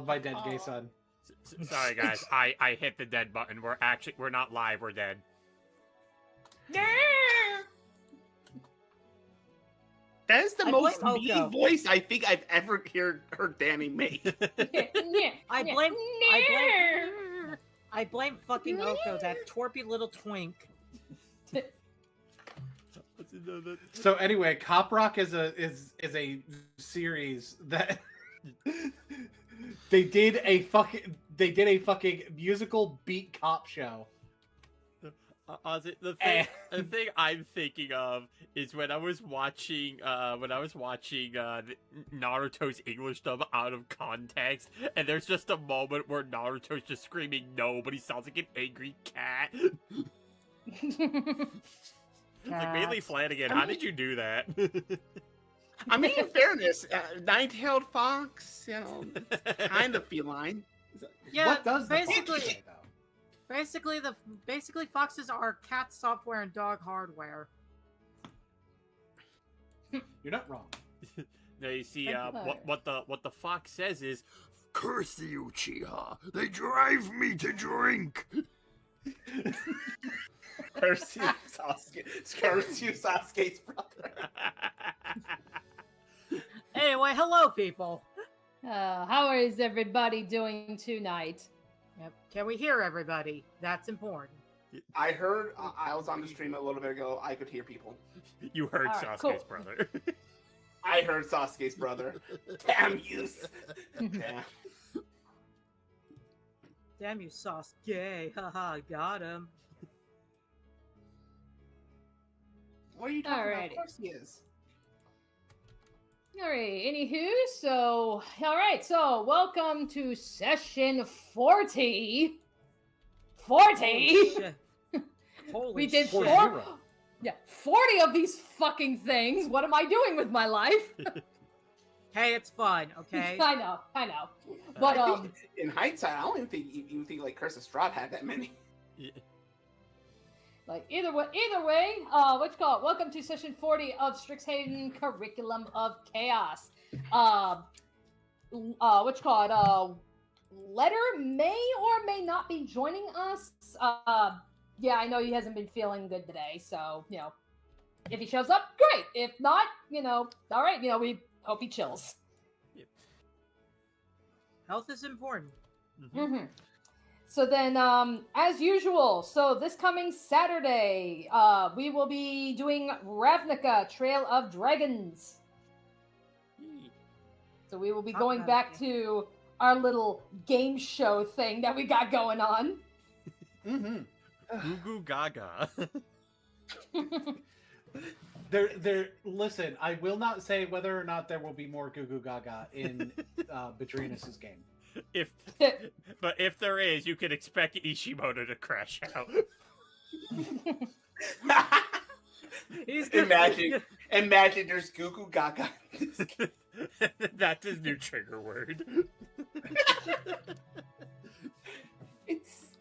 my dead gay son. Sorry, guys. I hit the dead button. We're not live. We're dead. That is the most me voice I think I've ever heard Danny make. I blame fucking Oko, that twerpy little twink. So anyway, Cop Rock is a series that they did a fucking musical beat cop show. The thing I'm thinking of is when I was watching Naruto's English dub out of context, and there's just a moment where Naruto's just screaming no, but he sounds like an angry cat. Like mainly Flanagan, how did you do that? I mean, in fairness, Nine-tailed fox, you know, kind of feline. Yeah, what does basically, the fox say, though? Basically, foxes are cat software and dog hardware. You're not wrong. No, you see, what the fox says is, "Curse you, Uchiha! They drive me to drink." Curse you, Sasuke. Curse you, Sasuke's brother. Anyway, hello, people. How is everybody doing tonight? Yep. Can we hear everybody? That's important. I heard, I was on the stream a little bit ago, I could hear people. You heard All right, Sasuke's cool. brother. I heard Sasuke's brother. Damn you. Damn. Damn you, Sasuke. Haha, got him. What are you talking about? Alrighty. Of course he is. Alright, anywho, so, welcome to session 40. 40? Holy shit. Holy We did shit. 40 of these fucking things. What am I doing with my life? Hey, it's fun, okay? I know. But, I think, in hindsight, I don't even think like Curse of Strahd had that many. Yeah. like, either way, welcome to session 40 of Strixhaven Curriculum of Chaos. Letter may or may not be joining us. Yeah, I know he hasn't been feeling good today, so, if he shows up, great. If not, all right, we hope he chills. Health is important. Mm-hmm. So then, as usual, so this coming Saturday, we will be doing Ravnica, Trail of Dragons. So we will be going back to our little game show thing that we got going on. Mm-hmm. Goo Goo Gaga. Listen, I will not say whether or not there will be more Goo Goo Gaga in Badrinus' game. But if there is, you can expect Ishimoto to crash out. Imagine there's Goo Goo Gaga. That's his new trigger word. It's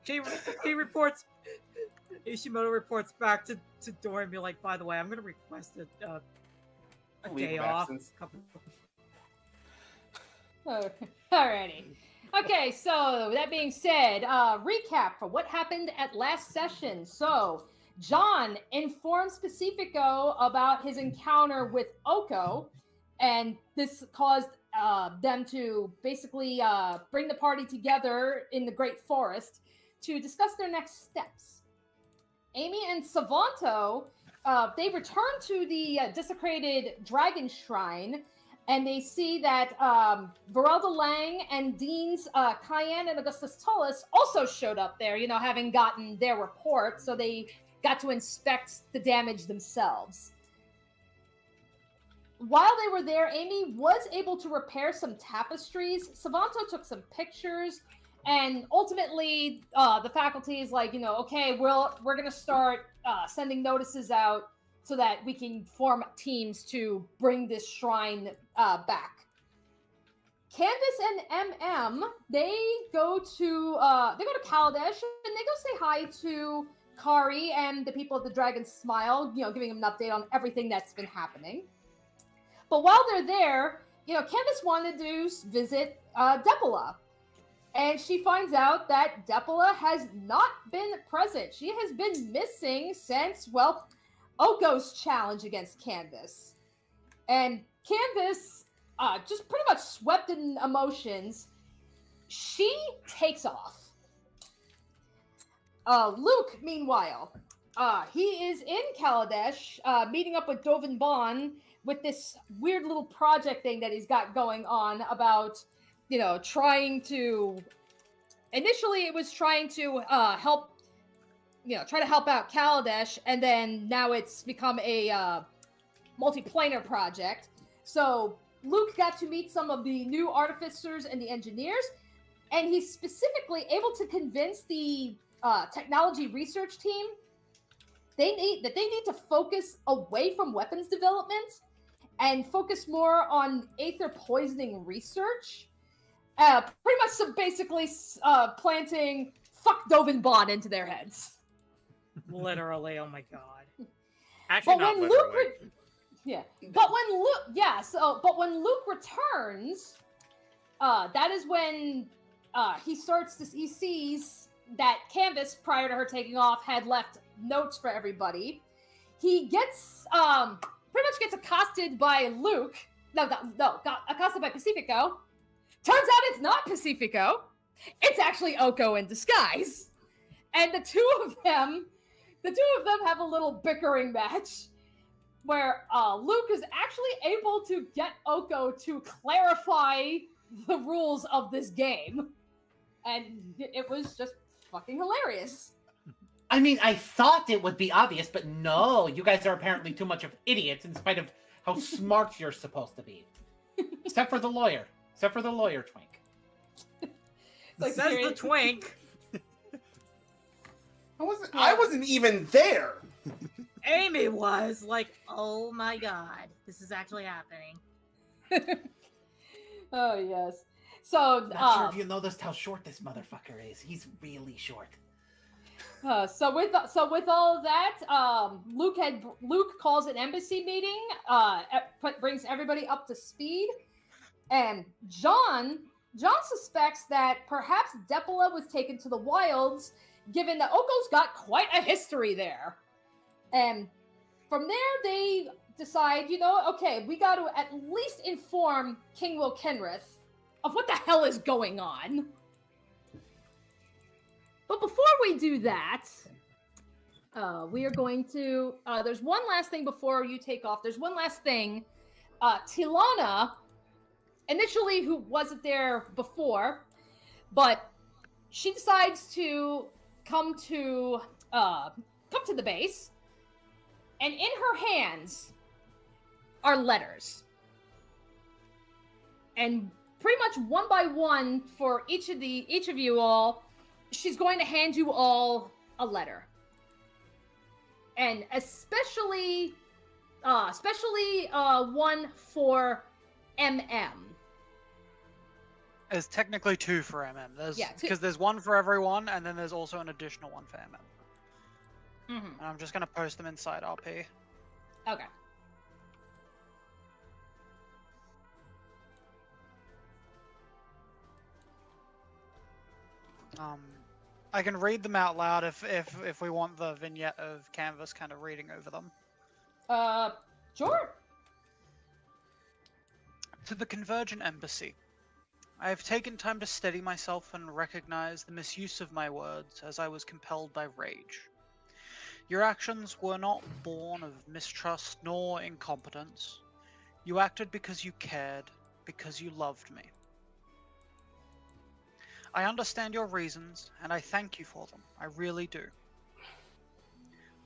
He reports. Ishimoto reports back to Dora and be like, "By the way, I'm going to request a day off." Alrighty. Okay, so that being said, recap for what happened at last session. So, John informs Pacifico about his encounter with Oko, and this caused them to basically bring the party together in the Great Forest to discuss their next steps. Amy and Savanto, they return to the desecrated dragon shrine, and they see that Verelda Lang and Deans Cayenne and Augustus Tullis also showed up there, having gotten their report, so they got to inspect the damage themselves. While they were there, Amy was able to repair some tapestries. Savanto took some pictures, and ultimately, the faculty is like, okay, we're going to start sending notices out so that we can form teams to bring this shrine back. Candace and MM, they go to Kaladesh, and they go say hi to Kari and the people at the Dragon Smile, giving them an update on everything that's been happening. But while they're there, Candace wanted to visit Depola. And she finds out that Depola has not been present. She has been missing since, well, Oko's challenge against Candace. And Candace, just pretty much swept in emotions, she takes off. Luke, meanwhile, he is in Kaladesh, meeting up with Dovin Bond with this weird little project thing that he's got going on about, trying to... Initially, it was trying to help, try to help out Kaladesh, and then now it's become a multiplanar project. So Luke got to meet some of the new artificers and the engineers, and he's specifically able to convince the technology research team they need to focus away from weapons development and focus more on aether poisoning research. Pretty much basically planting "fuck Dovin Bond" into their heads. Literally, oh my god. Actually, But not when literally. But when Luke returns, that is when he sees that Canvas, prior to her taking off, had left notes for everybody. He gets pretty much gets accosted by Luke. Got accosted by Pacifico. Turns out it's not Pacifico. It's actually Oko in disguise. And the two of them have a little bickering match where Luke is actually able to get Oko to clarify the rules of this game. And it was just fucking hilarious. I mean, I thought it would be obvious, but no, you guys are apparently too much of idiots in spite of how smart you're supposed to be. Except for the lawyer. Except for the lawyer, Twink. Says the twink. I wasn't even there. Amy was like, oh my god, this is actually happening. Oh, yes. So, Not sure if you noticed how short this motherfucker is. He's really short. So with all of that, Luke calls an embassy meeting, brings everybody up to speed, and John suspects that perhaps Depola was taken to the wilds, given that Oko's got quite a history there. And from there, they decide, okay, we got to at least inform King Wilkenrith of what the hell is going on. But before we do that, we are going to... there's one last thing before you take off. There's one last thing. Tilana, initially, who wasn't there before, but she decides to come to the base, and in her hands are letters. And pretty much one by one for each of you all, she's going to hand you all a letter. And especially one for MM. There's technically two for MM. Yeah, because there's one for everyone, and then there's also an additional one for MM. Mm-hmm. And I'm just gonna post them inside RP. Okay. I can read them out loud if we want the vignette of Canvas kind of reading over them. Sure. To the Convergent Embassy. I have taken time to steady myself and recognize the misuse of my words as I was compelled by rage. Your actions were not born of mistrust nor incompetence. You acted because you cared, because you loved me. I understand your reasons, and I thank you for them. I really do.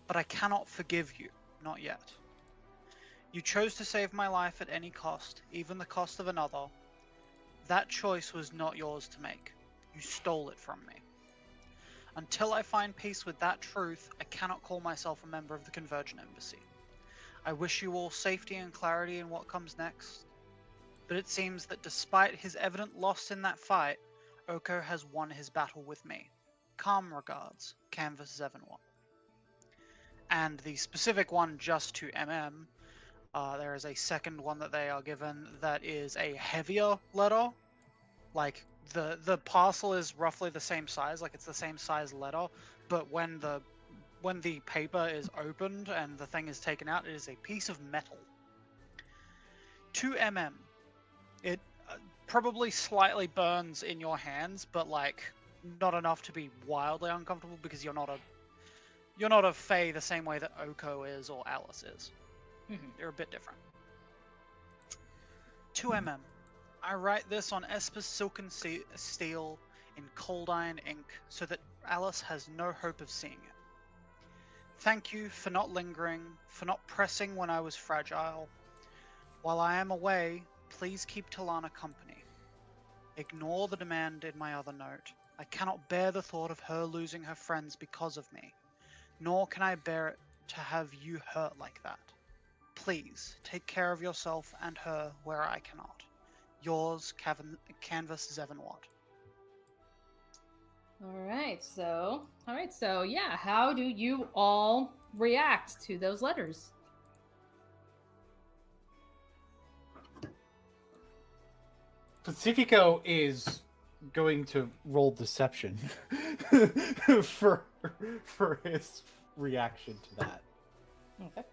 But I cannot forgive you, not yet. You chose to save my life at any cost, even the cost of another. That choice was not yours to make. You stole it from me. Until I find peace with that truth, I cannot call myself a member of the Convergent Embassy. I wish you all safety and clarity in what comes next. But it seems that despite his evident loss in that fight, Oko has won his battle with me. Calm regards, Canvas 7-1. And the specific one just to MM, There is a second one that they are given that is a heavier letter. Like the parcel is roughly the same size, like it's the same size letter, but when the paper is opened and the thing is taken out, it is a piece of metal. 2 mm. It probably slightly burns in your hands, but like not enough to be wildly uncomfortable because you're not a Fae the same way that Oko is or Alice is. They're a bit different. 2 mm. I write this on Esper's silken steel in cold iron ink so that Alice has no hope of seeing it. Thank you for not lingering, for not pressing when I was fragile. While I am away, please keep Talana company. Ignore the demand in my other note. I cannot bear the thought of her losing her friends because of me, nor can I bear it to have you hurt like that. Please, take care of yourself and her where I cannot. Yours, Canvas Zevenwatt. All right, so yeah, how do you all react to those letters? Pacifico is going to roll deception for his reaction to that. Okay.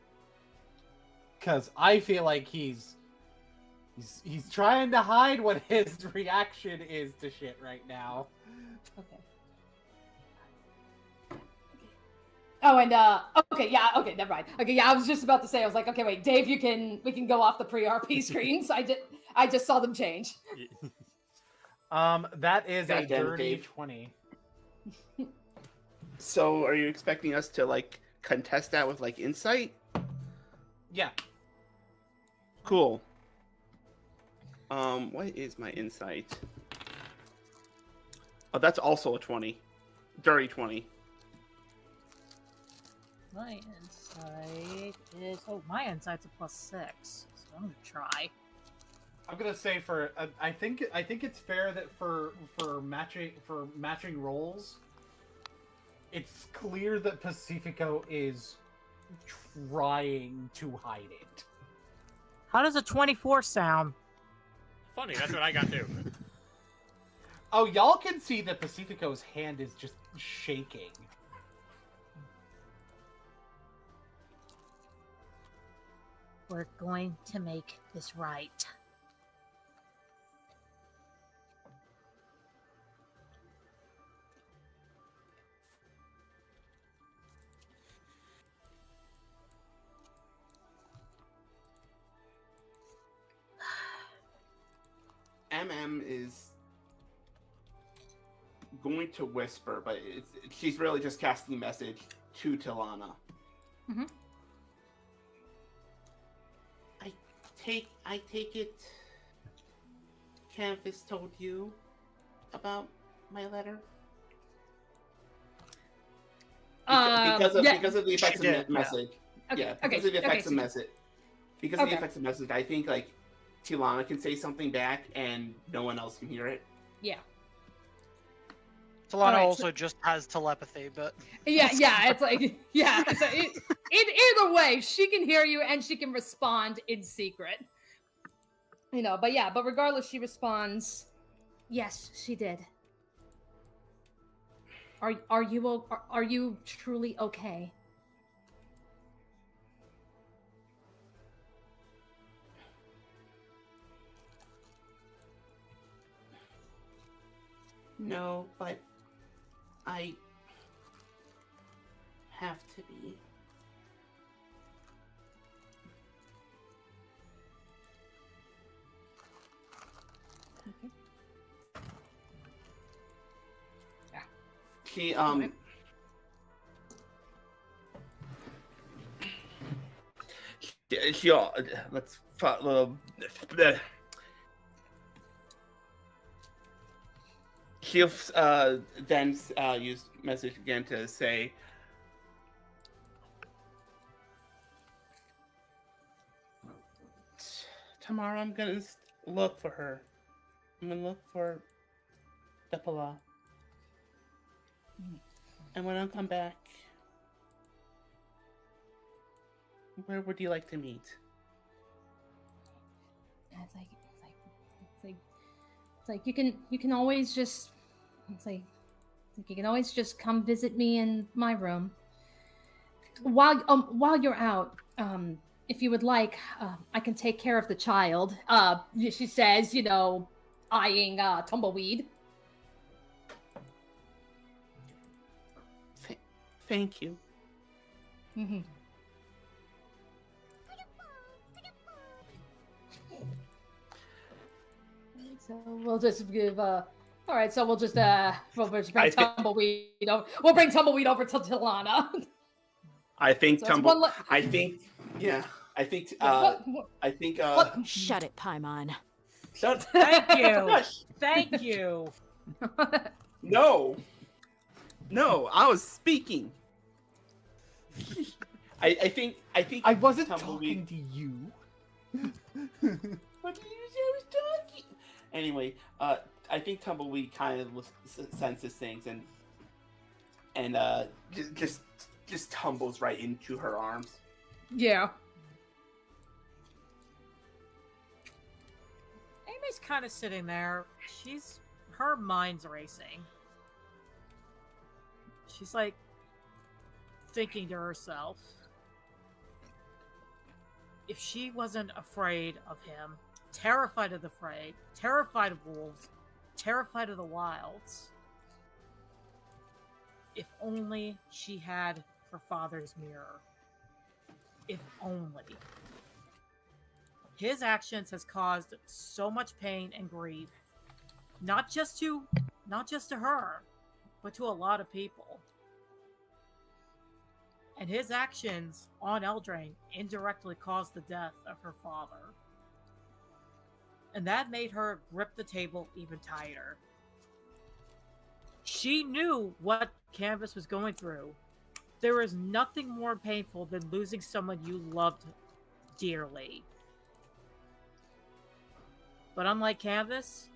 Because I feel like he's trying to hide what his reaction is to shit right now. Okay. Oh, and okay, yeah, okay, never mind. Okay, yeah, I was just about to say, I was like, okay, wait, Dave, we can go off the pre-RP screens. I just saw them change. That is a Goddamn, dirty Dave. 20. So, are you expecting us to like contest that with like insight? Yeah. Cool. What is my insight? Oh, that's also a 20. Dirty 20. My insight is my insight's a +6, so I'm gonna try. I'm gonna say I think it's fair that for matching rolls, it's clear that Pacifico is trying to hide it. How does a 24 sound? Funny, that's what I got too. Oh, y'all can see that Pacifico's hand is just shaking. We're going to make this right. MM is going to whisper, but she's really just casting a message to Talana. Mm-hmm. I take it Canvas told you about my letter? Because of the effects of message. Okay, Yeah, because of the effects of message. Because of the effects of message, I think like Tilana can say something back and no one else can hear it. Yeah. Talana also just has telepathy, but yeah, it's like So either way, she can hear you and she can respond in secret. But regardless, she responds, "Yes, she did. Are you truly okay?" No, but I have to be. Okay. Yeah. Let's she'll then use message again to say, tomorrow I'm gonna look for her. I'm gonna look for Depala. And when I come back, where would you like to meet? It's like you can always just you can always just come visit me in my room. While you're out, if you would like, I can take care of the child. She says, eyeing Tumbleweed. Thank you. Mm-hmm. So we'll just give all right, so we'll just bring Tumbleweed over. We'll bring Tumbleweed over to Tilana. I think So Shut it, Paimon. Thank you. Thank you. No, I was speaking. I think I wasn't Tumbleweed... talking to you. What did you say I was talking? Anyway, I think Tumbleweed kind of senses things and just tumbles right into her arms. Yeah. Amy's kind of sitting there. Her mind's racing. She's like thinking to herself, if she wasn't afraid of him, terrified of the fray, terrified of wolves, terrified of the wilds, if only she had her father's mirror. If only. His actions has caused so much pain and grief, not just to her, but to a lot of people. And his actions on Eldraine indirectly caused the death of her father. And that made her grip the table even tighter. She knew what Canvas was going through. There is nothing more painful than losing someone you loved dearly. But unlike Canvas,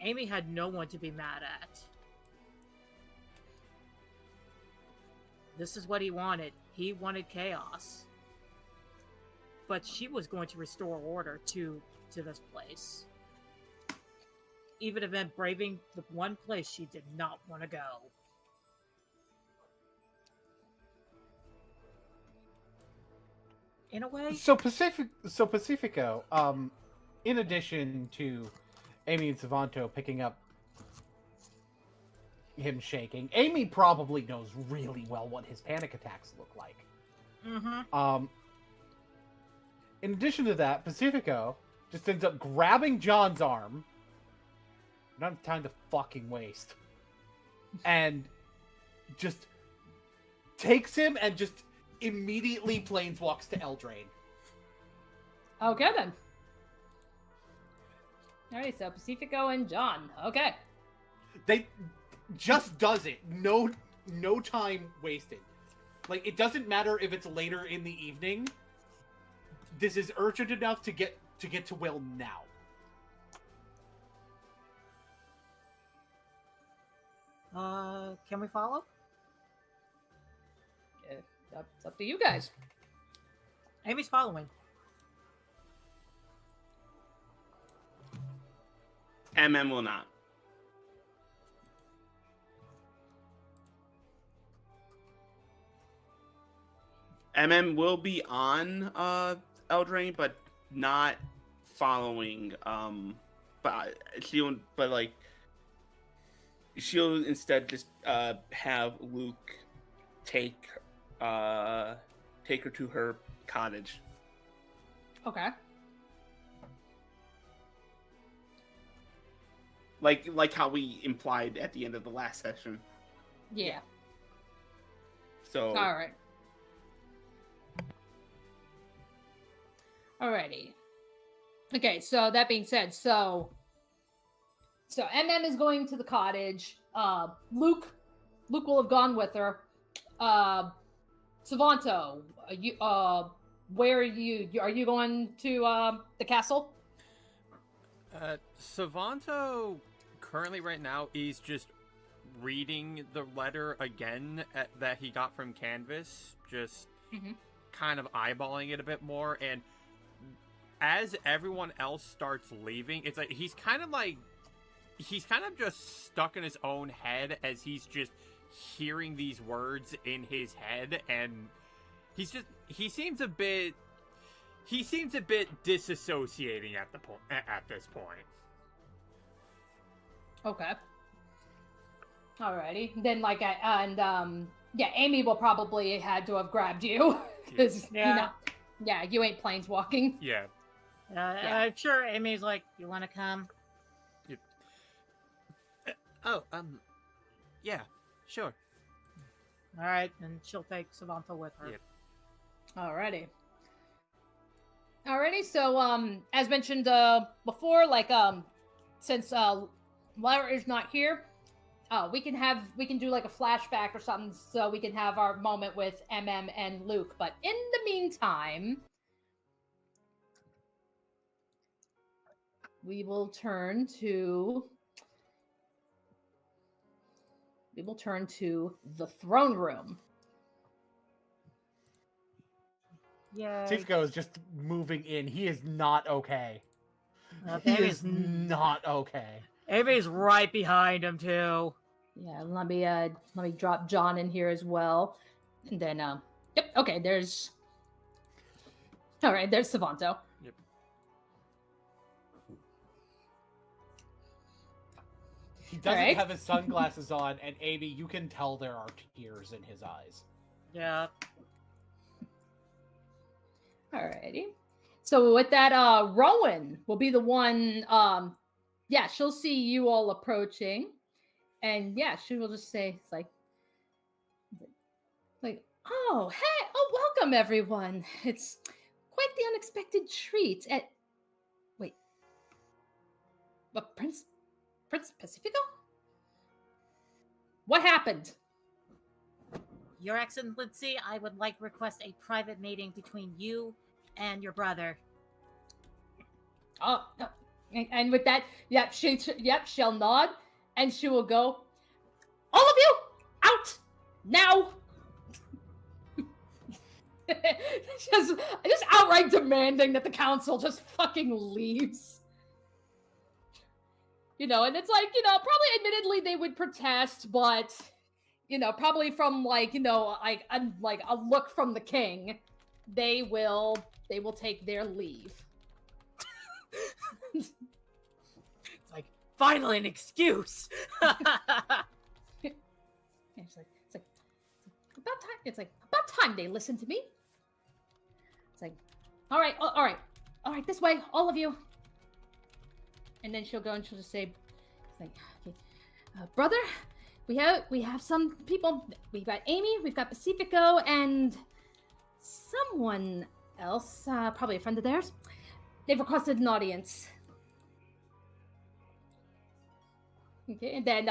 Amy had no one to be mad at. This is what he wanted. He wanted chaos. But she was going to restore order to this place. Even if it meant braving the one place she did not want to go. In a way. So Pacifico, in addition to Amy and Savanto picking up him shaking, Amy probably knows really well what his panic attacks look like. Mm-hmm. In addition to that, Pacifico just ends up grabbing John's arm. Not time to fucking waste. And just takes him and just immediately planeswalks to Eldraine. Okay then. Alright, so Pacifico and John. Okay. They just does it. No time wasted. Like, it doesn't matter if it's later in the evening. This is urgent enough to get to Will now. Can we follow? It's up to you guys. Amy's following. MM will not. MM will be on Eldraine, but not following. But she'll instead just have Luke take her to her cottage. Okay. Like how we implied at the end of the last session. Yeah. So. All right. Alrighty. Okay, so that being said, so MM is going to the cottage. Luke will have gone with her. Savanto, where are you? Are you going to the castle? Savanto currently right now is just reading the letter again that he got from Canvas, just kind of eyeballing it a bit more, and as everyone else starts leaving, it's like he's kind of just stuck in his own head as he's just hearing these words in his head, and he seems a bit disassociating at this point. Okay. Alrighty. Then, yeah, Amy will probably had to have grabbed you because you ain't planeswalking. Yeah. I'm sure Amy's like, "You want to come?" Yeah, sure. All right, and she'll take Savanto with her. Yep. Alrighty. So, as mentioned before, since Lyra is not here, we can do like a flashback or something, so we can have our moment with MM and Luke. But in the meantime, we will turn to the throne room. Yeah. Pacifico is just moving in. He is not okay. He Amy's is not okay. Amy's right behind him too. Yeah, let me drop John in here as well, and then yep, okay. There's Savanto. Yep. He doesn't Alright. have his sunglasses on, and Amy, you can tell there are tears in his eyes. Yeah. Alrighty. So with that, Rowan will be the one. Yeah, she'll see you all approaching, and yeah, she will just say, "It's like, oh hey, oh welcome everyone. It's quite the unexpected treat." Wait, but Prince Pacifico? What happened? Your Excellency, I would like to request a private meeting between you and your brother. Oh, and with that, she'll nod, and she will go, "All of you, out now!" just outright demanding that the council just fucking leaves. And it's like, probably admittedly they would protest, but, probably from a look from the king, they will take their leave. It's like, finally an excuse. It's like about time. It's like about time they listen to me. It's like, all right, this way, all of you. And then she'll go and she'll just say, okay, brother, we have some people. We've got Amy, we've got Pacifico, and someone else, probably a friend of theirs. They've requested an audience. Okay, and then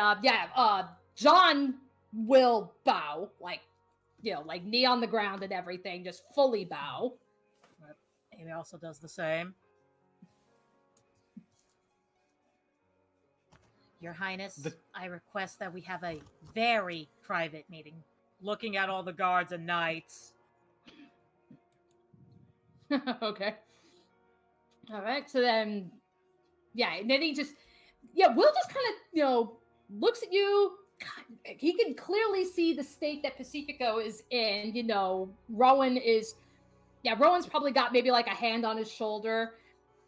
John will bow, like knee on the ground and everything, just fully bow. Amy also does the same. Your Highness, I request that we have a very private meeting, looking at all the guards and knights. Okay. All right. So then, and then he just, Will just kind of, looks at you. He can clearly see the state that Pacifico is in. Rowan's probably got maybe like a hand on his shoulder,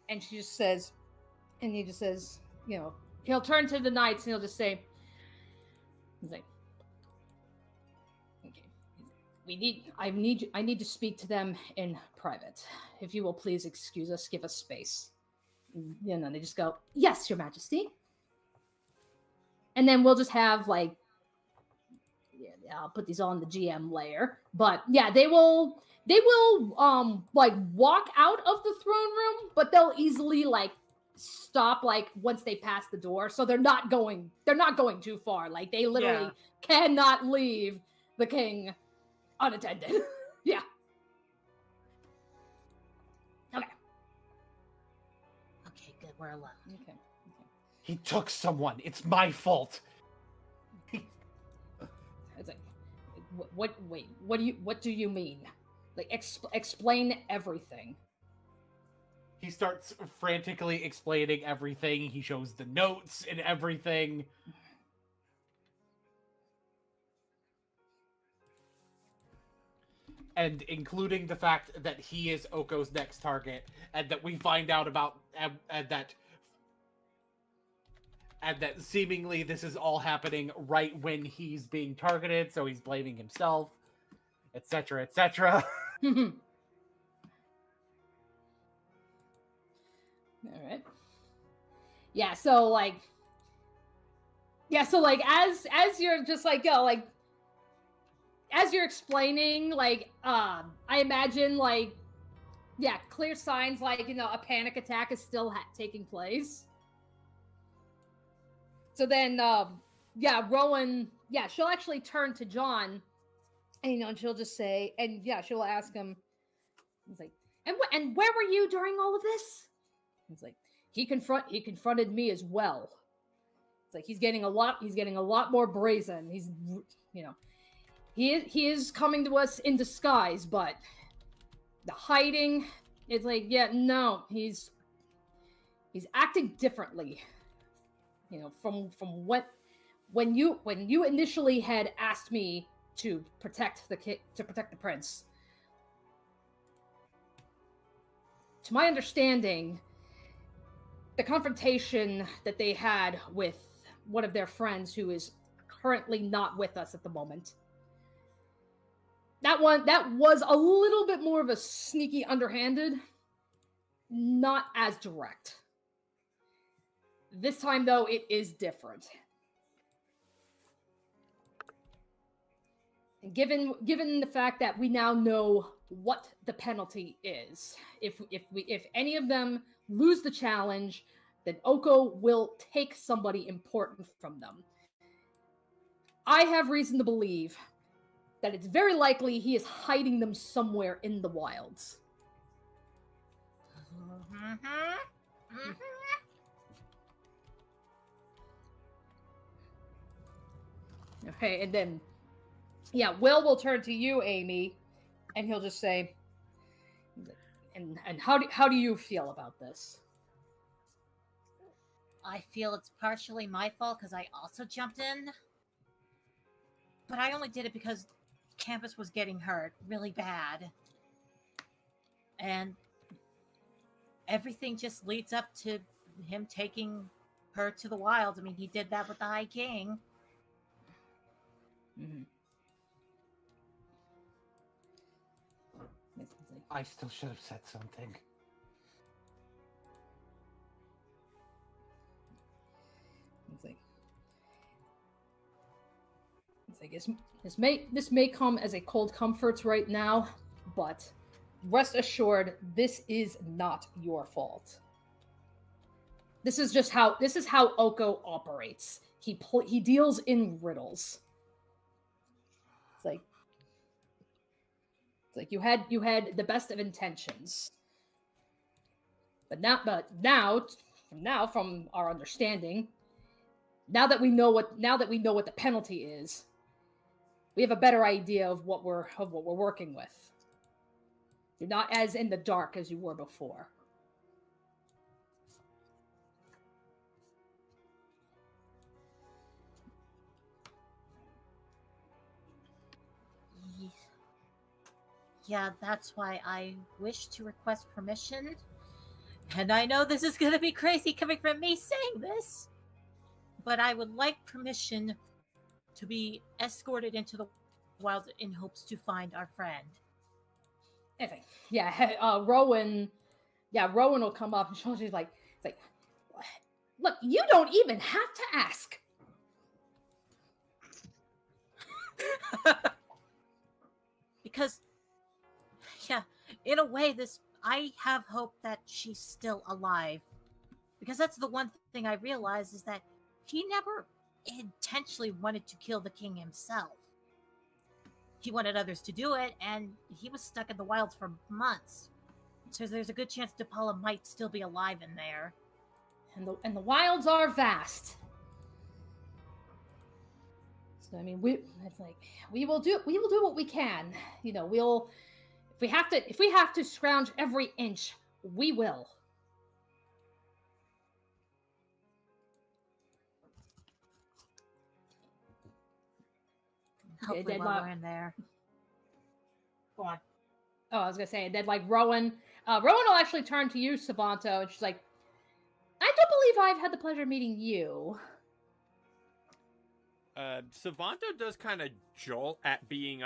and he just says, he'll turn to the knights and he'll just say, he's like, okay, I need to speak to them in private. If you will please excuse us, give us space. They just go, "Yes, Your Majesty." And then we'll just have I'll put these all in the GM layer. But yeah, they will walk out of the throne room, but they'll easily stop once they pass the door. So they're not going too far. They literally cannot leave the king unattended. Yeah. Okay, good. We're alone. Okay. He took someone. It's my fault. It's like, what? Wait, what do you mean? Explain everything. he starts frantically explaining everything. He shows the notes and everything. And including the fact that he is Oko's next target, and that we find out about, and that seemingly this is all happening right when he's being targeted, so he's blaming himself, etc., etc. All right. Yeah. So like, as you're just like, like as you're explaining, like, I imagine like, yeah, clear signs like, a panic attack is still taking place. So then, yeah, Rowan, yeah, she'll actually turn to John, and and she'll just say, and yeah, she'll ask him. He's like, and where were you during all of this? He's like, he confronted me as well. It's like he's getting a lot more brazen. He's, he is coming to us in disguise, but the hiding, it's like, yeah, no, he's acting differently. From what when you initially had asked me to protect the prince. To my understanding, the confrontation that they had with one of their friends who is currently not with us at the moment, that was a little bit more of a sneaky, underhanded, not as direct. This time, though, it is different. And given the fact that we now know what the penalty is, if any of them lose the challenge, then Oko will take somebody important from them. I have reason to believe that it's very likely he is hiding them somewhere in the wilds. Okay, and then, yeah, Will turn to you, Amy, and he'll just say, and how do you feel about this? I feel it's partially my fault because I also jumped in. But I only did it because Campus was getting hurt really bad. And everything just leads up to him taking her to the wilds. I mean, he did that with the High King. Mm-hmm. I still should have said something. This may come as a cold comfort right now, but rest assured, this is not your fault. This is how Oko operates. He deals in riddles. It's like you had the best of intentions, but now from our understanding, now that we know what the penalty is, we have a better idea of what we're working with. You're not as in the dark as you were before. Yeah, that's why I wish to request permission. And I know this is going to be crazy coming from me saying this, but I would like permission to be escorted into the wilds in hopes to find our friend. Anyway, yeah, Rowan will come up and she's like, look, you don't even have to ask. Because, yeah, in a way, I have hope that she's still alive. Because that's the one thing I realize is that he never intentionally wanted to kill the king himself. He wanted others to do it, and he was stuck in the wilds for months. So there's a good chance DePaula might still be alive in there. And the wilds are vast. So I mean, we will do what we can. If we have to scrounge every inch, we will. Hopefully Dead while Lock. we're in there. Go on. Oh, I was gonna say that like Rowan. Rowan will actually turn to you, Savanto, and she's like, "I don't believe I've had the pleasure of meeting you." Savanto does kind of jolt at being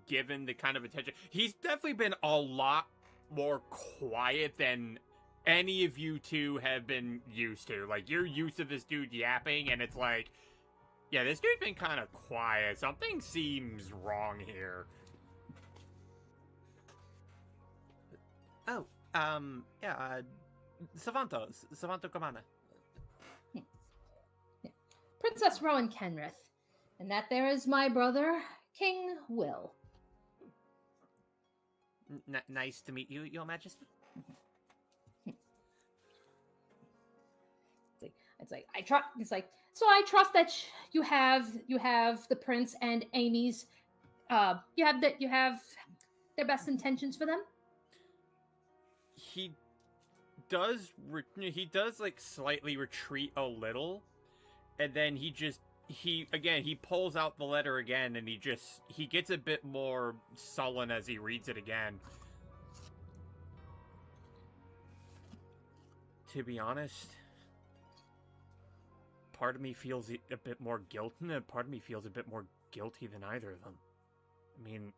given the kind of attention. He's definitely been a lot more quiet than any of you two have been used to. Like, you're used to this dude yapping, and it's like, yeah, this dude's been kind of quiet. Something seems wrong here. Oh, yeah, Savanto Kamana. Princess Rowan Kenrith, and that there is my brother, King Will. Nice to meet you, Your Majesty. It's like I trust. It's like so. I trust that you have the prince and Amy's. You have their best intentions for them. He does like slightly retreat a little, and then he pulls out the letter again, and he gets a bit more sullen as he reads it again. To be honest, part of me feels a bit more guilt, and part of me feels a bit more guilty than either of them. I mean,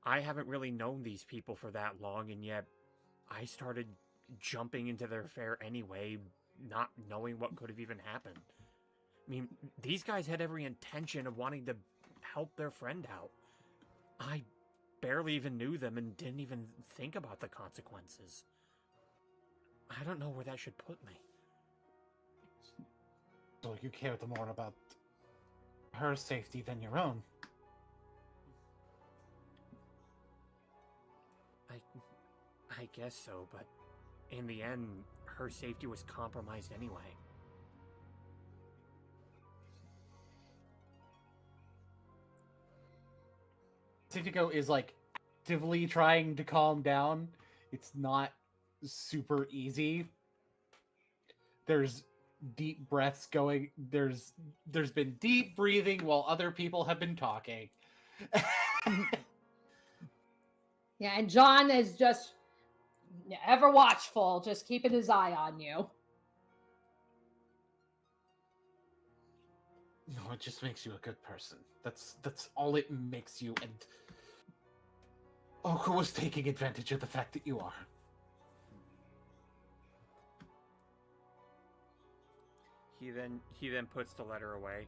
I haven't really known these people for that long, and yet I started jumping into their affair anyway, not knowing what could have even happened. I mean, these guys had every intention of wanting to help their friend out. I barely even knew them and didn't even think about the consequences. I don't know where that should put me. So you cared more about her safety than your own. I guess so, but in the end, her safety was compromised anyway. Pacifico is like actively trying to calm down. It's not super easy. There's deep breaths going. There's been deep breathing while other people have been talking. Yeah, and John is just ever watchful, just keeping his eye on you. No, it just makes you a good person. That's all it makes you. And Oko was taking advantage of the fact that you are. He then puts the letter away.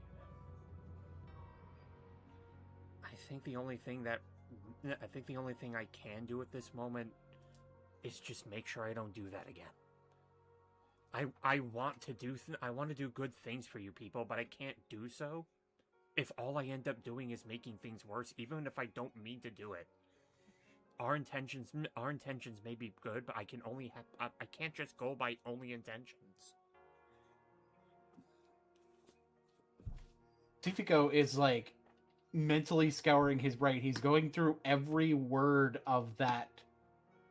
I think the only thing I can do at this moment is just make sure I don't do that again. I want to do good things for you people, but I can't do so if all I end up doing is making things worse, even if I don't mean to do it. Our intentions may be good, but I can't just go by only intentions. Pacifico is like mentally scouring his brain. He's going through every word of that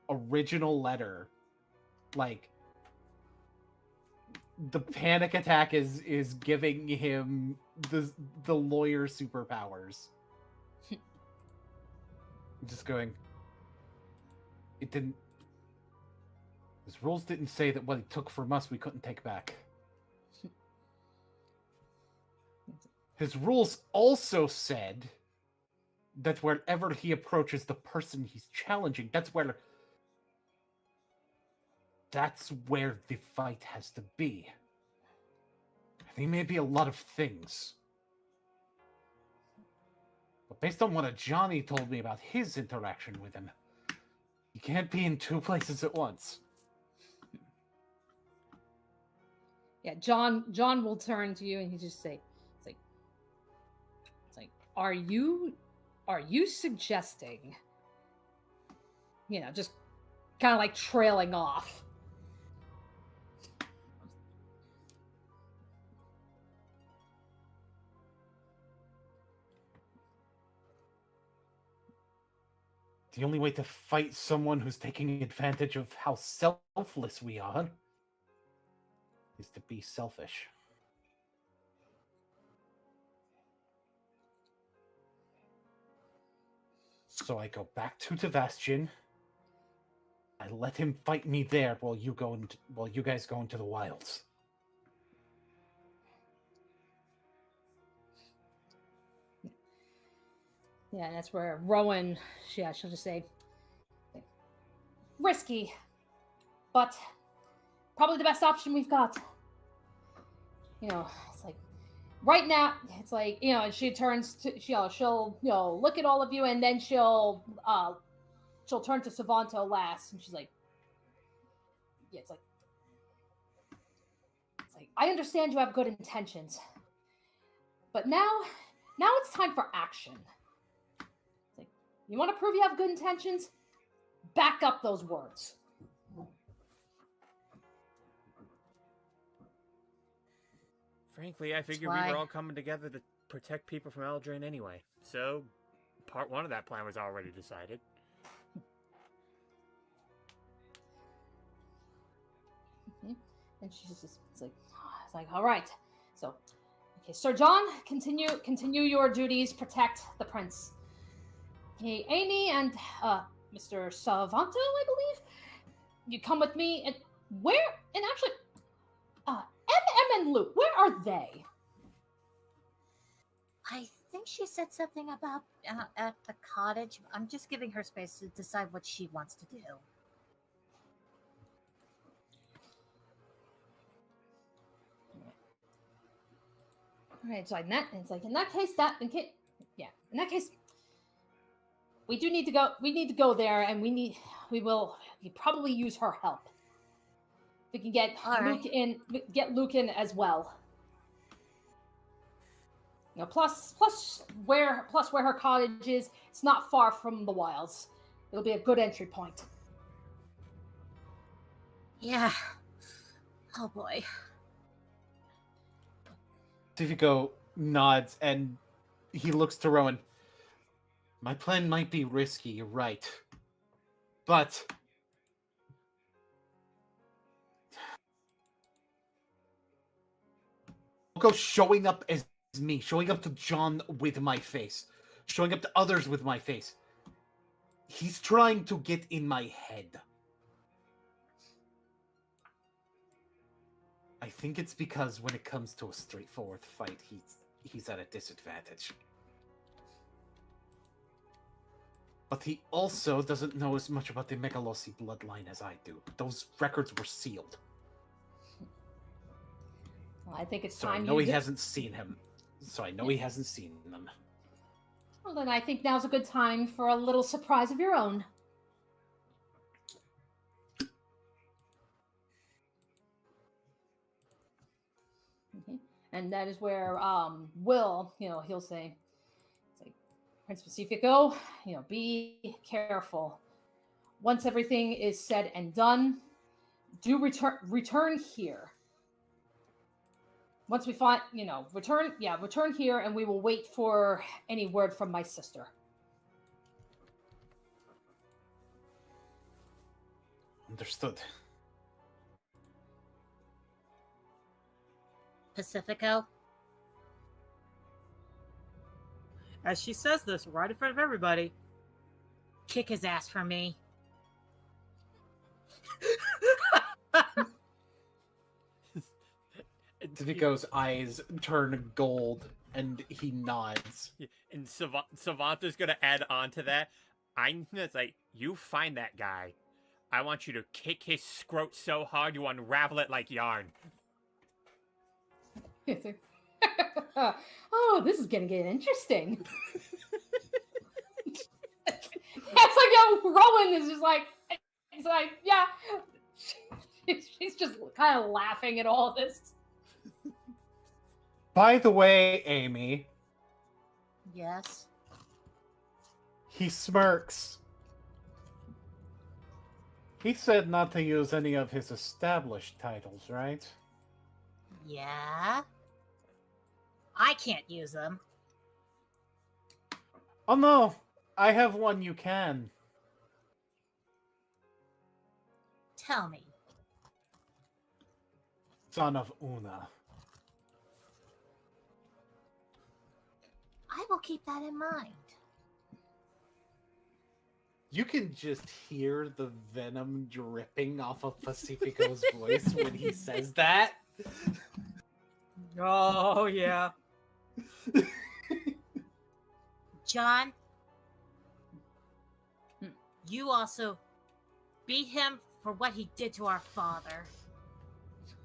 original letter. Like, the panic attack is giving him the lawyer superpowers. Just going, it didn't. His rules didn't say that what he took from us we couldn't take back. His rules also said that wherever he approaches the person he's challenging, that's where the fight has to be. He may be a lot of things. But based on what Johnny told me about his interaction with him, he can't be in two places at once. Yeah, John will turn to you and he just say, it's like, are you suggesting, just kind of like trailing off. The only way to fight someone who's taking advantage of how selfless we are is to be selfish. So I go back to Tavastion. I let him fight me there while you guys go into the wilds. Yeah, and that's where Rowan, she'll just say, risky, but probably the best option we've got. It's like, right now, it's like, and she turns to, she'll look at all of you, and then she'll turn to Savanto last, and she's like, yeah, it's like, I understand you have good intentions, but now it's time for action. It's like, you want to prove you have good intentions? Back up those words. Frankly, I figured we were all coming together to protect people from Eldraine anyway. So, part one of that plan was already decided. Mm-hmm. And she's just, it's like, all right. So, okay, Sir John, continue your duties, protect the prince. Okay, Amy and Mr. Savanto, I believe, you come with me. And where? And actually, MM and Luke, where are they? I think she said something about at the cottage. I'm just giving her space to decide what she wants to do. All right, so in that case, we do need to go. We need to go there, and we probably use her help. We can get Luke in as well. Plus where her cottage is, it's not far from the wilds. It'll be a good entry point. Yeah. Oh boy. Pacifico nods and he looks to Rowan. My plan might be risky, you're right. But I'll go showing up as me, showing up to John with my face, showing up to others with my face. He's trying to get in my head. I think it's because when it comes to a straightforward fight, he's at a disadvantage. But he also doesn't know as much about the Megalosi bloodline as I do. Those records were sealed. Well, I think it's so time. I know he hasn't seen him. So I know he hasn't seen them. Well, then I think now's a good time for a little surprise of your own. Okay. And that is where Will, he'll say, it's like, Prince Pacifico, be careful. Once everything is said and done, do return here. Once we find, return here, and we will wait for any word from my sister. Understood. Pacifico? As she says this right in front of everybody. Kick his ass for me. Pacifico's eyes turn gold, and he nods. And Savanto's gonna add on to that. It's like, you find that guy. I want you to kick his scrot so hard you unravel it like yarn. Oh, this is gonna get interesting. It's like, Rowan is just like, it's like, yeah. She's just kind of laughing at all this. By the way, Amy. Yes? He smirks. He said not to use any of his established titles, right? Yeah? I can't use them. Oh no, I have one you can. Tell me. Son of Una. I will keep that in mind. You can just hear the venom dripping off of Pacifico's voice when he says that. Oh yeah. John, Hmm. you also beat him for what he did to our father.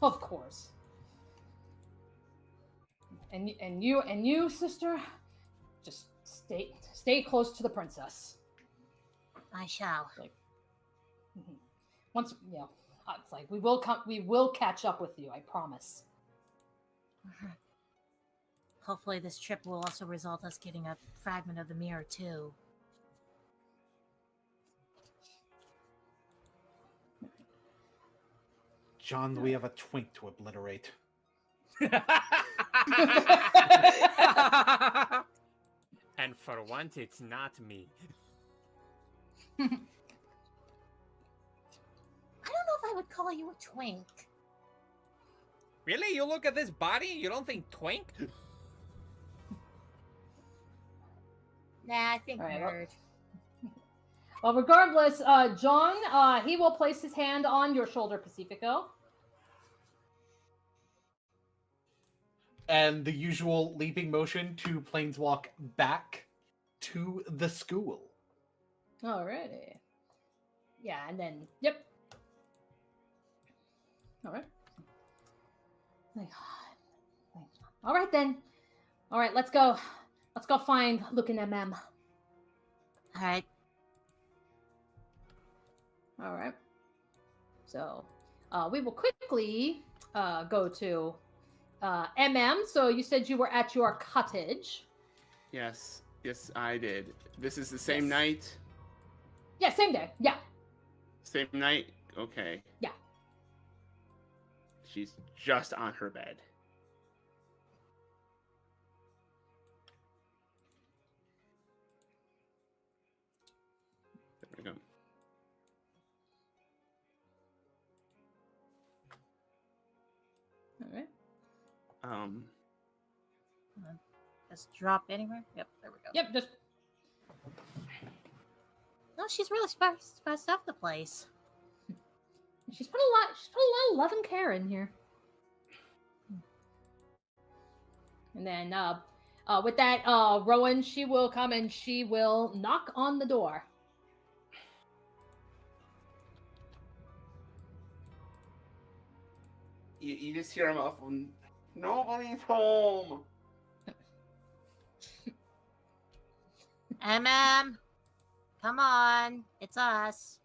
Of course. And you, sister, just stay close to the princess. I shall. Mhm. Once, it's like we will catch up with you. I promise. Hopefully, this trip will also result us getting a fragment of the mirror too. John, we have a twink to obliterate. And for once, it's not me. I don't know if I would call you a twink. Really? You look at this body, you don't think twink? Nah, I think All right, well- nerd. Well, regardless, John, he will place his hand on your shoulder, Pacifico. And the usual leaping motion to planeswalk back to the school. Alrighty. Yeah, and then yep. All right. All right then. All right, let's go. Let's go find Looking MM. All right. All right. So, we will quickly go to MM. So you said you were at your cottage. Yes, I did. This is the same Yes. night? Yeah, same day. Yeah. Same night? Okay. Yeah. She's just on her bed. There we go. All right. Just drop anywhere. Yep, there we go. Yep. Just No, she's really spiced up the place. she's put a lot of love and care in here. And then with that, Rowan, she will come and she will knock on the door. You just hear him off. Nobody's home. MM, come on, it's us.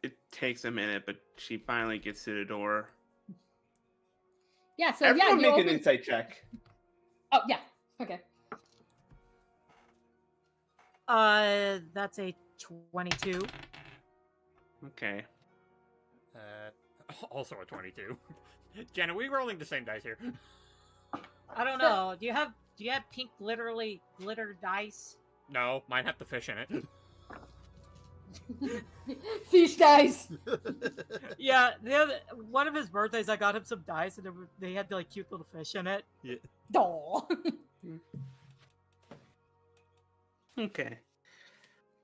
It takes a minute, but she finally gets to the door. Yeah, so Everyone yeah, make an insight check. Oh yeah. Okay. That's a 22. Okay. Also a 22. Jen, are we rolling the same dice here? I don't know. Do you have pink glitter dice? No, mine have the fish in it. Fish dice. Yeah, one of his birthdays, I got him some dice, and they had like cute little fish in it. Doll. Okay.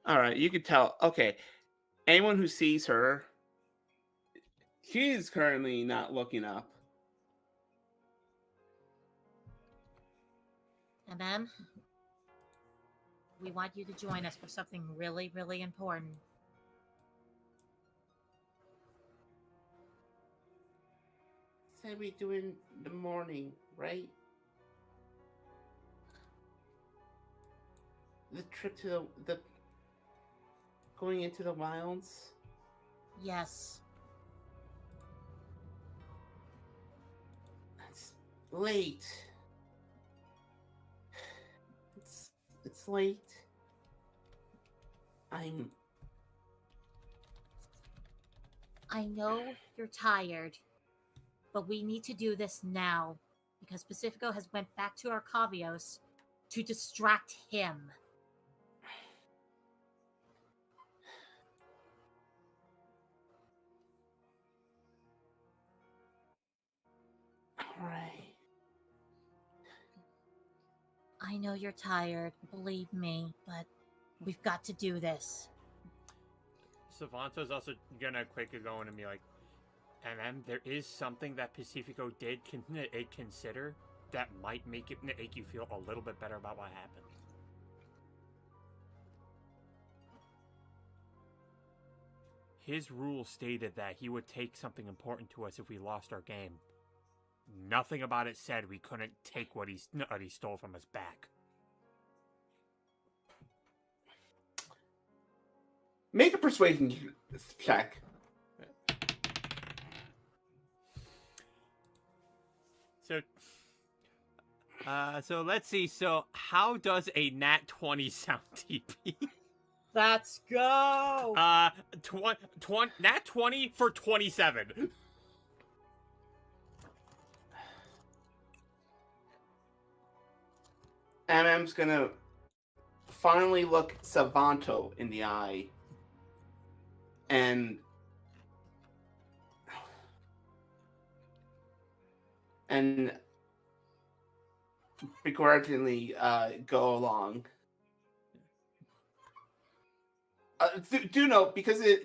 All right, you could tell. Okay. Anyone who sees her, she's currently not looking up. MM, we want you to join us for something really, really important. Say we do in the morning, right? The trip to the going into the wilds. Yes. It's late. It's late. I know you're tired, but we need to do this now because Pacifico has went back to Arcavios to distract him. All right. I know you're tired, believe me, but we've got to do this. Savanto's also gonna quickly go in and be like, there is something that Pacifico did consider that might make you feel a little bit better about what happened. His rule stated that he would take something important to us if we lost our game. Nothing about it said we couldn't take what he stole from us back. Make a persuasion check. So let's see. So how does a nat 20 sound, TP? Let's go. Nat 20 for 27. MM's gonna finally look Savanto in the eye and begrudgingly go along. Do note because it's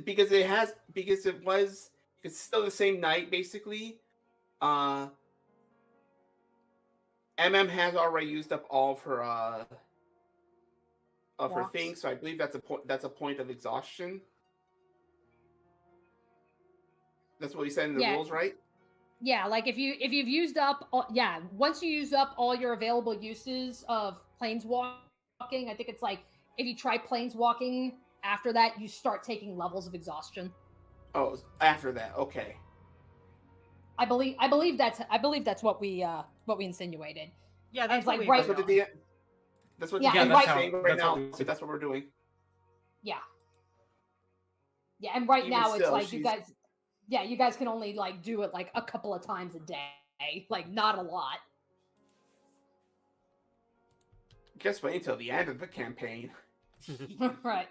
still the same night basically. MM has already used up all of her things, so I believe that's a point of exhaustion. That's what he said in the rules, right? Yeah, like if you've used up once you use up all your available uses of planeswalking, I think it's like if you try planeswalking after that, you start taking levels of exhaustion. Oh, after that, okay. I believe that's what we insinuated. Yeah, that's like right. That's what Yeah, the and DM's right saying right now. So that's what we're doing. Yeah. Yeah, and right Even now it's still, like you guys can only like do it like a couple of times a day, like not a lot. Just wait until the end of the campaign. Right.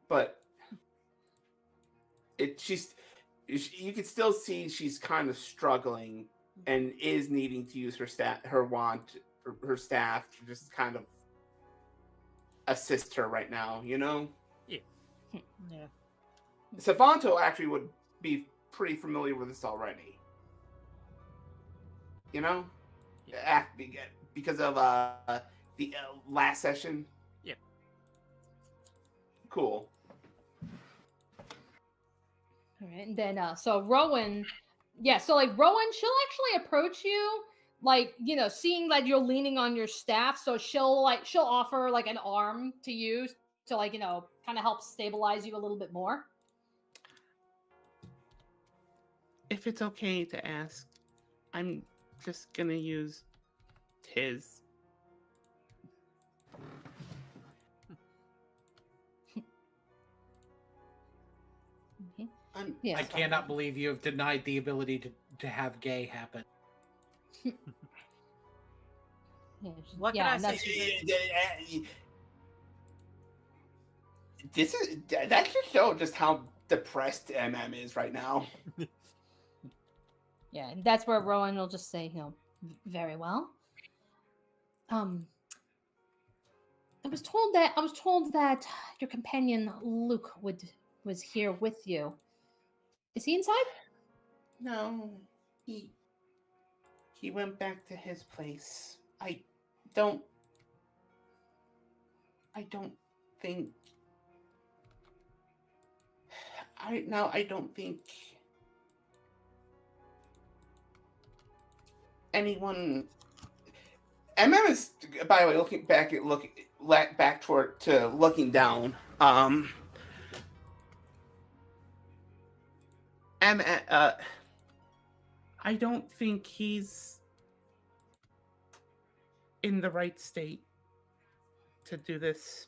But you can still see she's kind of struggling and is needing to use her staff to just kind of assist her right now, you know? Yeah. Yeah. Savanto actually would be pretty familiar with this already. You know? Yeah. Because of the last session. Yep. Cool. All right, and then so Rowan, so like Rowan, she'll actually approach you, like, you know, seeing that you're leaning on your staff, so she'll offer like an arm to you to, like, you know, kind of help stabilize you a little bit more. If it's okay to ask, I'm just gonna use his. Yes. I cannot believe you have denied the ability to have gay happen. What can I say? That should show just how depressed MM is right now. Yeah, and that's where Rowan will just say, you know, very well. I was told that your companion Luke was here with you. Is he inside? No, he went back to his place. I don't think anyone. MM is, by the way, looking down. I don't think he's in the right state to do this.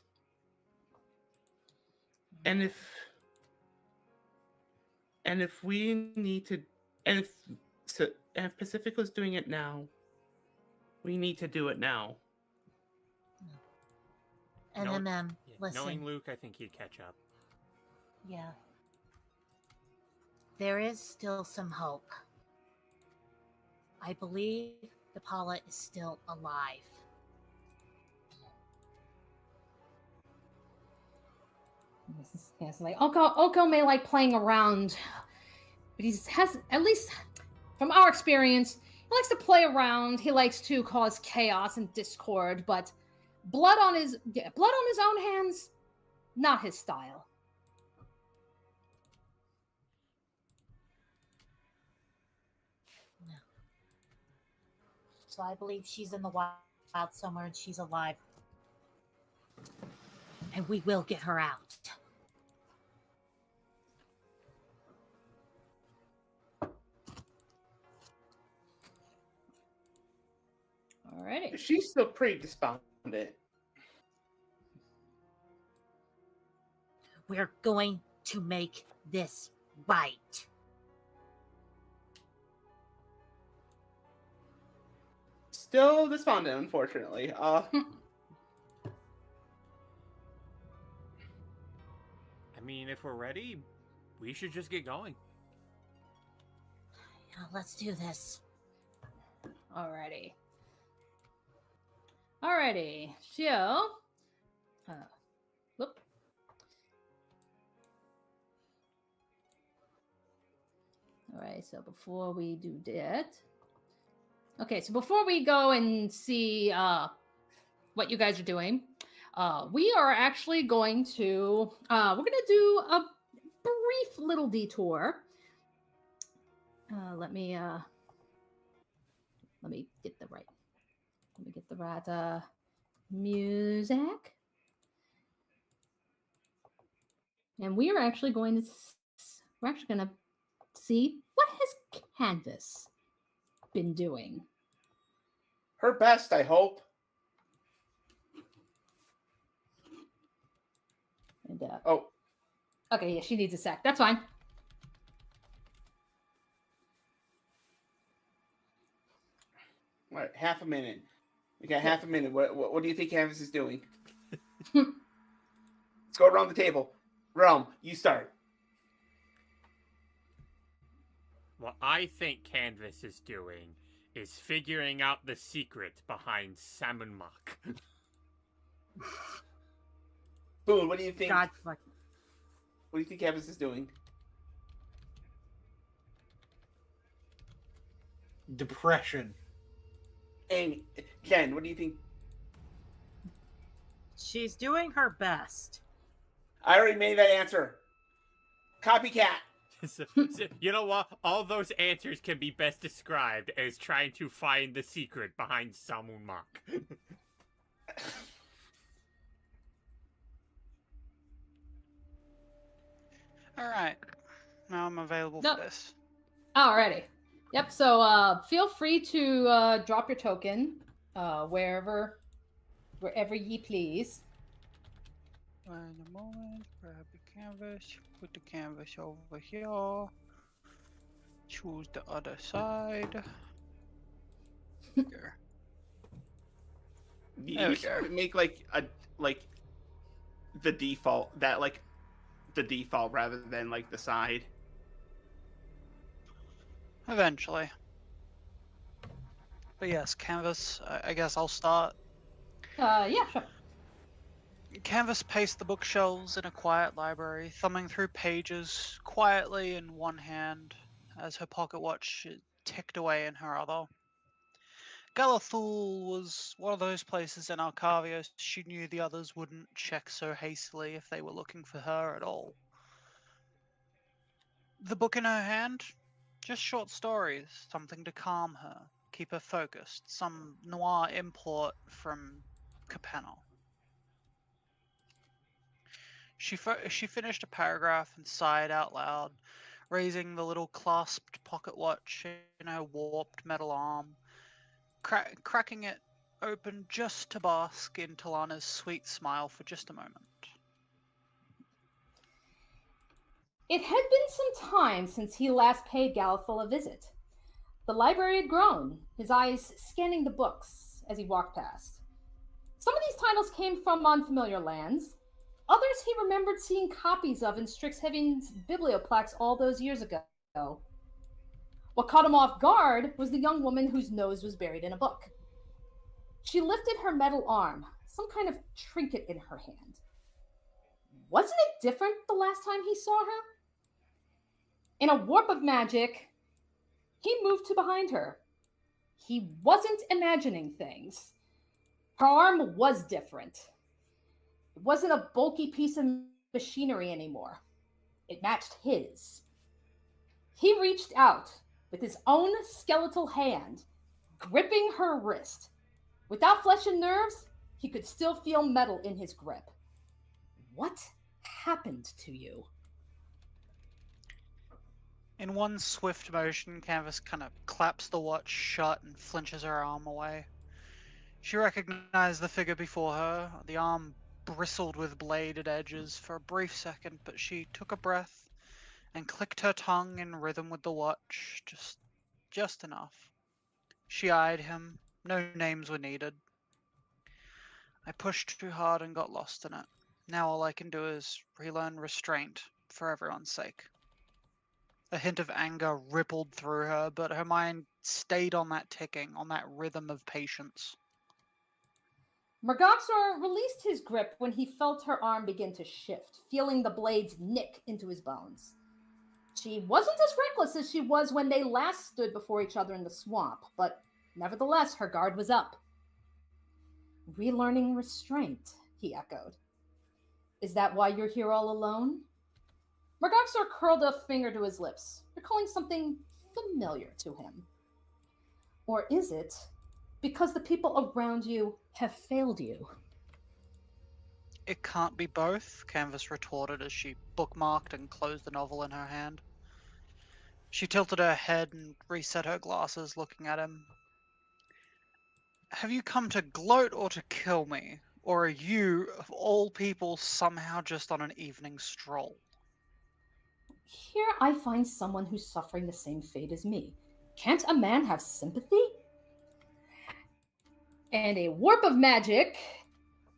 And if we need to, and if Pacifico's doing it now, we need to do it now. And listen. Knowing Luke, I think he'd catch up. Yeah. There is still some hope. I believe the Paula is still alive. Yes, like Oko may like playing around, but has, at least from our experience, he likes to play around. He likes to cause chaos and discord, but blood on his own hands, not his style. No. So I believe she's in the wild somewhere and she's alive. And we will get her out. Alrighty. She's still pretty despondent. We're going to make this right. Still despondent, unfortunately. I mean, if we're ready, we should just get going. Let's do this. Alrighty. Alrighty. So, whoop. Alright, so before we do that. Okay, so before we go and see what you guys are doing, we are actually going to we're gonna do a brief little detour. Let me get the right music. And we are actually going to see what has Canvas been doing. Her best, I hope. And Oh, okay, yeah, she needs a sec. That's fine. all right, half a minute. We got half a minute. What do you think Canvas is doing? Let's go around the table. Realm, you start. What I think Canvas is doing is figuring out the secret behind Salmon Mock. Boone, what do you think? God fuck. What do you think Canvas is doing? Depression. And Jen, what do you think? She's doing her best. I already made that answer. Copycat. So, you know what? All those answers can be best described as trying to find the secret behind Salmon Mock. Alright. Now I'm available No. for this. Alrighty. Yep. So feel free to drop your token wherever ye please. Wait a moment, grab the canvas, put the canvas over here, choose the other side. Here. There You we should go. make the default the default rather than like the side. Eventually. But yes, canvas, I guess I'll start. Yeah, sure. Canvas paced the bookshelves in a quiet library, thumbing through pages quietly in one hand as her pocket watch ticked away in her other. Galathul was one of those places in Arcavios she knew the others wouldn't check so hastily if they were looking for her at all. The book in her hand? Just short stories, something to calm her, keep her focused, some noir import from Capano. She finished a paragraph and sighed out loud, raising the little clasped pocket watch in her warped metal arm, cracking it open just to bask in Talana's sweet smile for just a moment. It had been some time since he last paid Galathul a visit. The library had grown, his eyes scanning the books as he walked past. Some of these titles came from unfamiliar lands. Others he remembered seeing copies of in Strixhaven's biblioplex all those years ago. What caught him off guard was the young woman whose nose was buried in a book. She lifted her metal arm, some kind of trinket in her hand. Wasn't it different the last time he saw her? In a warp of magic, he moved to behind her. He wasn't imagining things. Her arm was different. It wasn't a bulky piece of machinery anymore. It matched his. He reached out with his own skeletal hand, gripping her wrist. Without flesh and nerves, he could still feel metal in his grip. What happened to you? In one swift motion, Canvas kind of claps the watch shut and flinches her arm away. She recognized the figure before her. The arm bristled with bladed edges for a brief second, but she took a breath and clicked her tongue in rhythm with the watch, just enough. She eyed him. No names were needed. I pushed too hard and got lost in it. Now all I can do is relearn restraint for everyone's sake. A hint of anger rippled through her, but her mind stayed on that ticking, on that rhythm of patience. Mergoxor released his grip when he felt her arm begin to shift, feeling the blades nick into his bones. She wasn't as reckless as she was when they last stood before each other in the swamp, but nevertheless, her guard was up. Relearning restraint, he echoed. Is that why you're here all alone? Mergoxor curled a finger to his lips, recalling something familiar to him. Or is it because the people around you have failed you? It can't be both, Canvas retorted as she bookmarked and closed the novel in her hand. She tilted her head and reset her glasses, looking at him. Have you come to gloat or to kill me? Or are you, of all people, somehow just on an evening stroll? Here I find someone who's suffering the same fate as me. Can't a man have sympathy? And a warp of magic,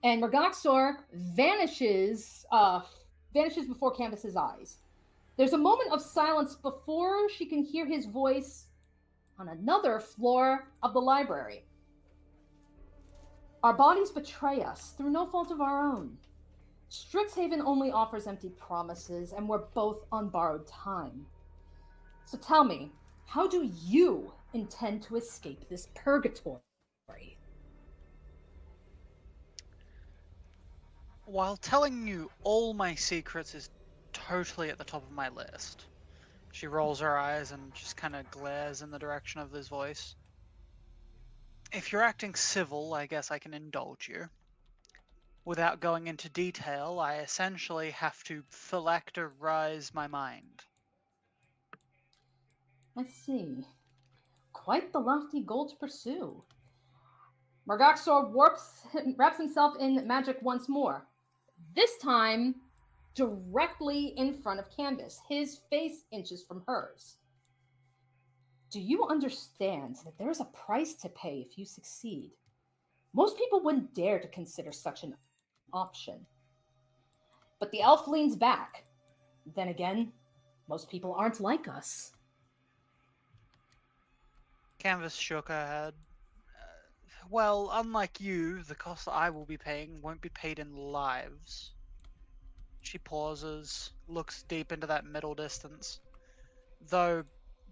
and Mergoxor vanishes before Canvas's eyes. There's a moment of silence before she can hear his voice on another floor of the library. Our bodies betray us through no fault of our own. Strixhaven only offers empty promises, and we're both on borrowed time. So tell me, how do you intend to escape this purgatory? While telling you all my secrets is totally at the top of my list. She rolls her eyes and just kind of glares in the direction of this voice. If you're acting civil, I guess I can indulge you. Without going into detail, I essentially have to phylacterize my mind. I see. Quite the lofty goal to pursue. Mergoxor wraps himself in magic once more. This time, directly in front of Canvas, his face inches from hers. Do you understand that there is a price to pay if you succeed? Most people wouldn't dare to consider such an option. But the elf leans back. Then again, most people aren't like us. Canvas shook her head. Well, unlike you, the cost that I will be paying won't be paid in lives. She pauses, looks deep into that middle distance. Though,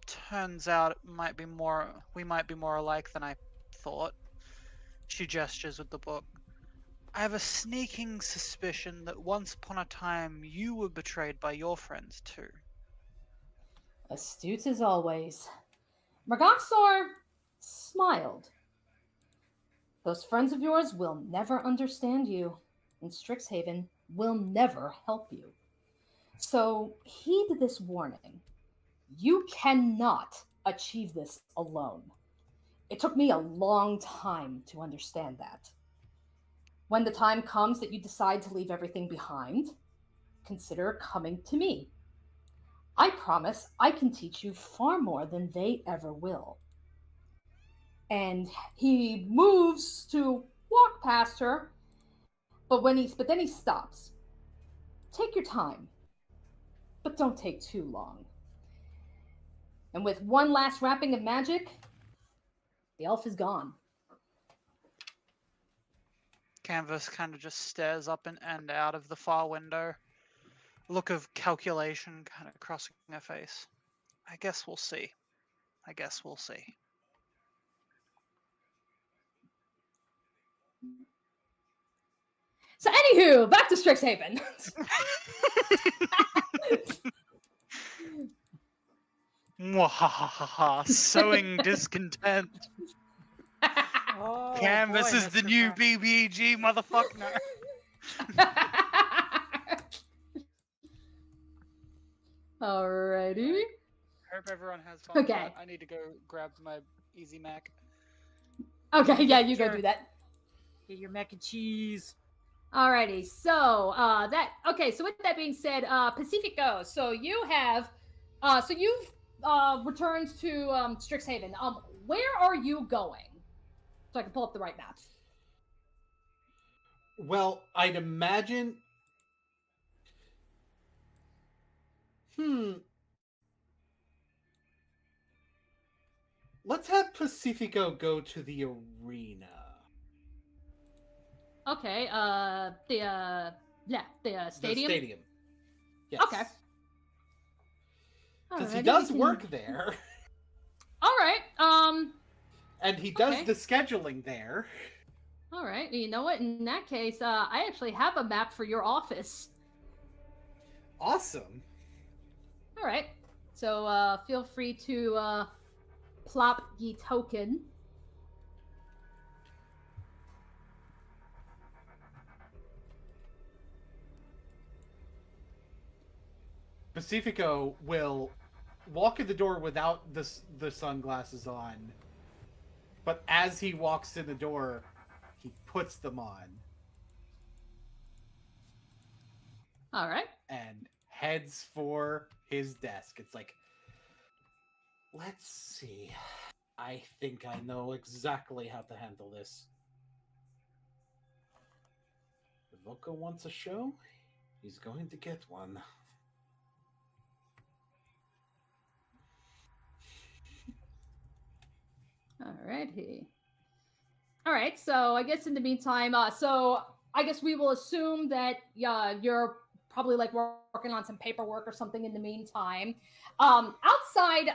turns out we might be more alike than I thought. She gestures with the book. I have a sneaking suspicion that once upon a time you were betrayed by your friends too. Astute as always. Mergoxor smiled. Those friends of yours will never understand you, and Strixhaven will never help you. So heed this warning. You cannot achieve this alone. It took me a long time to understand that. When the time comes that you decide to leave everything behind, consider coming to me. I promise I can teach you far more than they ever will. And he moves to walk past her, but then he stops. Take your time, but don't take too long. And with one last wrapping of magic, the elf is gone. Canvas kind of just stares up and out of the far window. Look of calculation kind of crossing her face. I guess we'll see. I guess we'll see. So, anywho, back to Strixhaven. Mwahahaha, sowing discontent. Oh, Canvas boy, is the Mr. new Pratt. BBG, motherfucker. Alrighty. Hope everyone has fun. Okay. I need to go grab my Easy Mac. Okay, yeah, you Sure. go do that. Get your mac and cheese. Alrighty, so so with that being said, Pacifico, so you have you've returned to Strixhaven. Where are you going? So I can pull up the right map. Well, I'd imagine. Let's have Pacifico go to the arena. Okay, the stadium. The stadium. Yes. Okay. Because he Alrighty, does we can- work there, All right. and he does Okay. the scheduling there. All right. You know what? In that case, I actually have a map for your office. Awesome. All right. So feel free to plop ye token. Pacifico will walk in the door without the sunglasses on, but as he walks in the door, he puts them on All right. and heads for his desk. It's like, let's see. I think I know exactly how to handle this. If Voco wants a show, he's going to get one. Alrighty. All right. So I guess in the meantime, so I guess we will assume that you're probably like working on some paperwork or something in the meantime. Outside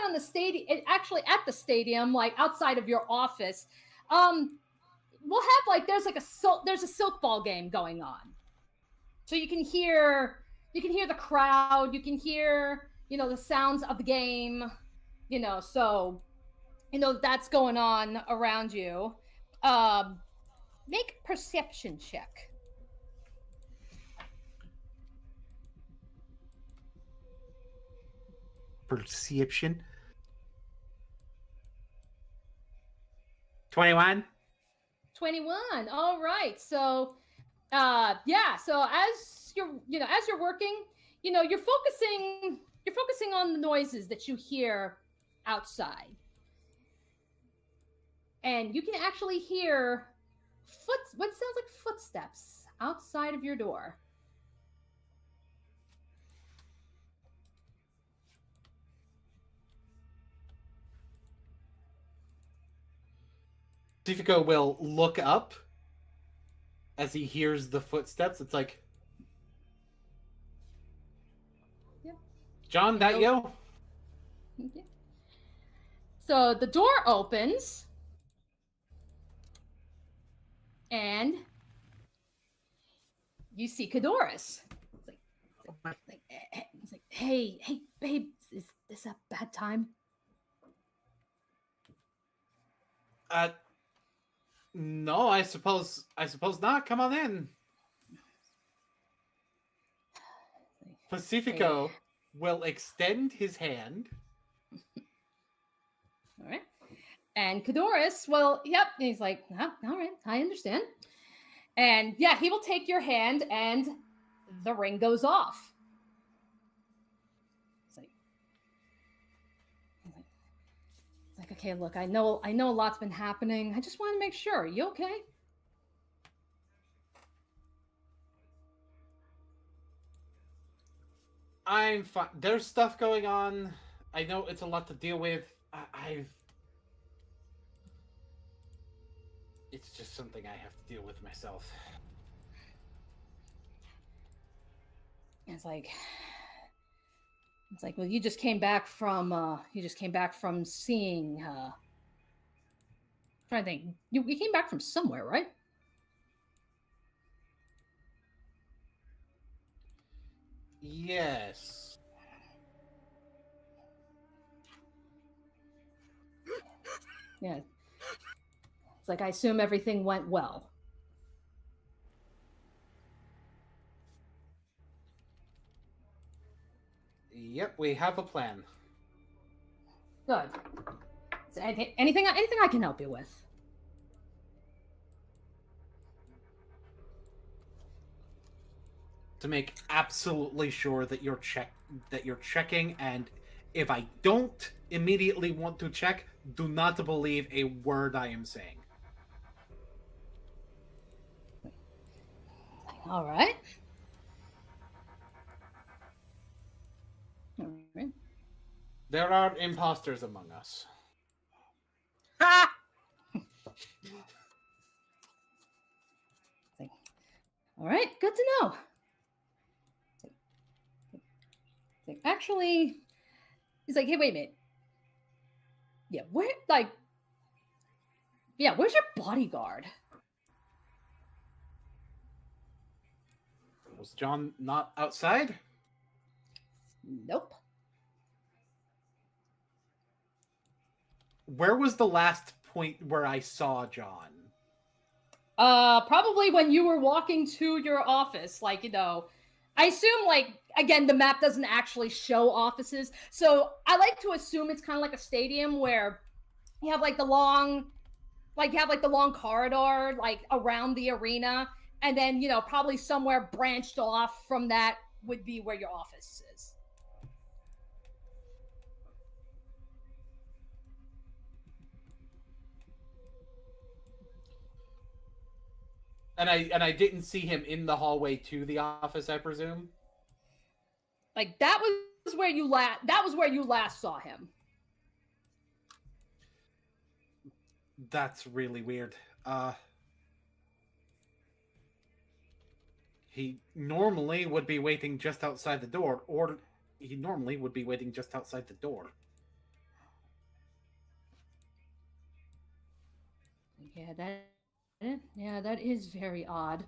on the stadium, actually at the stadium, like outside of your office, we'll have like there's a silk ball game going on, so you can hear the crowd, you can hear the sounds of the game, so that's going on around you. Make a perception check. Perception. 21. 21. All right. So so as you're working, you're focusing on the noises that you hear outside. And you can actually hear what sounds like footsteps outside of your door. Pacifico will look up as he hears the footsteps. It's like, Yep. John, that yo? Okay. So the door opens, and you see Kadoris. It's like, hey, babe, is this a bad time? No, I suppose not. Come on in. Pacifico will extend his hand. All right. And Kadoris, well, yep. He's like, all right, I understand. And yeah, he will take your hand, and the ring goes off. It's like, okay, look, I know a lot's been happening. I just want to make sure. You okay? I'm fine. There's stuff going on. I know it's a lot to deal with. I've... It's just something I have to deal with myself. It's like, well, you just came back from seeing. Trying to think, you came back from somewhere, right? Yes. Yeah. It's like I assume everything went well. Yep, we have a plan. Good. Is there anything I can help you with? To make absolutely sure that you're checking, and if I don't immediately want to check, do not believe a word I am saying. All right. All right. There are imposters among us. Ha! All right. Good to know. Actually, he's like, hey, wait a minute. Yeah, where's your bodyguard? Was John not outside? Nope. Where was the last point where I saw John? Probably when you were walking to your office, like, I assume, like, again, the map doesn't actually show offices, so I like to assume it's kind of like a stadium where you have like the long corridor like around the arena, and then probably somewhere branched off from that would be where your office is. And I didn't see him in the hallway to the office, I presume. Like that was where you last saw him. That's really weird. He normally would be waiting just outside the door, or he normally would be waiting just outside the door. Yeah, that is very odd.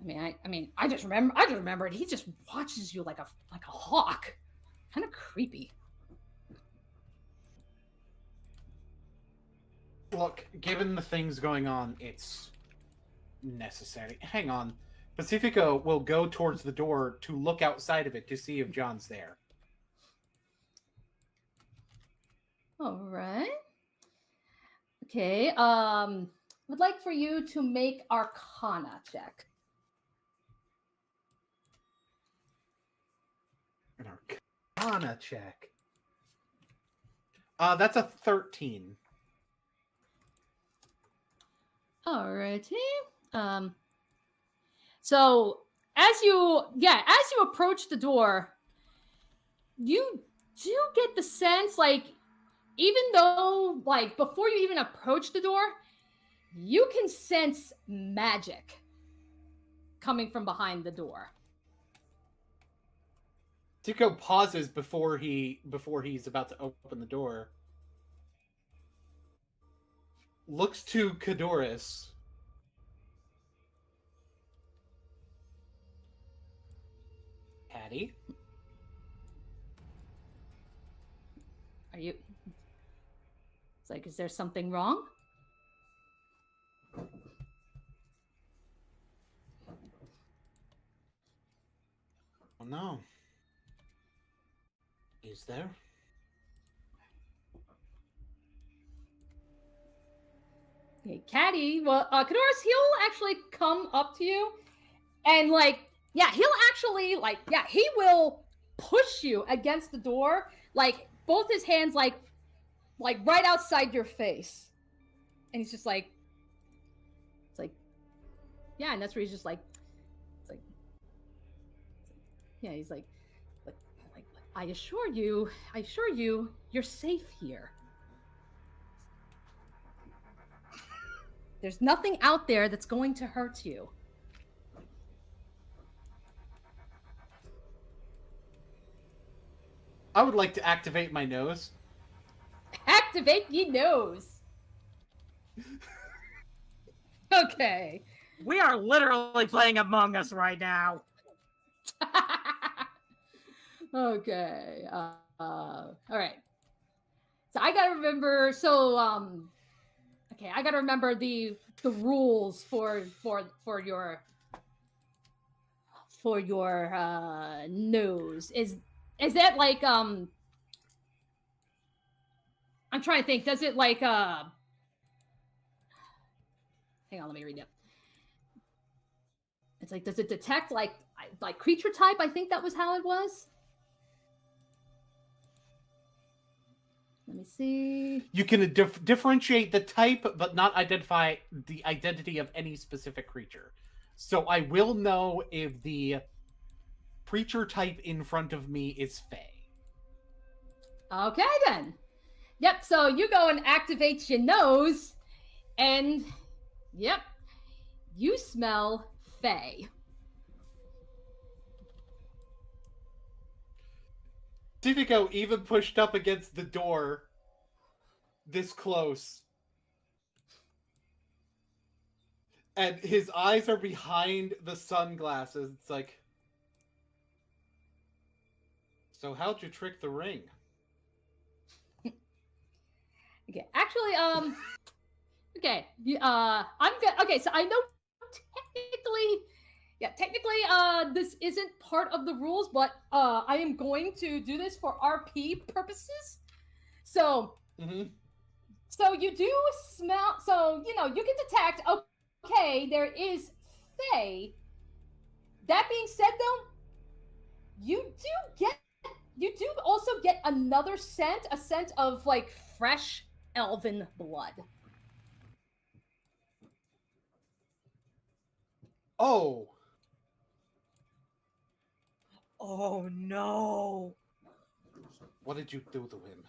I just remembered he just watches you like a hawk. Kind of creepy. Look, given the things going on, it's necessary. Hang on. Pacifico will go towards the door to look outside of it to see if John's there. All right. Okay. Would like for you to make Arcana check. An Arcana check. That's a 13. Alrighty. So as you approach the door, you do get the sense, like, even though, like, before you even approach the door, you can sense magic coming from behind the door. Tico pauses before he's about to open the door. Looks to Kadoris. Patty? Are you... It's like, is there something wrong? Oh no. Is there? Okay, Caddy, well, Kadoris, he'll actually come up to you and, like, yeah, he will push you against the door, like, both his hands, like right outside your face. And he's just like, it's like, yeah, and that's where he's just like, it's like, yeah, he's like, I assure you, you're safe here. There's nothing out there that's going to hurt you. I would like to activate my nose. Activate ye nose. Okay. We are literally playing Among Us right now. Okay. All right. So I gotta remember. So okay, I gotta remember the rules for your nose. Is that like I'm trying to think. Does it like hang on, let me read it. It's like, does it detect like creature type? I think that was how it was. Let me see. You can differentiate the type, but not identify the identity of any specific creature. So I will know if the creature type in front of me is Fey. Okay then. Yep. So you go and activate your nose, and yep, you smell Fey. Pacifico even pushed up against the door this close. And his eyes are behind the sunglasses. It's like, so how'd you trick the ring? Okay. Actually, okay. I'm good. Okay. So I know technically, this isn't part of the rules, but I am going to do this for RP purposes. So, so you do smell. So you can detect. Okay, there is Fey. That being said, though, you do also get another scent, a scent of like fresh elven blood. Oh. Oh no. What did you do to him?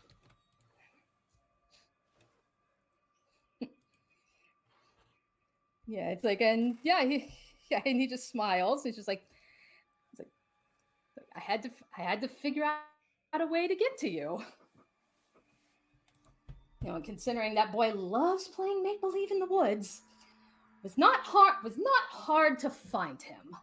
Yeah, it's like, and yeah, and he just smiles. He's just like, I had to figure out a way to get to you. Considering that boy loves playing make believe in the woods, was not hard to find him.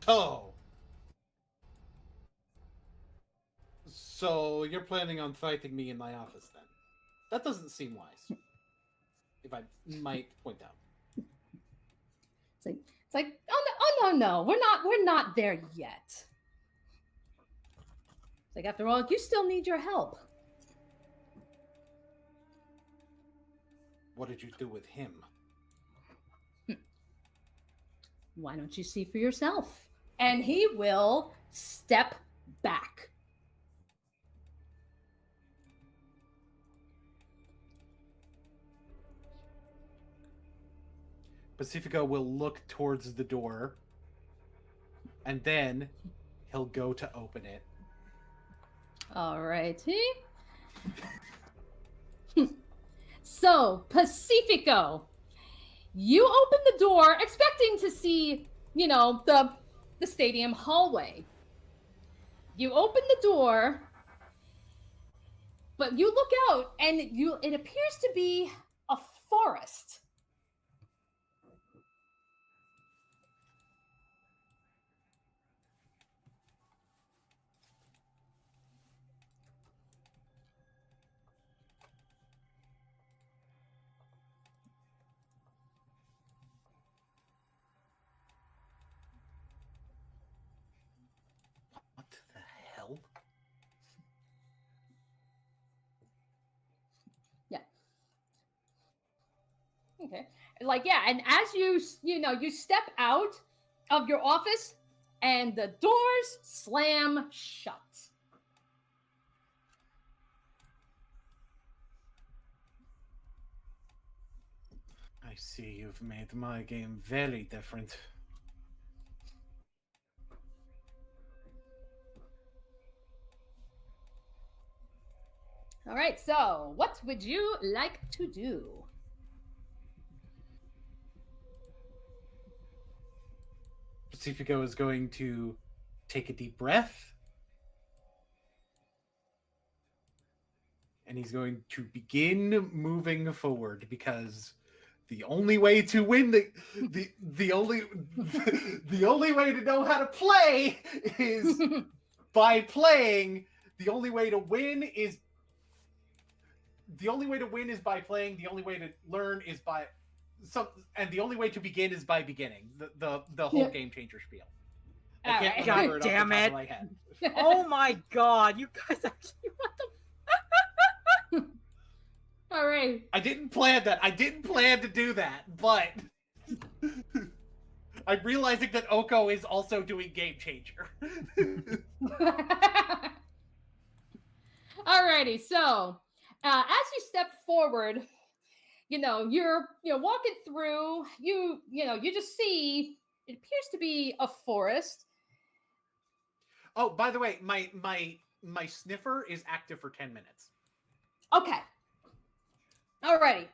Oh. So you're planning on fighting me in my office then? That doesn't seem wise. If I might point out. It's like, oh no, we're not there yet. It's like, after all, you still need your help. What did you do with him? Why don't you see for yourself? And he will step back. Pacifico will look towards the door, and then he'll go to open it. Alrighty. So, Pacifico, you open the door expecting to see, the stadium hallway. You open the door, but you look out and it appears to be a forest. What the hell? Yeah. Okay. Like, yeah, and as you step out of your office and the doors slam shut. I see you've made my game very different. All right, so what would you like to do? Pacifico is going to take a deep breath. And he's going to begin moving forward because the only way to win the only way to know how to play is by playing. The only way to win is by playing. The only way to learn is by and the only way to begin is by beginning. The whole game changer spiel. I can't remember God damn off the top it. of my head. Oh my god, you guys actually what the All right. I didn't plan that. I didn't plan to do that, but I'm realizing that Oko is also doing Game Changer. Alrighty, so as you step forward, you're walking through. You just see it appears to be a forest. Oh, by the way, my sniffer is active for 10 minutes. Okay. Alrighty.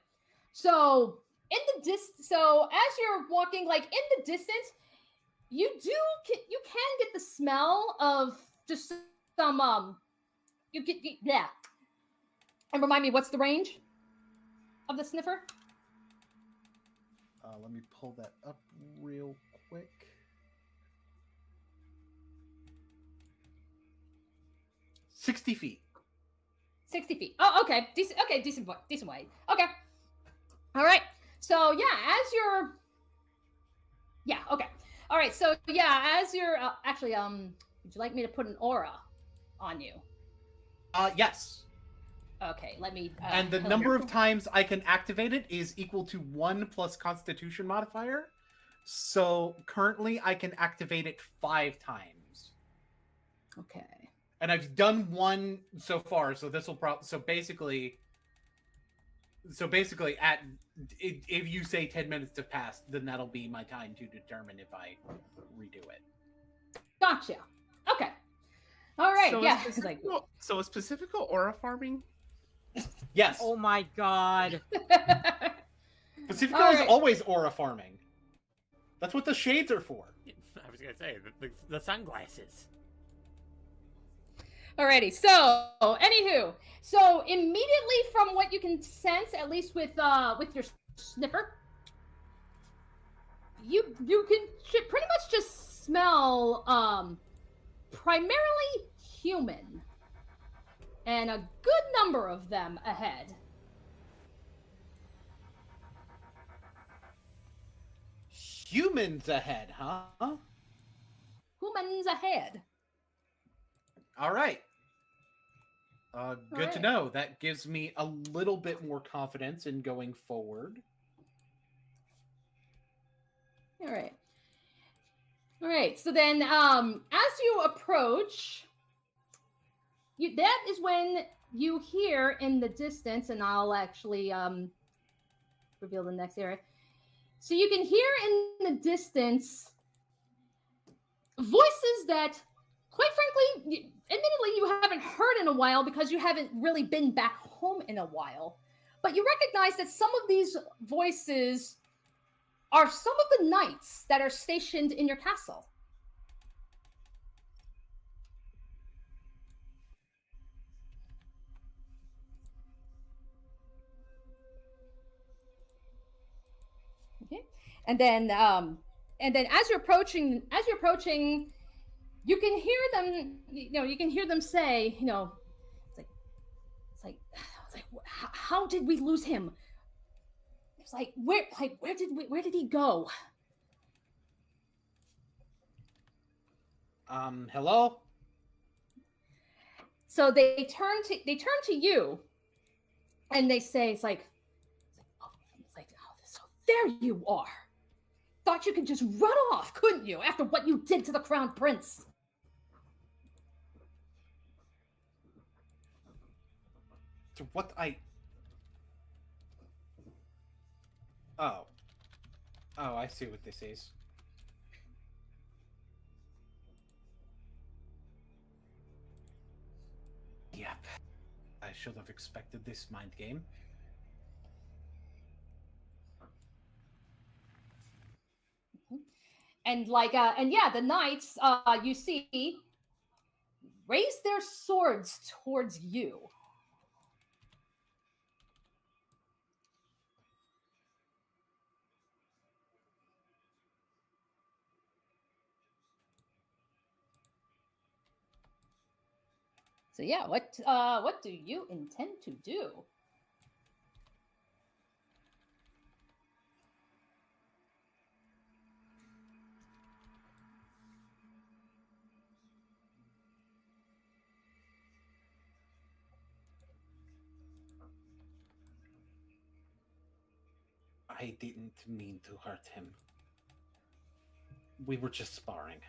So so as you're walking, like in the distance, you can get the smell of just some yeah. And remind me, what's the range of the sniffer? Let me pull that up real quick. 60 feet. 60 feet. Oh, okay. Decent way. Okay. All right. So okay. All right. So as you're actually, would you like me to put an aura on you? Yes. Okay. Let me. And the number of times I can activate it is equal to 1 plus Constitution modifier. So currently I can activate it 5 times. Okay. And I've done 1 so far, so this will basically if you say 10 minutes to pass, then that'll be my time to determine if I redo it. Gotcha. Okay. All right. So yeah. is Pacifico aura farming? Yes. Oh my god. Pacifico is always aura farming. That's what the shades are for. I was gonna say the sunglasses. Alrighty, so anywho, so immediately from what you can sense, at least with your sniffer, you can pretty much just smell primarily human, and a good number of them ahead. Humans ahead, huh? Humans ahead. All right. Good to know. That gives me a little bit more confidence in going forward. All right. So then, as you approach, that is when you hear in the distance, and I'll actually reveal the next area. So you can hear in the distance voices that, quite frankly, admittedly, you haven't heard in a while because you haven't really been back home in a while. But you recognize that some of these voices are some of the knights that are stationed in your castle. Okay, and then as you're approaching, you can hear them. You can hear them say, it's like, how did we lose him? It's like, where did he go? Hello? So they turn to you, and they say, oh, there you are. Thought you could just run off, couldn't you, after what you did to the Crown Prince? To what I... Oh. Oh, I see what this is. Yep. I should have expected this mind game. And the knights, you see, raise their swords towards you. So yeah, what do you intend to do? I didn't mean to hurt him. We were just sparring.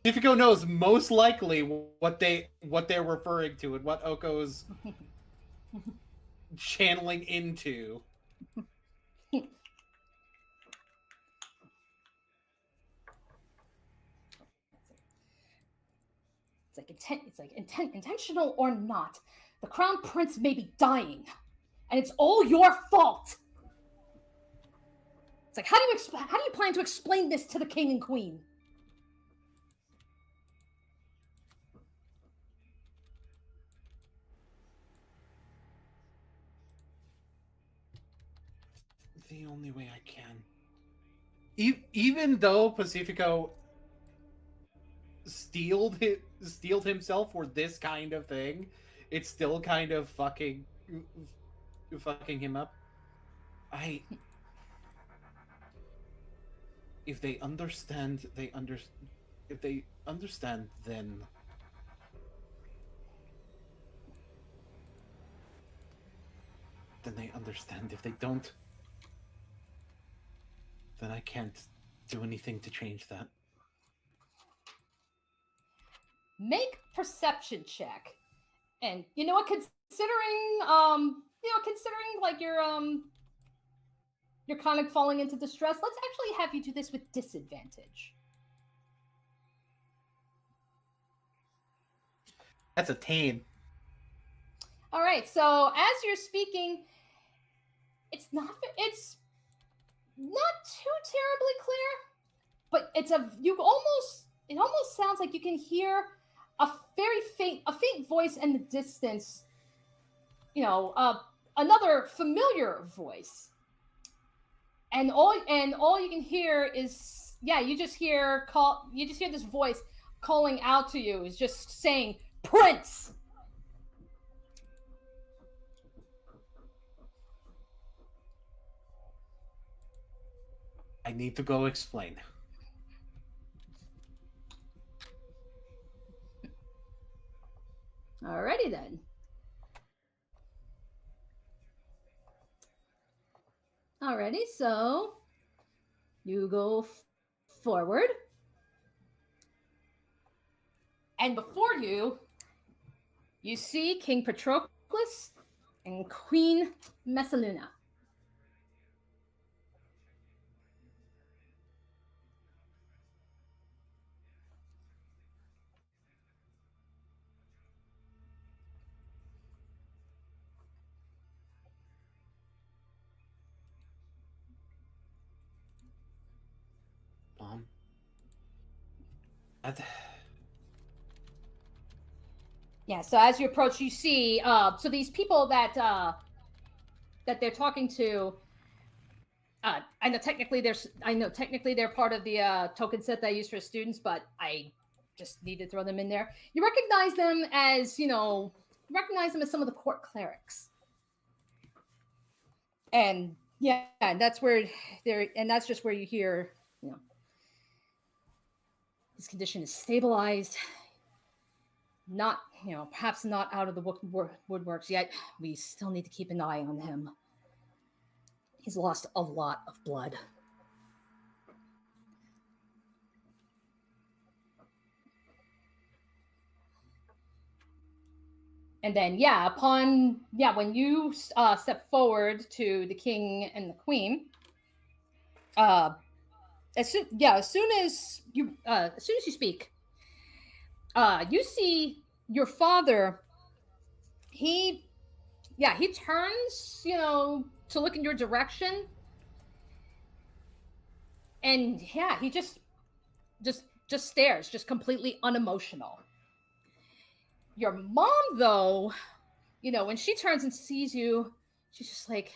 Pacifico knows most likely what they're referring to and what Oko's channeling into. Intentional or not, the Crown Prince may be dying, and it's all your fault. It's like, how do you plan to explain this to the King and Queen? The only way I can. Even though Pacifico steeled himself for this kind of thing, it's still kind of fucking him up. If they understand, if they understand, then they understand. If they don't, then I can't do anything to change that. Make perception check. And you know what, considering like you're kind of falling into distress, let's actually have you do this with disadvantage. That's a 10. All right, so as you're speaking, it's not too terribly clear, but it almost sounds like you can hear a faint voice in the distance. Another familiar voice, and all you can hear is you just hear this voice calling out to you, is just saying, "Prince." I need to go explain. Alrighty then. Alrighty, so you go forward. And before you see King Patroclus and Queen Messaluna. Mom? Yeah, so as you approach, you see, so these people that they're talking to, I know technically they're part of the token set that I use for students, but I just need to throw them in there. You recognize them as, some of the court clerics. And yeah, that's just where you hear, his condition is stabilized. not, perhaps not out of the woodworks yet. We still need to keep an eye on him. He's lost a lot of blood. And then, when you step forward to the king and the queen, as soon as you speak, you see your father. He turns, to look in your direction, and he just stares, just completely unemotional. Your mom, though, when she turns and sees you, she's just like,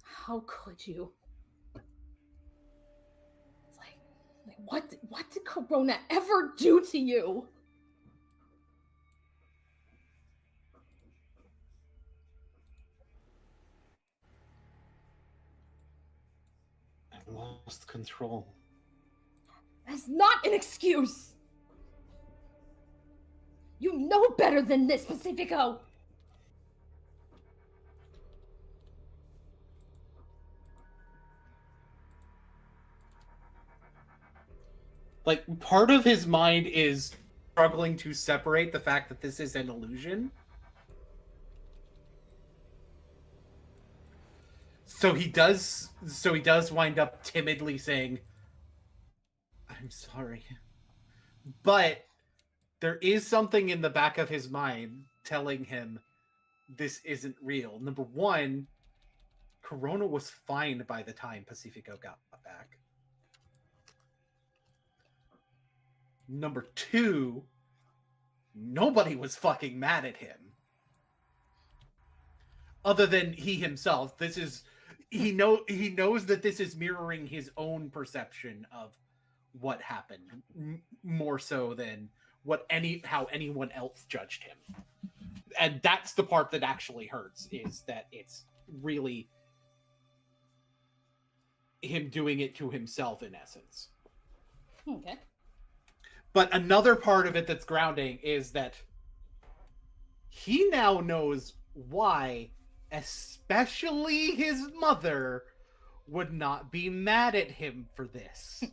how could you? It's like what did Corona ever do to you? I lost control. That's not an excuse. You know better than this, Pacifico. Like, part of his mind is struggling to separate the fact that this is an illusion. So he does wind up timidly saying, I'm sorry. But there is something in the back of his mind telling him this isn't real. Number one, Corona was fine by the time Pacifico got back. Number two, nobody was fucking mad at him. Other than he himself. He knows that this is mirroring his own perception of what happened, more so than how anyone else judged him. And that's the part that actually hurts, is that it's really him doing it to himself, in essence. Okay. But another part of it that's grounding is that he now knows why, especially his mother, would not be mad at him for this.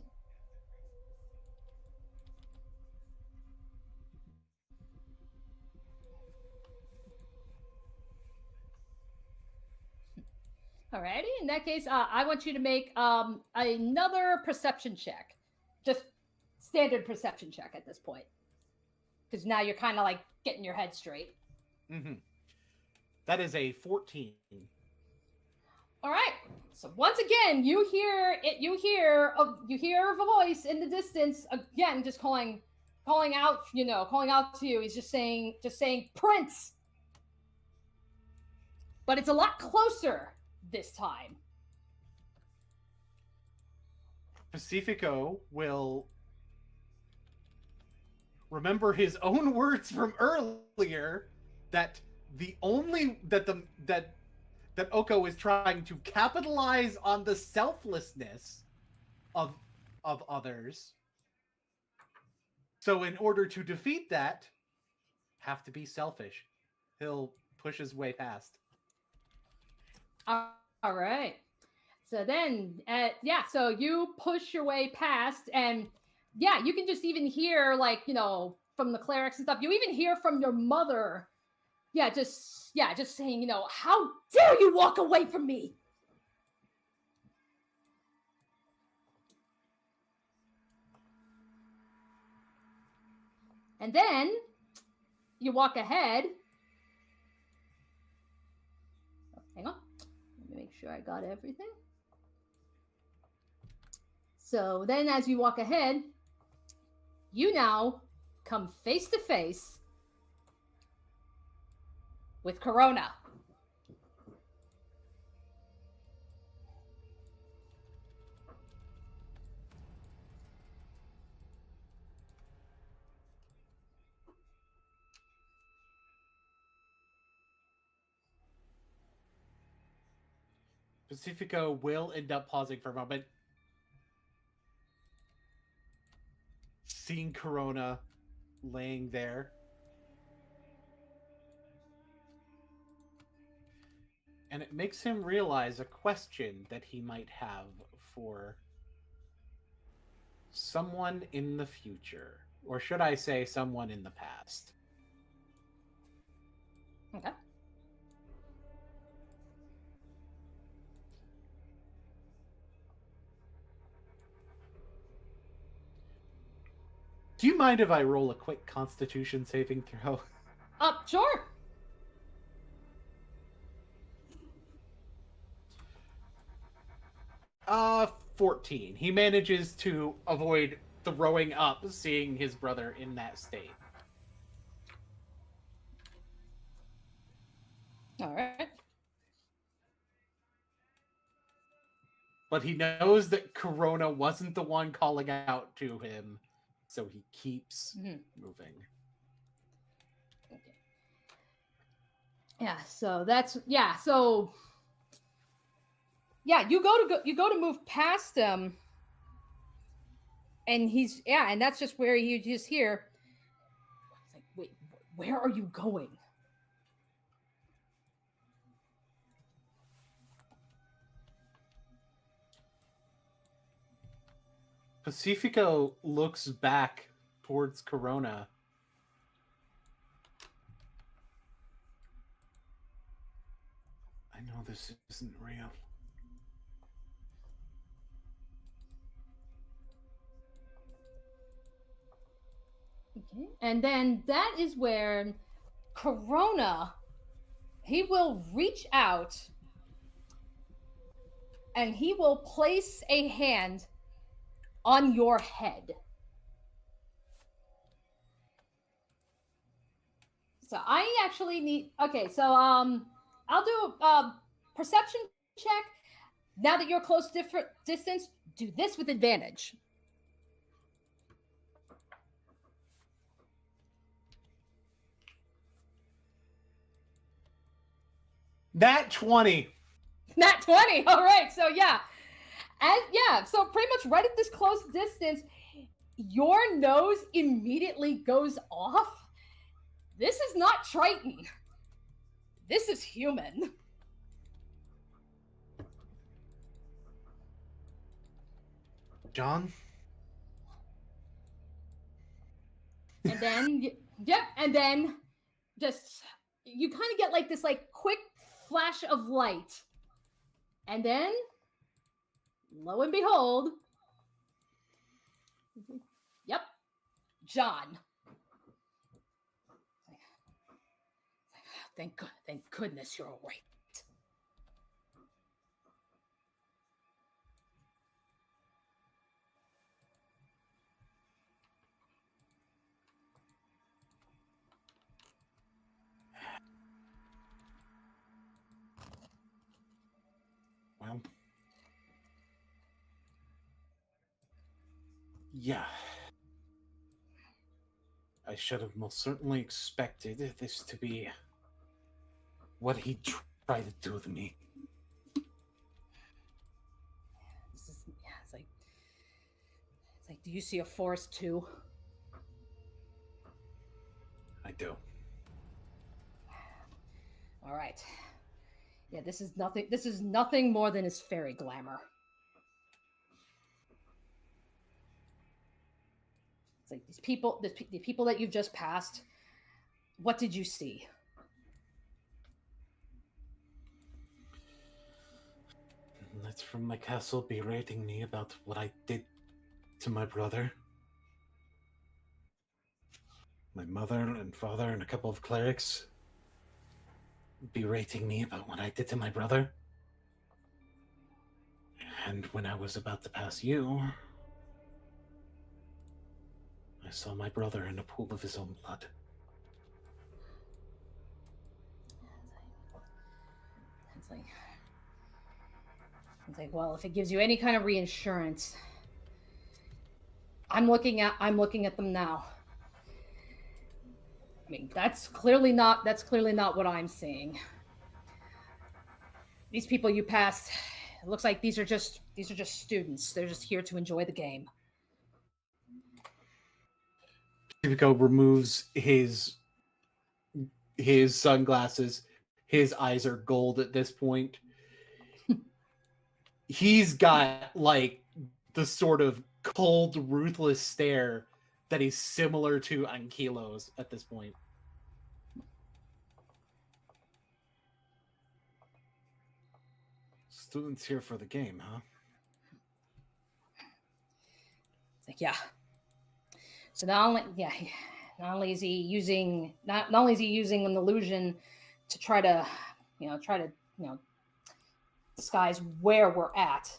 Alrighty, in that case, I want you to make another perception check. Just standard perception check at this point. Because now you're kind of like getting your head straight. Mm-hmm. That is a 14. Alright, so once again, you hear a voice in the distance, again, just calling out to you. He's just saying, Prince! But it's a lot closer this time. Pacifico will remember his own words from earlier that that Oko is trying to capitalize on the selflessness of others. So in order to defeat that, have to be selfish. He'll push his way past. All right. So then, so you push your way past, and you can just even hear, from the clerics and stuff. You even hear from your mother. Just saying, how dare you walk away from me? And then you walk ahead. Oh, hang on. Let me make sure I got everything. So then as you walk ahead, you now come face to face with Corona. Pacifico will end up pausing for a moment. seeing Corona laying there. And it makes him realize a question that he might have for someone in the future. Or should I say someone in the past? Okay. Do you mind if I roll a quick Constitution saving throw? Sure. 14. He manages to avoid throwing up seeing his brother in that state. All right. But he knows that Corona wasn't the one calling out to him, so he keeps moving. Okay. Yeah, so that's so you go to move past him, and and that's just where you just hear. It's like, wait, where are you going? Pacifico looks back towards Corona. I know this isn't real. Okay. And then that is where Corona, he will reach out and he will place a hand on your head. So I actually need, okay, so I'll do a perception check. Now that you're close different distance, do this with advantage. Nat 20. Nat 20. All right. So so pretty much right at this close distance, your nose immediately goes off. This is not Triton. This is human. John? And then, and then just, you kind of get like this like quick flash of light. And then, lo and behold, yep, John. Thank goodness you're awake. Well, yeah. I should have most certainly expected this to be what he tried to do to me. It's like, do you see a forest too? I do. All right. Yeah, this is nothing more than his fairy glamour. It's like the people that you've just passed, what did you see? That's from my castle berating me about what I did to my brother. My mother and father and a couple of clerics berating me about what I did to my brother. And when I was about to pass you, I saw my brother in a pool of his own blood. It's like, well, if it gives you any kind of reinsurance, I'm looking at them now. I mean, that's clearly not what I'm seeing. These people you passed, it looks like these are just students. They're just here to enjoy the game. Pacifico removes his sunglasses. His eyes are gold at this point. He's got like the sort of cold, ruthless stare that is similar to Ankylo's at this point. Students here for the game, huh? It's like, yeah. So not only is he using not only is he using an illusion to try to disguise where we're at,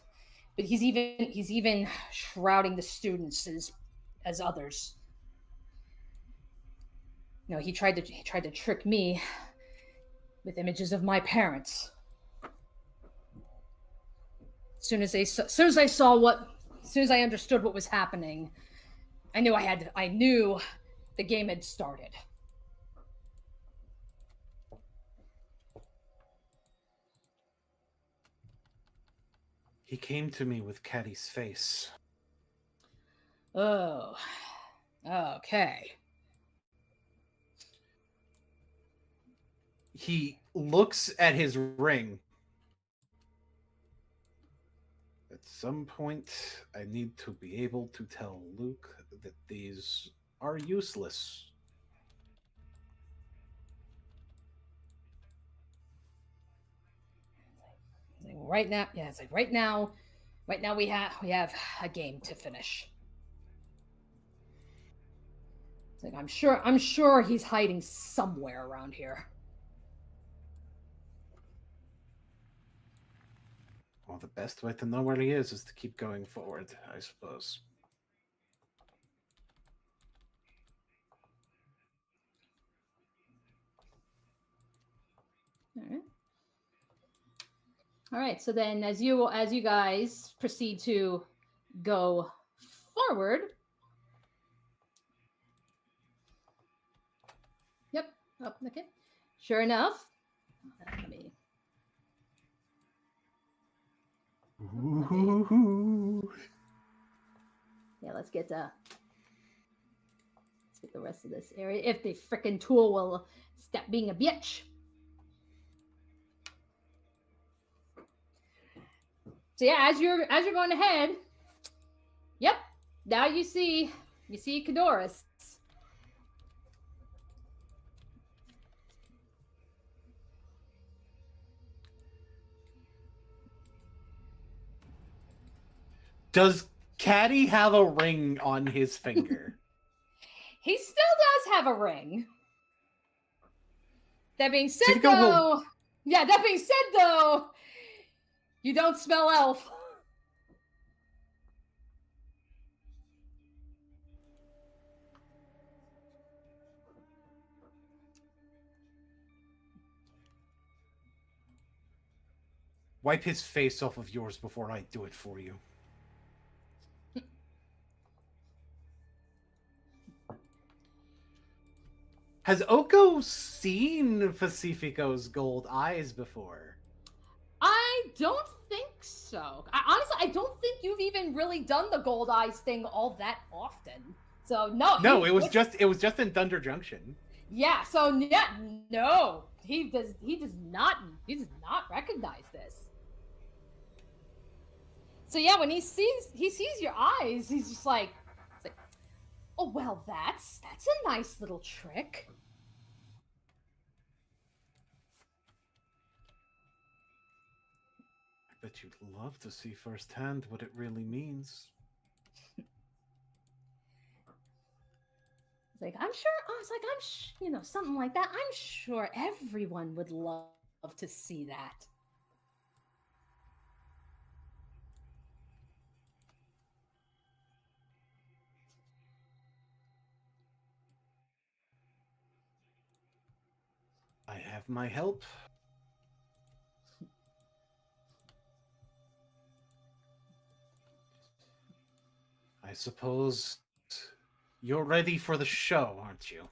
but he's even shrouding the students as others. You know, he tried to trick me with images of my parents. As soon as I understood what was happening, I knew the game had started. He came to me with Caddy's face. Oh, okay. He looks at his ring. At some point, I need to be able to tell Luke that these are useless. Right now, yeah, it's like right now we have a game to finish. It's like I'm sure he's hiding somewhere around here. Well, the best way to know where he is to keep going forward, I suppose. All right. So then, as you guys proceed to go forward. Yep. Oh, okay. Sure enough. Let me. Ooh. Yeah, let's get the rest of this area. If the frickin' tool will stop being a bitch. So yeah, as you're going ahead, yep. Now you see Kadoris. Does Caddy have a ring on his finger? He still does have a ring. That being said, though, you don't smell elf. Wipe his face off of yours before I do it for you. Has Oko seen Pacifico's gold eyes before? I don't think so. Honestly, I don't think you've even really done the gold eyes thing all that often. So no. No, it was just in Thunder Junction. Yeah. So yeah, no, he does not recognize this. So yeah, when he sees your eyes, he's just like, oh well, that's a nice little trick. I bet you'd love to see firsthand what it really means. It's like, I'm sure, something like that. I'm sure everyone would love to see that. I have my help. I suppose you're ready for the show, aren't you?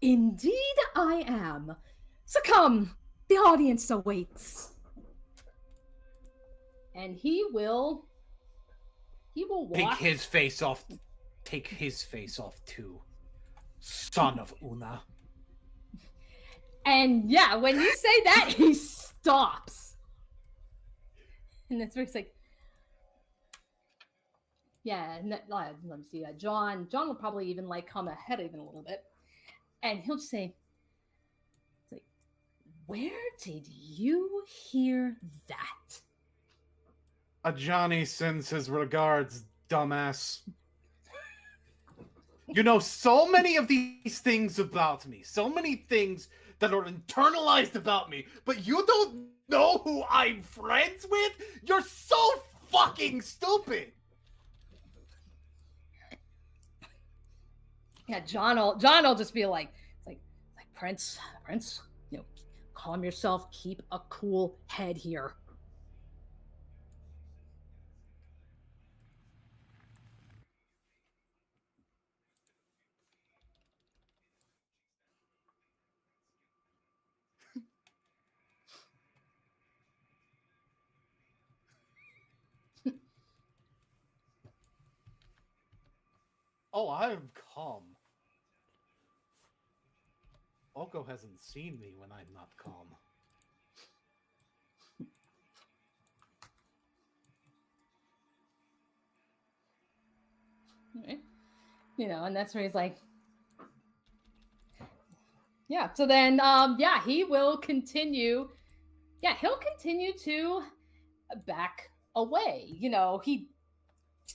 Indeed I am. So come, the audience awaits. And he will walk. Take his face off take his face off too. Son of Una. And yeah, when you say that, he stops. And that's where he's like, yeah, and let me see. John will probably even like come ahead even a little bit. And he'll just say, it's like, where did you hear that? A Johnny sends his regards, dumbass. You know so many of these things about me, so many things that are internalized about me, but you don't know who I'm friends with? You're so fucking stupid! Yeah, John will just be like Prince, you know, calm yourself, keep a cool head here. Oh, I'm calm. Oko hasn't seen me when I'm not calm. Right? You know, and that's where he's like, yeah. So then, yeah, he will continue. Yeah, he'll continue to back away. You know, he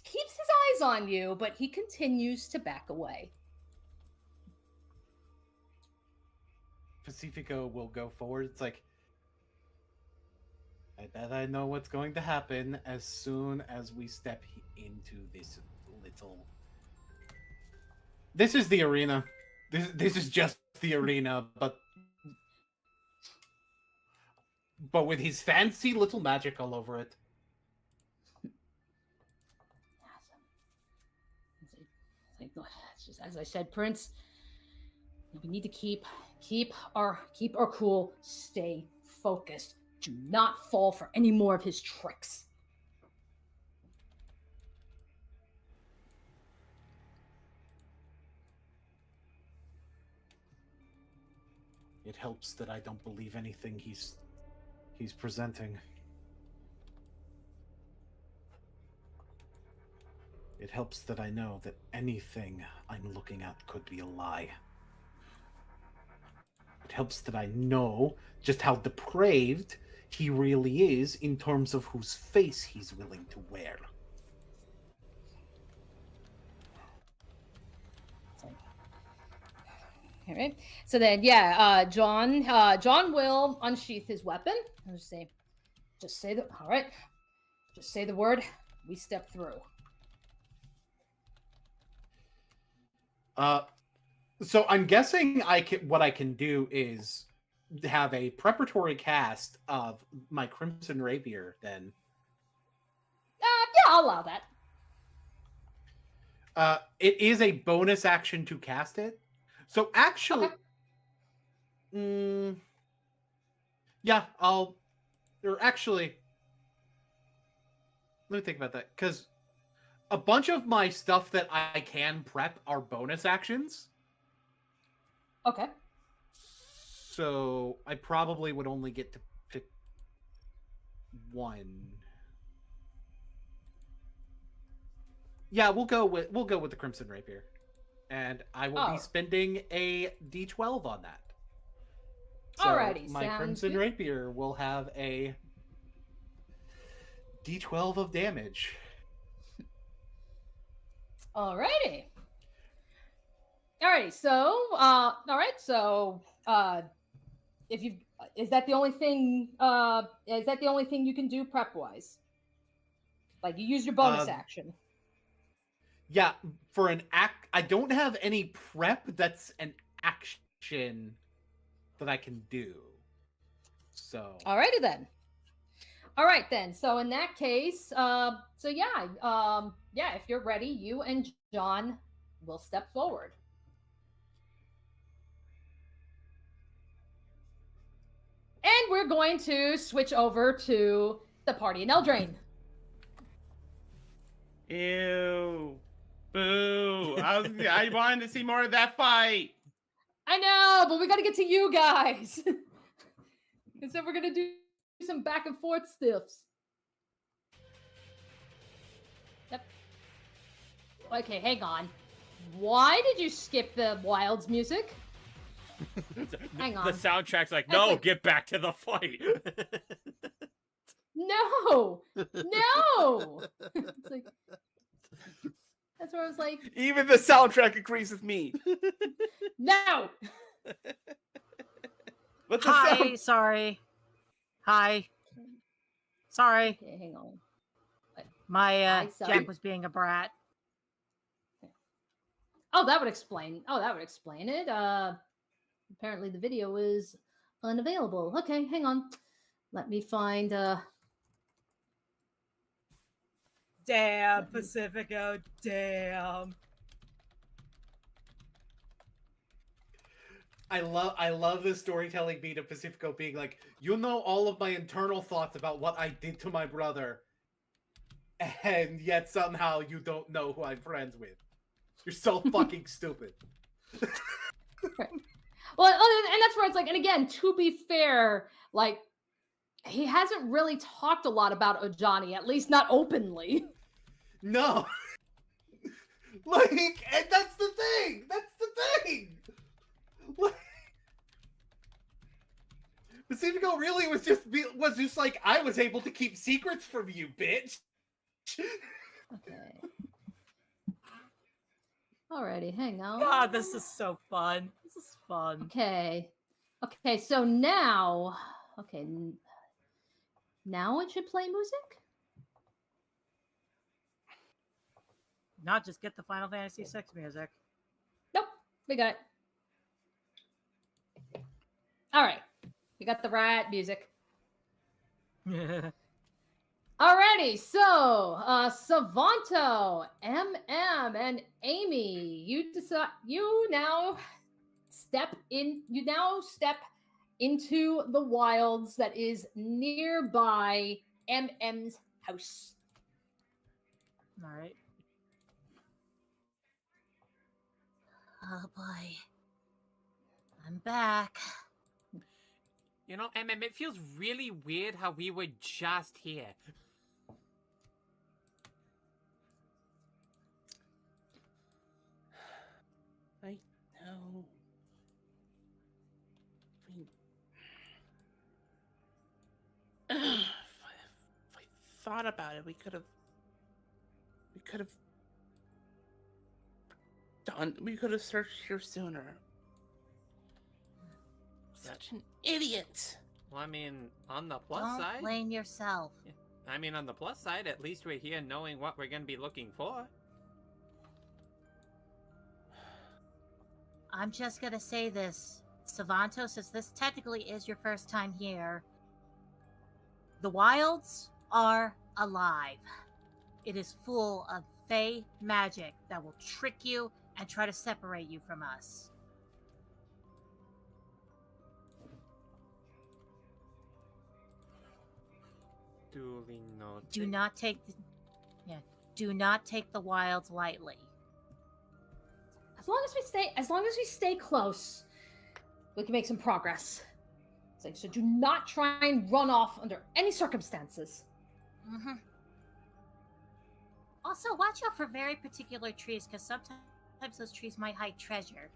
keeps his eyes on you, but he continues to back away. Pacifico will go forward. It's like, I bet I know what's going to happen as soon as we step into this little... This is the arena. This is just the arena, but with his fancy little magic all over it. It's just as I said, Prince. We need to keep our cool. Stay focused. Do not fall for any more of his tricks. It helps that I don't believe anything he's presenting. It helps that I know that anything I'm looking at could be a lie. It helps that I know just how depraved he really is in terms of whose face he's willing to wear. All right. So then, yeah, John will unsheath his weapon. I'll just say all right. Just say the word. We step through. So I'm guessing what I can do is have a preparatory cast of my Crimson Rapier. Then, yeah, I'll allow that. It is a bonus action to cast it. So actually, yeah, let me think about that, because a bunch of my stuff that I can prep are bonus actions. Okay. So I probably would only get to pick one. Yeah, we'll go with the Crimson Rapier. And I will be spending a D12 on that. So alrighty, my Crimson Rapier will have a D12 of damage. Alrighty. So, if you is that the only thing you can do prep wise? Like you use your bonus action. Yeah, for an act, I don't have any prep that's an action that I can do. So. Alrighty then. All right then. So in that case, if you're ready, you and John will step forward. And we're going to switch over to the party in Eldraine. Ew. Boo. I wanted to see more of that fight. I know, but we got to get to you guys. And so we're gonna do some back and forth stiffs. Yep. Okay, hang on. Why did you skip the Wilds music? Hang on. The soundtrack's like, That's no, like- get back to the fight. No, no. It's like, that's where I was like, Even the soundtrack agrees with me. no. But the Hi, sound... sorry. Hi. Sorry. Okay, hang on. My Hi, sorry. Jack was being a brat. Oh, that would explain. Oh, that would explain it. Apparently the video is unavailable. Okay, hang on. Let me find. Damn, Pacifico. Damn. I love the storytelling beat of Pacifico being like, you know all of my internal thoughts about what I did to my brother, and yet somehow you don't know who I'm friends with. You're so fucking stupid. Well, and that's where it's like, and again, to be fair, like he hasn't really talked a lot about Ojani, at least not openly. No. Like, and that's the thing. That's the thing. Like, Pacifico really was just like, I was able to keep secrets from you, bitch. Okay. Alrighty, hang on. God, this is so fun. This is fun. Okay. Okay, so now, okay, now it should play music? Not just get the Final Fantasy VI music. Nope, we got it. All right, we got the right music. Alrighty, so Savanto, MM, and Amy, you now step into the wilds that is nearby MM's house. All right. Oh boy. I'm back. You know, MM, it feels really weird how we were just here. I know. If I thought about it, we could have searched here sooner. Such an idiot. Well, I mean, on the plus Don't side... blame yourself. I mean, on the plus side, at least we're here knowing what we're going to be looking for. I'm just gonna say this. Savanto, since this technically is your first time here, the wilds are alive. It is full of fey magic that will trick you and try to separate you from us. Duly noted. Do not take the wilds lightly. As long as we stay close, we can make some progress. So do not try and run off under any circumstances. Mm-hmm. Also, watch out for very particular trees, because sometimes those trees might hide treasure.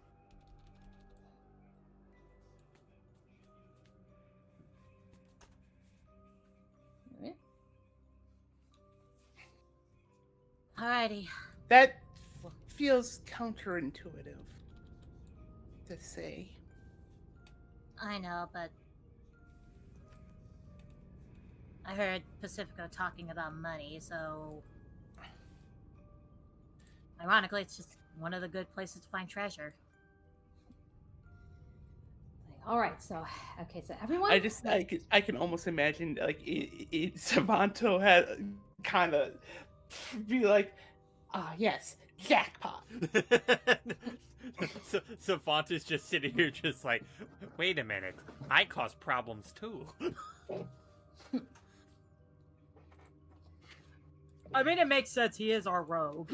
Alright. Alrighty. That feels counterintuitive to say. I know, but I heard Pacifico talking about money, so ironically, it's just one of the good places to find treasure. All right, so okay, so everyone. I can almost imagine like Savanto had kind of be like, ah, yes, jackpot. So Savanto's just sitting here just like, wait a minute, I cause problems too. I mean, it makes sense. He is our rogue.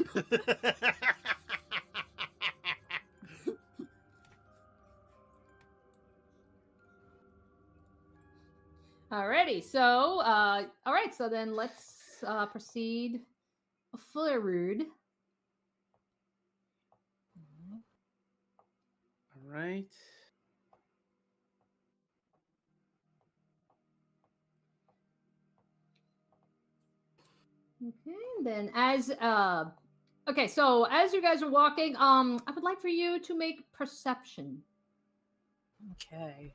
So, all right. So then let's proceed forward. All right. Okay. Then okay. So as you guys are walking, I would like for you to make perception. Okay.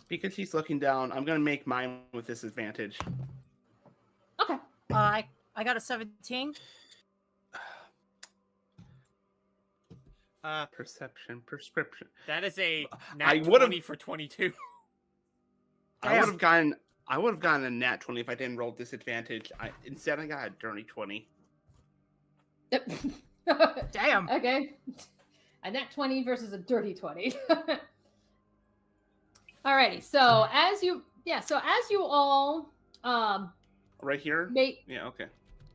Because he's looking down, I'm gonna make mine with disadvantage. Okay. I got a 17. Perception, prescription. That is a I nat would've- 20 for 22. I would have gotten a nat 20 if I didn't roll disadvantage. Instead I got a dirty 20. Damn. Okay. A nat 20 versus a dirty 20. Alrighty. So as you all Right here? make Yeah, okay.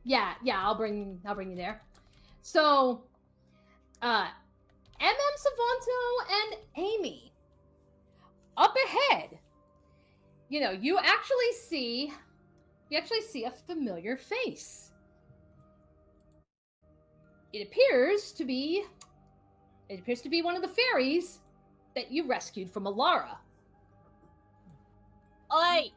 yeah, I'll bring you there. So Savanto and Amy up ahead. You actually see a familiar face. It appears to be one of the fairies that you rescued from Alara. Oi!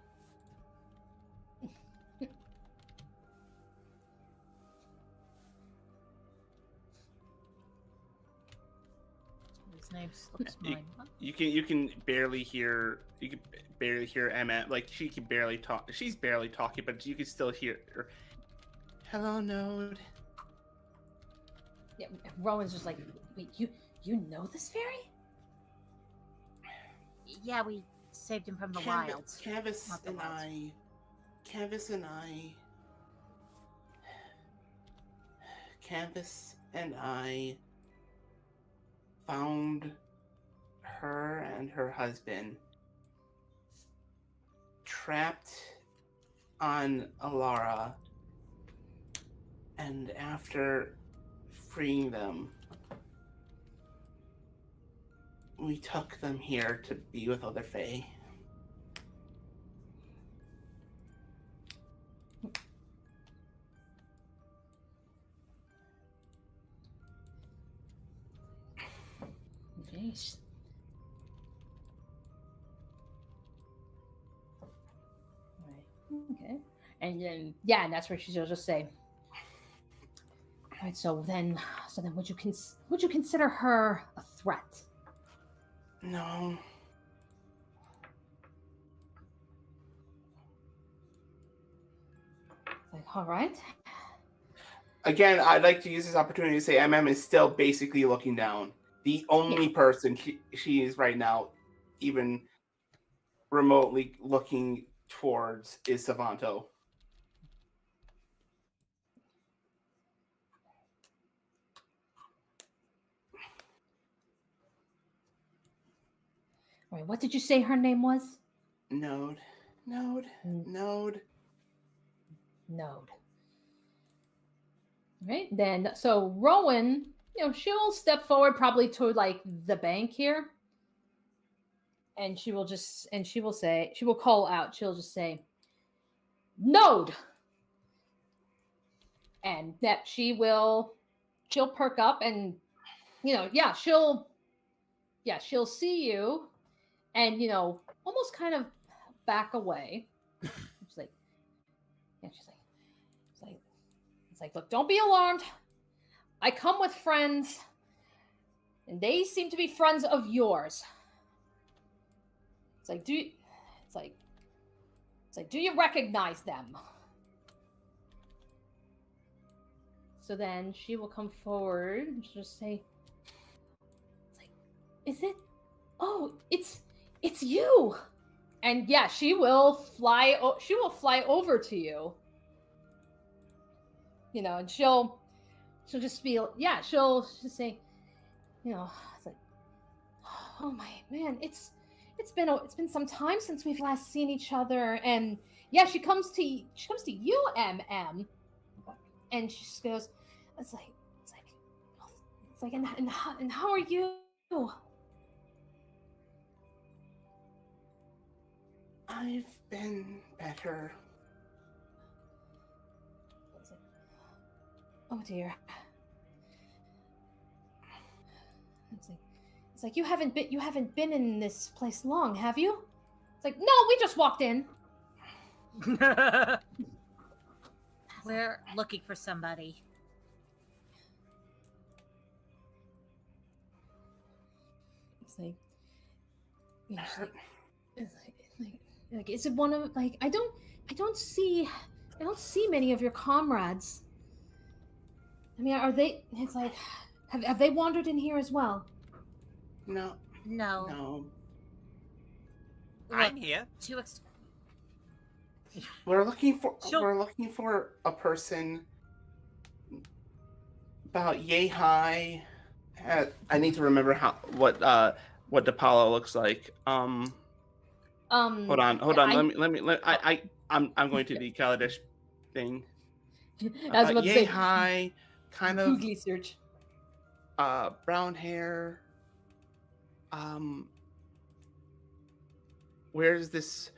His name slips mine. You can barely hear Emma. Like she can barely talk. She's barely talking, but you can still hear her. Hello, Node. Yeah, Rowan's just like, wait, you know this fairy? Yeah, we saved him from the wilds. Canvas Not the and wilds. Canvas and I found her and her husband trapped on Alara, and after freeing them, we took them here to be with other Fae. Jeez. Right. Okay. And then and that's where she'll just say, all right, so then would you consider her a threat? No. Like, all right. Again, I'd like to use this opportunity to say MM is still basically looking down. The only person she is right now, even remotely looking towards, is Savanto. Wait, what did you say her name was? Node. Right, then so Rowan, she'll step forward probably to like the bank here. And she will call out, she'll just say, Node. And that she'll perk up and she'll see you and almost kind of back away. She's like, look, don't be alarmed. I come with friends, and they seem to be friends of yours. It's like, do you recognize them? So then she will come forward and she'll just say, is it? Oh, it's you. And yeah, she will fly over to you. And she'll just be, she'll just say, it's like, oh my man, it's been some time since we've last seen each other. And yeah, she comes to you, MM, and she just goes, it's like, and how are you? I've been better. Oh dear. It's like you haven't been in this place long, have you? It's like, no, we just walked in. We're looking for somebody. It's like, yeah, like, is it one of like I don't see many of your comrades. I mean, are they? It's like, have they wandered in here as well? No. No. No. I'm here. We're looking for She'll- a person about yay high. I need to remember what DePaulo looks like. Hold on. I'm going to the Kaladesh thing. I was about to Yay say, high, kind of Googly search. brown hair. Where's this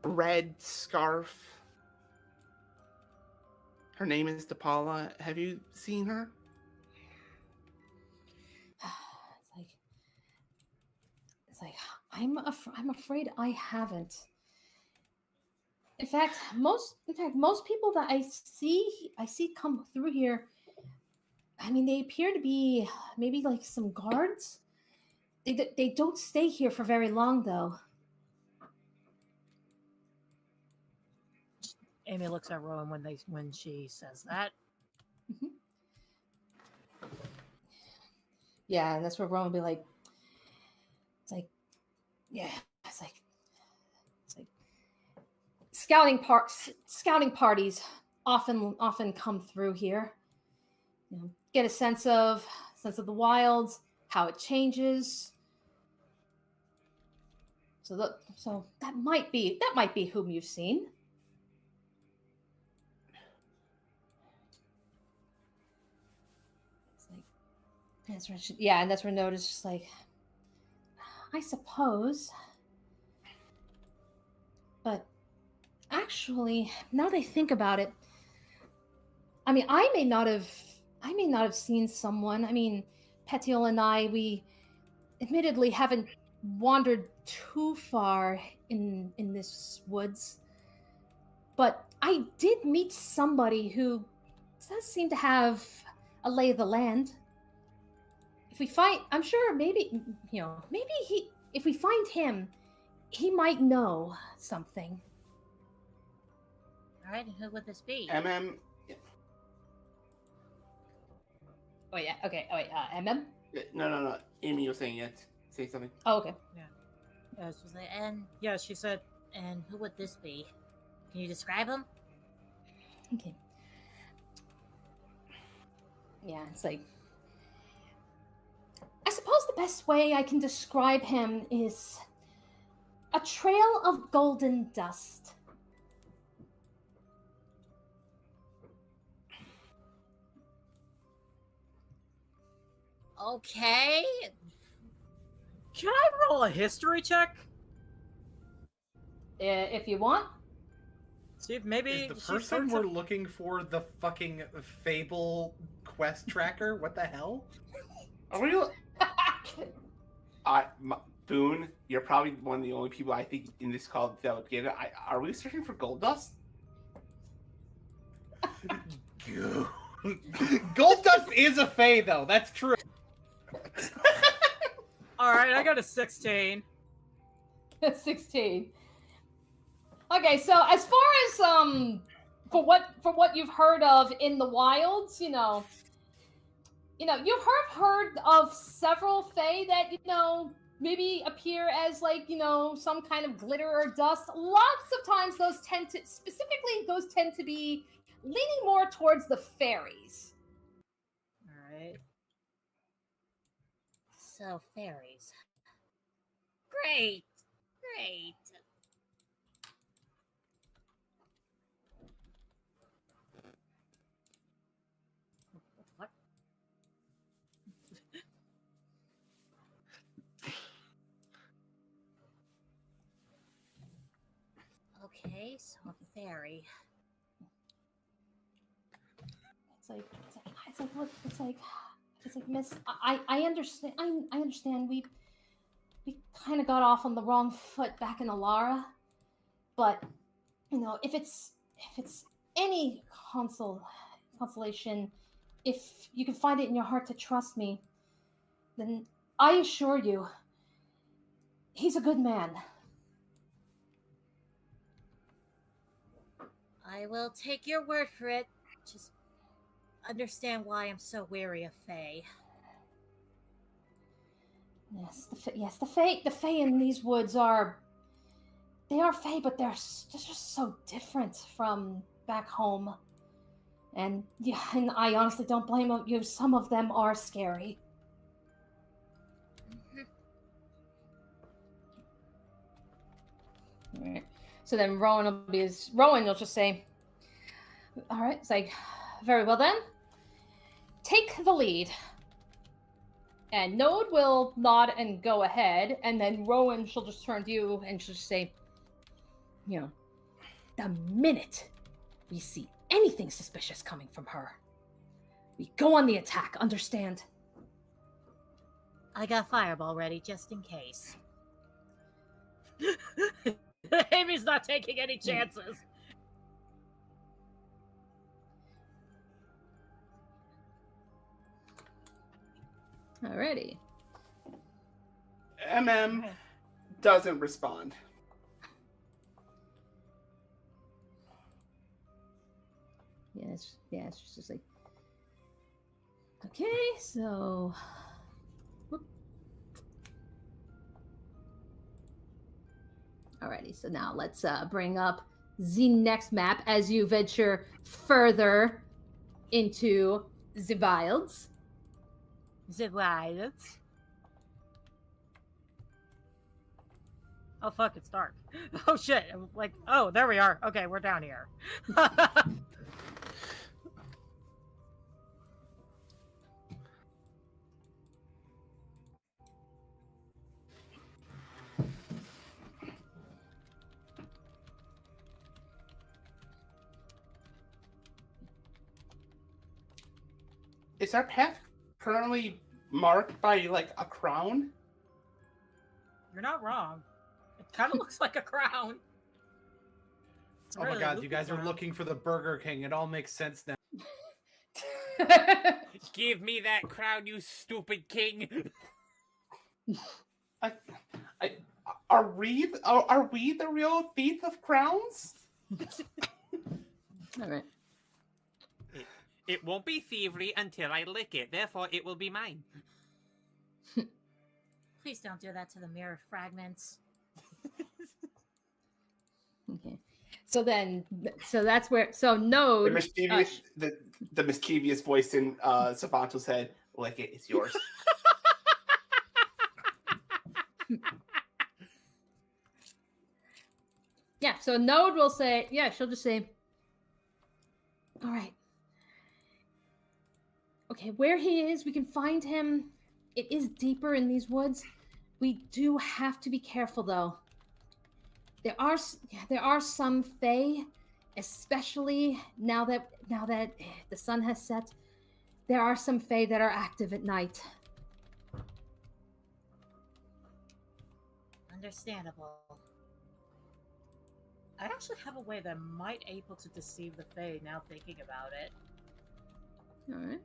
red scarf? Her name is DePaula. Have you seen her? It's like I'm afraid I haven't. In fact, most people that I see come through here, I mean, they appear to be maybe like some guards. They don't stay here for very long, though. Amy looks at Rowan when she says that. Mhm. Yeah, and that's where Rowan will be like, it's like, yeah, it's like scouting parties often come through here. You know, get a sense of the wilds, how it changes. So that might be whom you've seen. It's like, and that's where Noda's just like, I suppose, but actually, now that I think about it, I mean, I may not have seen someone. I mean, Petiol and I, we admittedly haven't wandered too far in this woods, but I did meet somebody who does seem to have a lay of the land. If we find, I'm sure maybe if we find him, he might know something. All right, who would this be? Oh yeah. Okay. Oh wait. MM. No. Amy was saying it. Say something. Oh okay. She was like, and Yeah, she said, who would this be? Can you describe him? Okay. Yeah, it's like, I suppose the best way I can describe him is a trail of golden dust. Okay. "Can I roll a history check? If you want. See if maybe Is the she person starts we're to- looking for the fucking Fable quest tracker? What the hell? Are we? Boone, you're probably one of the only people I think in this call that would get it. Are we searching for gold dust? Gold dust is a fae, though. That's true. All right, I got a 16. 16. Okay, so as far as for what you've heard of in the wilds, you've heard of several fae that maybe appear as like some kind of glitter or dust. Lots of times those tend to be leaning more towards the fairies. All right. So, fairies. Great. What? Okay, so a fairy. Look, Miss, I understand. I understand. We kind of got off on the wrong foot back in Alara, but you know, if it's any consolation, if you can find it in your heart to trust me, then I assure you, he's a good man. I will take your word for it. Just understand why I'm so wary of Fae. Yes, the Fae in these woods are Fae, but they're just so different from back home. And yeah, and I honestly don't blame you. Some of them are scary. All right. So then Rowan will just say, "All right." It's like, "Very well then. Take the lead." And Node will nod and go ahead, and then Rowan, she'll just turn to you and she'll just say, "You know, the minute we see anything suspicious coming from her, we go on the attack, understand?" I got Fireball ready just in case. Amy's not taking any chances. Alrighty. Doesn't respond. Yeah, it's just like, okay, so whoop. Alrighty, so now let's bring up the next map as you venture further into the wilds. The wilds. Oh fuck, it's dark. Oh shit. I'm like, oh, there we are. Okay, we're down here. Is our path currently marked by like a crown? You're not wrong. It kind of looks like a crown. It's Oh my really god, you guys are crown. looking for the Burger King. It all makes sense now. Give me that crown, you stupid king. Are we the real thief of crowns? All right. It won't be thievery until I lick it. Therefore, it will be mine. Please don't do that to the mirror fragments. Okay. So that's where. So Node. The mischievous voice in Savanto's head. Lick it. It's yours. Yeah. So Node will say. Yeah. She'll just say. All right. Okay, where he is, we can find him. It is deeper in these woods. We do have to be careful, though. There are some Fae, especially now that the sun has set. There are some Fae that are active at night. Understandable. I actually have a way that might able to deceive the Fae now thinking about it. All right.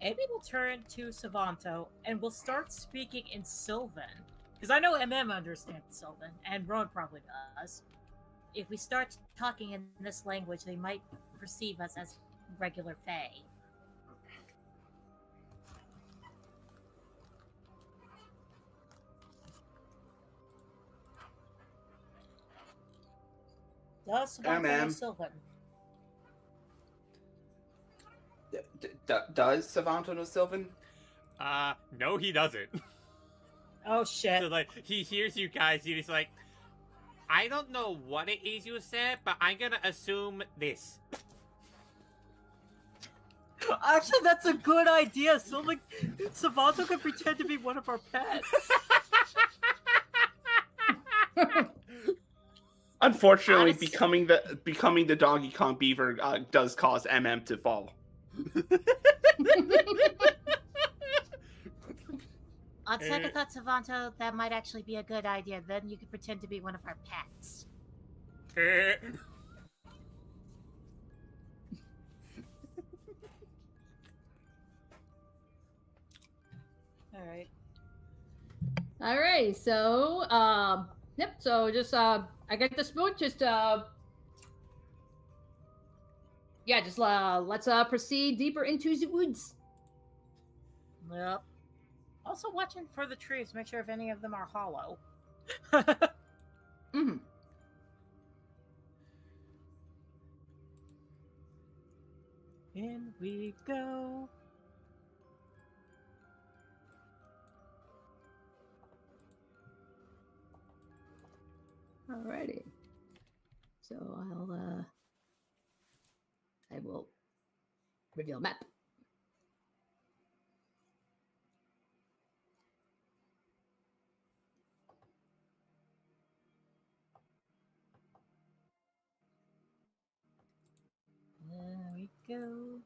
Amy will turn to Savanto and will start speaking in Sylvan. Because I know MM understands Sylvan, and Rowan probably does. If we start talking in this language, they might perceive us as regular Fae. Does Savanto know Sylvan? Does Savanto know Sylvan? No, he doesn't. Oh shit. So, like, he hears you guys, and he's like, I don't know what it is you said, but I'm gonna assume this. Actually, that's a good idea. So, like, Savanto could pretend to be one of our pets. Unfortunately, Honest- becoming the Donkey Kong Beaver does cause MM to fall. On second thought, Savanto, that might actually be a good idea. Then you could pretend to be one of our pets. All right. All right. So, yep. So just I get the spoon. Just yeah. Just let's proceed deeper into the woods. Yep. Also watching for the trees, make sure if any of them are hollow. Mm-hmm. In we go. Alrighty. So I will reveal map. There we go.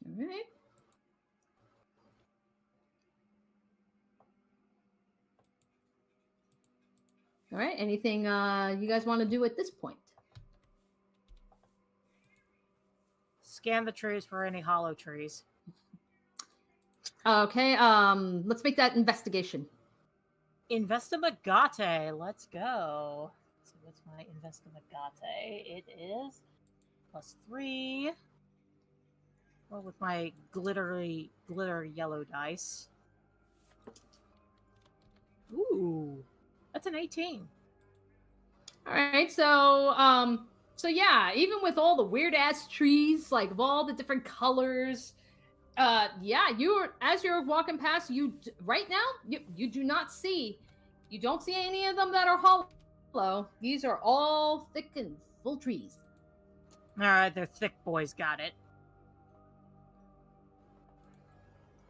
All right. All right. Anything you guys want to do at this point? Scan the trees for any hollow trees. Okay. Let's make that investigation. Investigate. Let's go. So what's my investigate? It is +3. Well, with my glitter yellow dice. Ooh, that's an 18. All right. So yeah, even with all the weird ass trees, like of all the different colors, yeah, as you're walking past, right now you don't see any of them that are hollow. These are all thick and full trees. All right, they're thick boys. Got it.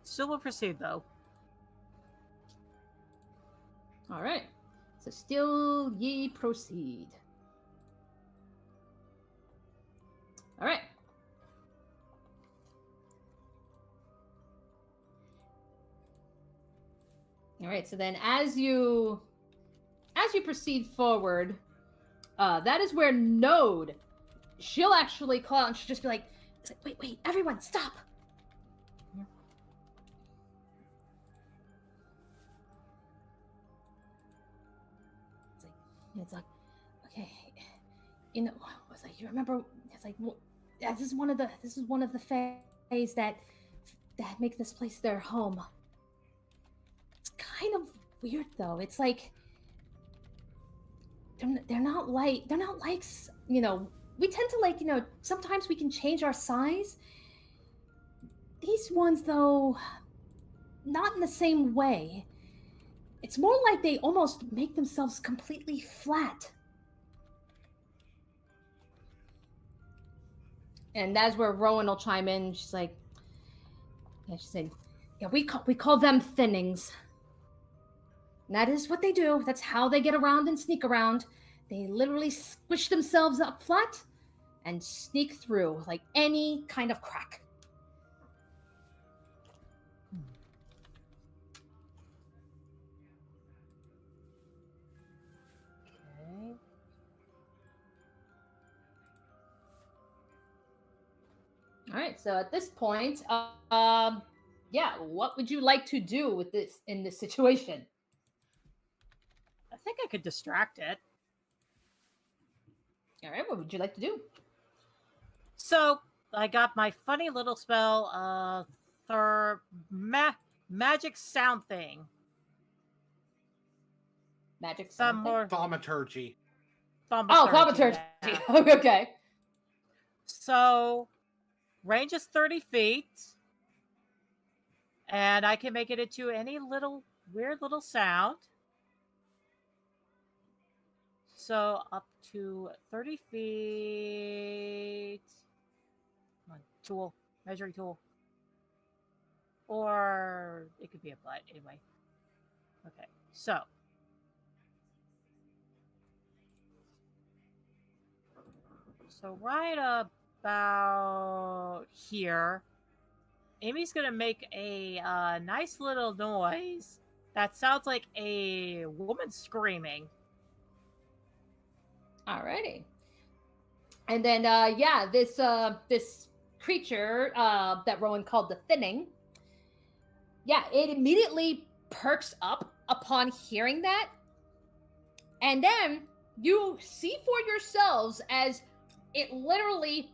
Still will proceed though. All right. So still ye proceed. All right. All right. So then, as you proceed forward, that is where Node, she'll actually call out and she'll just be like, wait, everyone, stop. It's like, okay, it's like, you remember? It's like, well, yeah, this is one of the fays that make this place their home. It's kind of weird though. It's like they're not like we tend to like sometimes we can change our size. These ones though, not in the same way. It's more like they almost make themselves completely flat. And that's where Rowan will chime in. She's like, yeah, she said, yeah, we call them thinnings. And that is what they do. That's how they get around and sneak around. They literally squish themselves up flat and sneak through like any kind of crack. Okay. All right. So at this point, yeah, what would you like to do with this in this situation? I think I could distract it. All right. What would you like to do? So I got my funny little spell, magic sound thing. Magic Some sound more Thaumaturgy. thaumaturgy. Yeah. Okay. So range is 30 feet. And I can make it into any little weird little sound. So up to 30 feet. Come on, tool, measuring tool. Or it could be a butt anyway. Okay, so right about here, Amy's gonna make a nice little noise that sounds like a woman screaming. Alrighty. And then, this creature that Rowan called the Thinning, it immediately perks up upon hearing that. And then you see for yourselves as it literally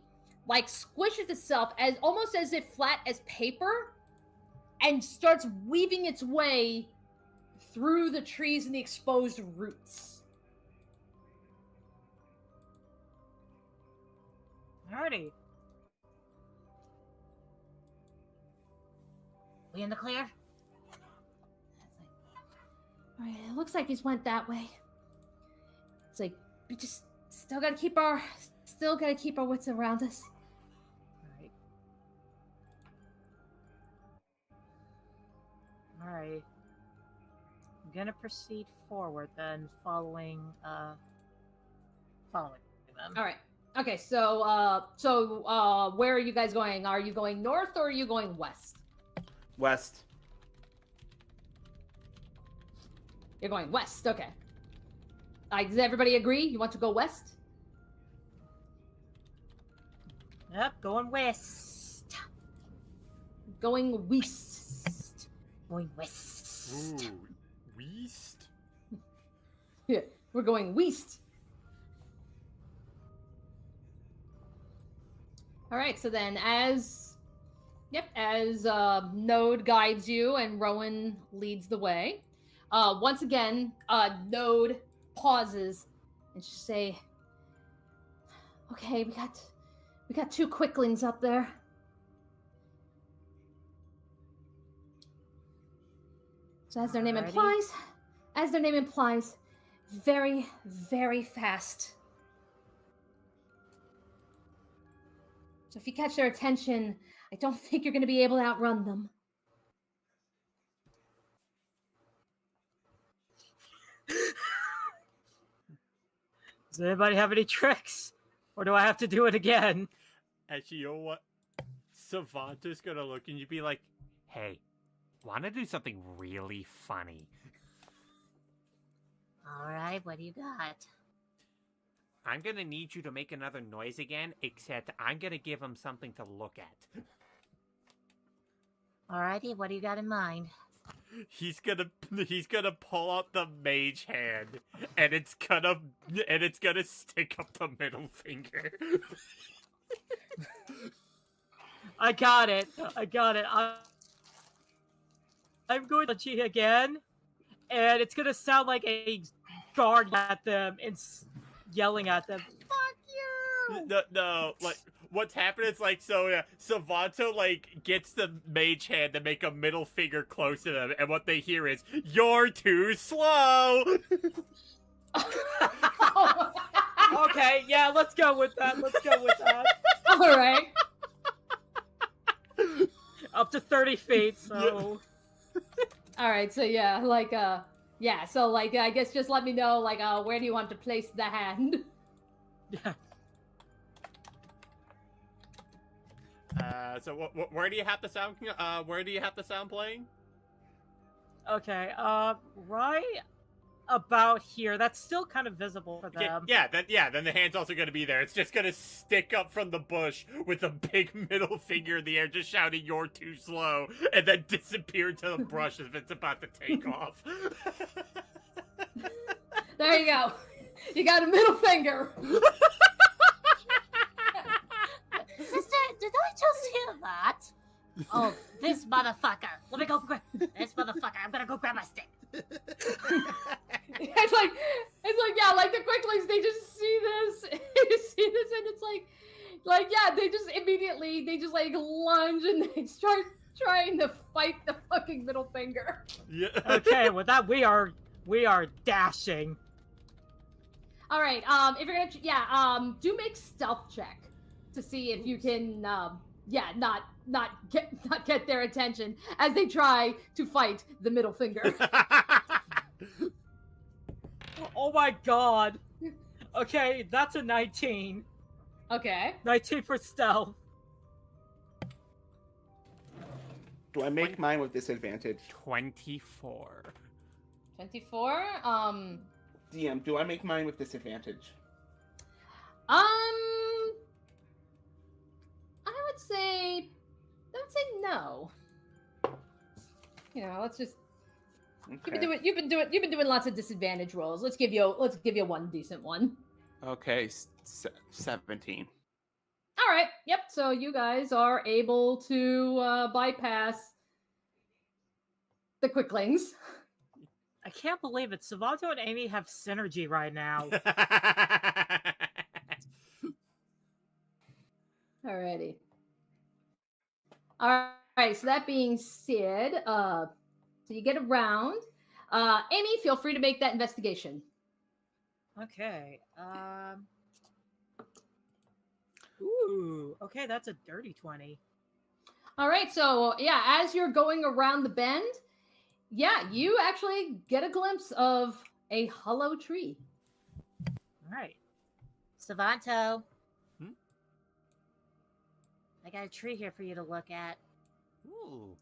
like squishes itself as almost as if flat as paper and starts weaving its way through the trees and the exposed roots. Alrighty. We in the clear? All right, it looks like he's went that way. It's like we just still gotta keep our wits around us. Alright. I'm gonna proceed forward then, following them. All right. Okay, so where are you guys going? Are you going north or are you going west? West. You're going west. Okay. Does everybody agree? You want to go west? Yep, going west. Going west. Going west. Ooh, Weast? Yeah, we're going west. All right, so then as Node guides you and Rowan leads the way, once again, Node pauses and just say, "Okay, we got two quicklings up there. So as their name implies, very, very fast. So if you catch their attention, I don't think you're going to be able to outrun them." Does anybody have any tricks? Or do I have to do it again? Actually, you know what? Savanto's gonna look and you be like, hey, wanna do something really funny? Alright, what do you got? I'm gonna need you to make another noise again, except I'm gonna give him something to look at. Alrighty, what do you got in mind? He's gonna pull out the mage hand, and it's gonna stick up the middle finger. I got it. I'm going to G again, and it's gonna sound like a guard at them and yelling at them. Fuck you! No, like what's happened is like Savanto like gets the mage hand to make a middle finger close to them, and what they hear is "You're too slow." Okay, yeah, let's go with that. All right. Up to 30 feet, so... All right, so I guess just let me know, where do you want to place the hand? Yeah. So where do you have the sound? Where do you have the sound playing? Okay, right about here. That's still kind of visible for them. Then the hand's also gonna be there. It's just gonna stick up from the bush with a big middle finger in the air, just shouting "You're too slow," and then disappear to the brush as it's about to take off. There you go. You got a middle finger. Sister, did I just hear that? Oh, this motherfucker. Let me go grab this motherfucker. I'm gonna go grab my stick. It's like the quicklings, they just see this, and it's they just immediately lunge and they start trying to fight the fucking middle finger. Yeah. Okay, with that we are dashing. All right, if you're gonna do make stealth check to see if you can not get their attention as they try to fight the middle finger. Oh my god. Okay, that's a 19. Okay. 19 for stealth. Do I make mine with disadvantage? 24. 24. DM, do I make mine with disadvantage? I would say no. You know, let's just Okay. you've been doing lots of disadvantage rolls. Let's give you one decent one. Okay, 17. All right. Yep. So you guys are able to bypass the quicklings. I can't believe it. Savanto and Amy have synergy right now. Alrighty. All right. So that being said, so you get around. Amy, feel free to make that investigation. Okay. Ooh. Okay, that's a dirty 20. All right. So yeah, as you're going around the bend, yeah, you actually get a glimpse of a hollow tree. All right. Savanto. Hmm? I got a tree here for you to look at. Ooh.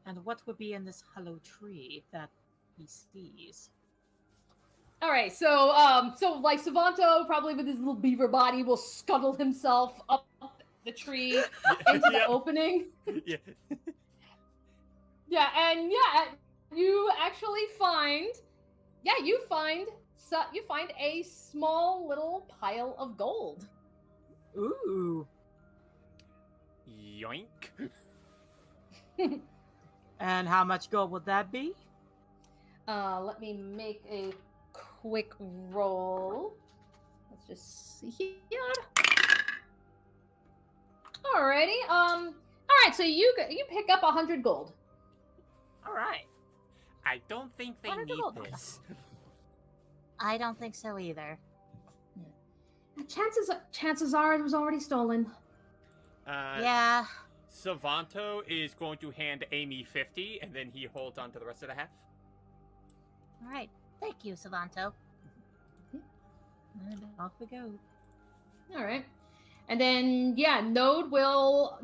And what would be in this hollow tree that he sees? All right, so like Savanto, probably with his little beaver body, will scuttle himself up the tree into the opening. Yeah. Yeah, and yeah, you actually find, you find a small little pile of gold. Ooh. Yoink. And how much gold would that be? Let me make a quick roll. Let's just see here. Alrighty. All right. So you pick up 100 gold. All right. I don't think they Why need don't you go- this. I don't think so either. Chances are it was already stolen. Yeah. Savanto is going to hand Amy 50, and then he holds on to the rest of the half. All right. Thank you, Savanto. And off we go. All right. And then Node will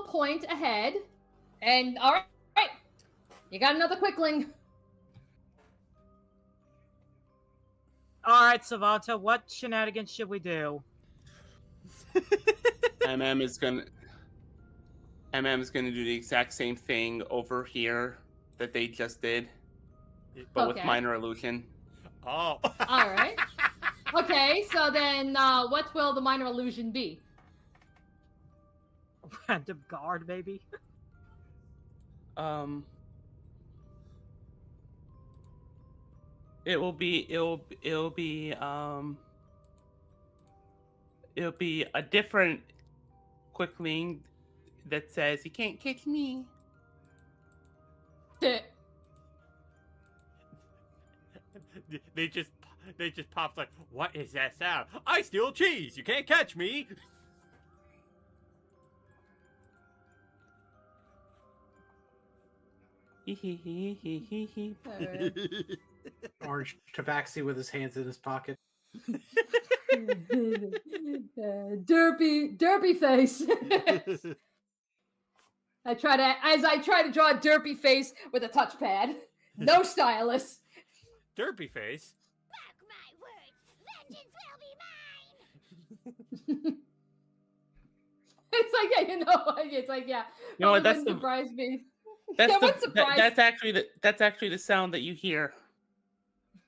point ahead, and all right, you got another quickling. All right, Savanto, what shenanigans should we do? MM's gonna do the exact same thing over here that they just did, but with Okay. minor illusion. Oh. All right. Okay, so then what will the minor illusion be? Random guard, maybe? It'll be a different quickling that says you can't catch me. They just popped like, what is that sound? I steal cheese. You can't catch me. Alright. Orange Tabaxi with his hands in his pocket. Derpy face. I try to draw a derpy face with a touchpad. No stylus. Derpy face. Mark my words, vengeance will be mine. It's like it's like You know what, that's wouldn't the- surprise me. That's That the, would surprise- that's actually the sound that you hear.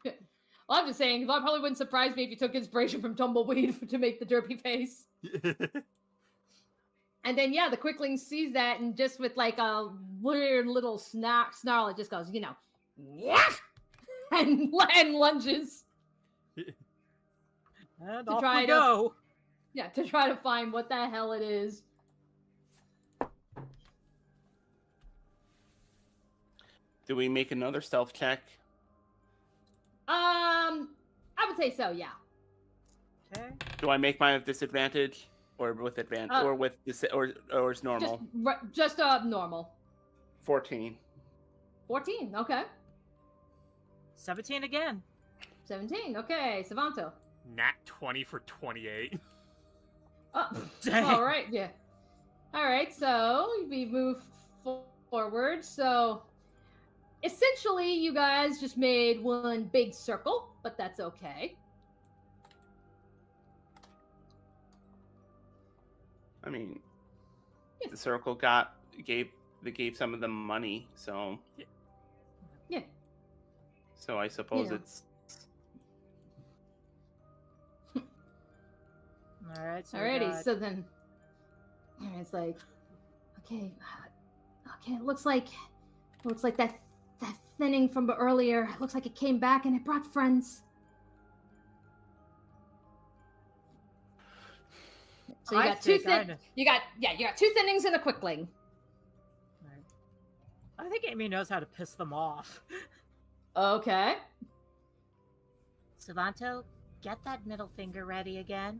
Well, I'm just saying, it probably wouldn't surprise me if you took inspiration from Tumbleweed to make the derpy face. And then, the quickling sees that, and just with like a weird little snarl, it just goes, yeah, and lunges. And To off try we to- go. Yeah, to try to find what the hell it is. Do we make another stealth check? I would say so, yeah. Okay. Do I make mine with disadvantage or with advantage or with or is normal? Just normal. 14. 14, okay. 17 again. 17. Okay, Savanto. Nat 20 for 28. Oh, Dang. all right, yeah. All right, so we move forward. So essentially, you guys just made one big circle, but that's okay. I mean, Yeah. the circle gave some of them money, so Yeah. so I suppose Yeah. it's All right. So we Alrighty, got- so then it's like, okay, it looks like that thinning from earlier. Looks like it came back and it brought friends. So you I got two think you got two thinnings and a quickling. Right. I think Amy knows how to piss them off. Okay. Savanto, get that middle finger ready again.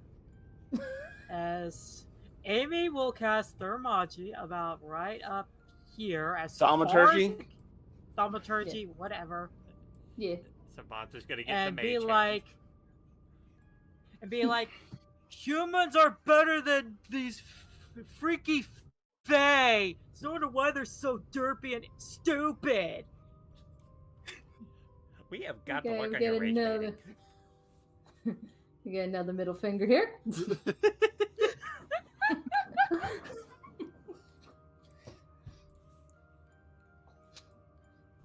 As Amy will cast Thermology about right up here as Thaumaturgy? far as Thaumaturgy, whatever. Yeah. Savanto's gonna get And the be mage hand. like, humans are better than these freaky fae. It's no wonder why they're so derpy and stupid. We have got to Okay, work we on your get rage another. baiting. We get another middle finger here.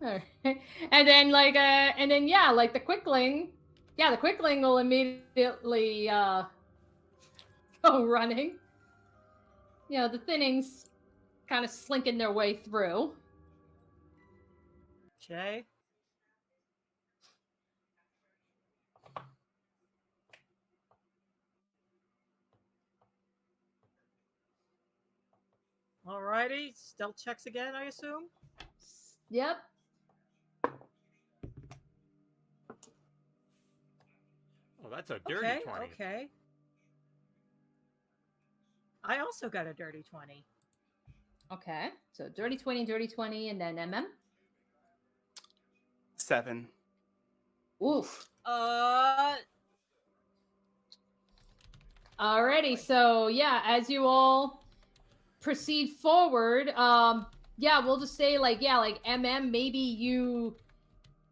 All right. And then like the quickling, the quickling will immediately go running. You know, the thinnings kind of slinking their way through. Okay. Alrighty, stealth checks again, I assume. Yep. Oh, that's a dirty Okay, 20. okay. I also got a dirty 20. Okay. So dirty 20 and then MM. 7. Oof. boy. Alrighty, so yeah, as you all proceed forward, we'll just say like MM, maybe you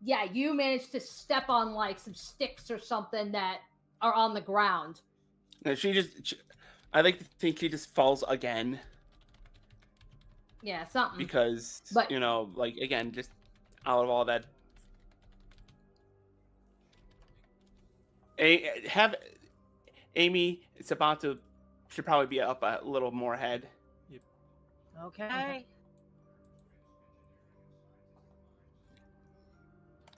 managed to step on like some sticks or something that are on the ground. No, I like to think she just falls again Yeah, something. because But- like again, just out of all that. Have Amy Savanto should probably be up a little more ahead. Okay.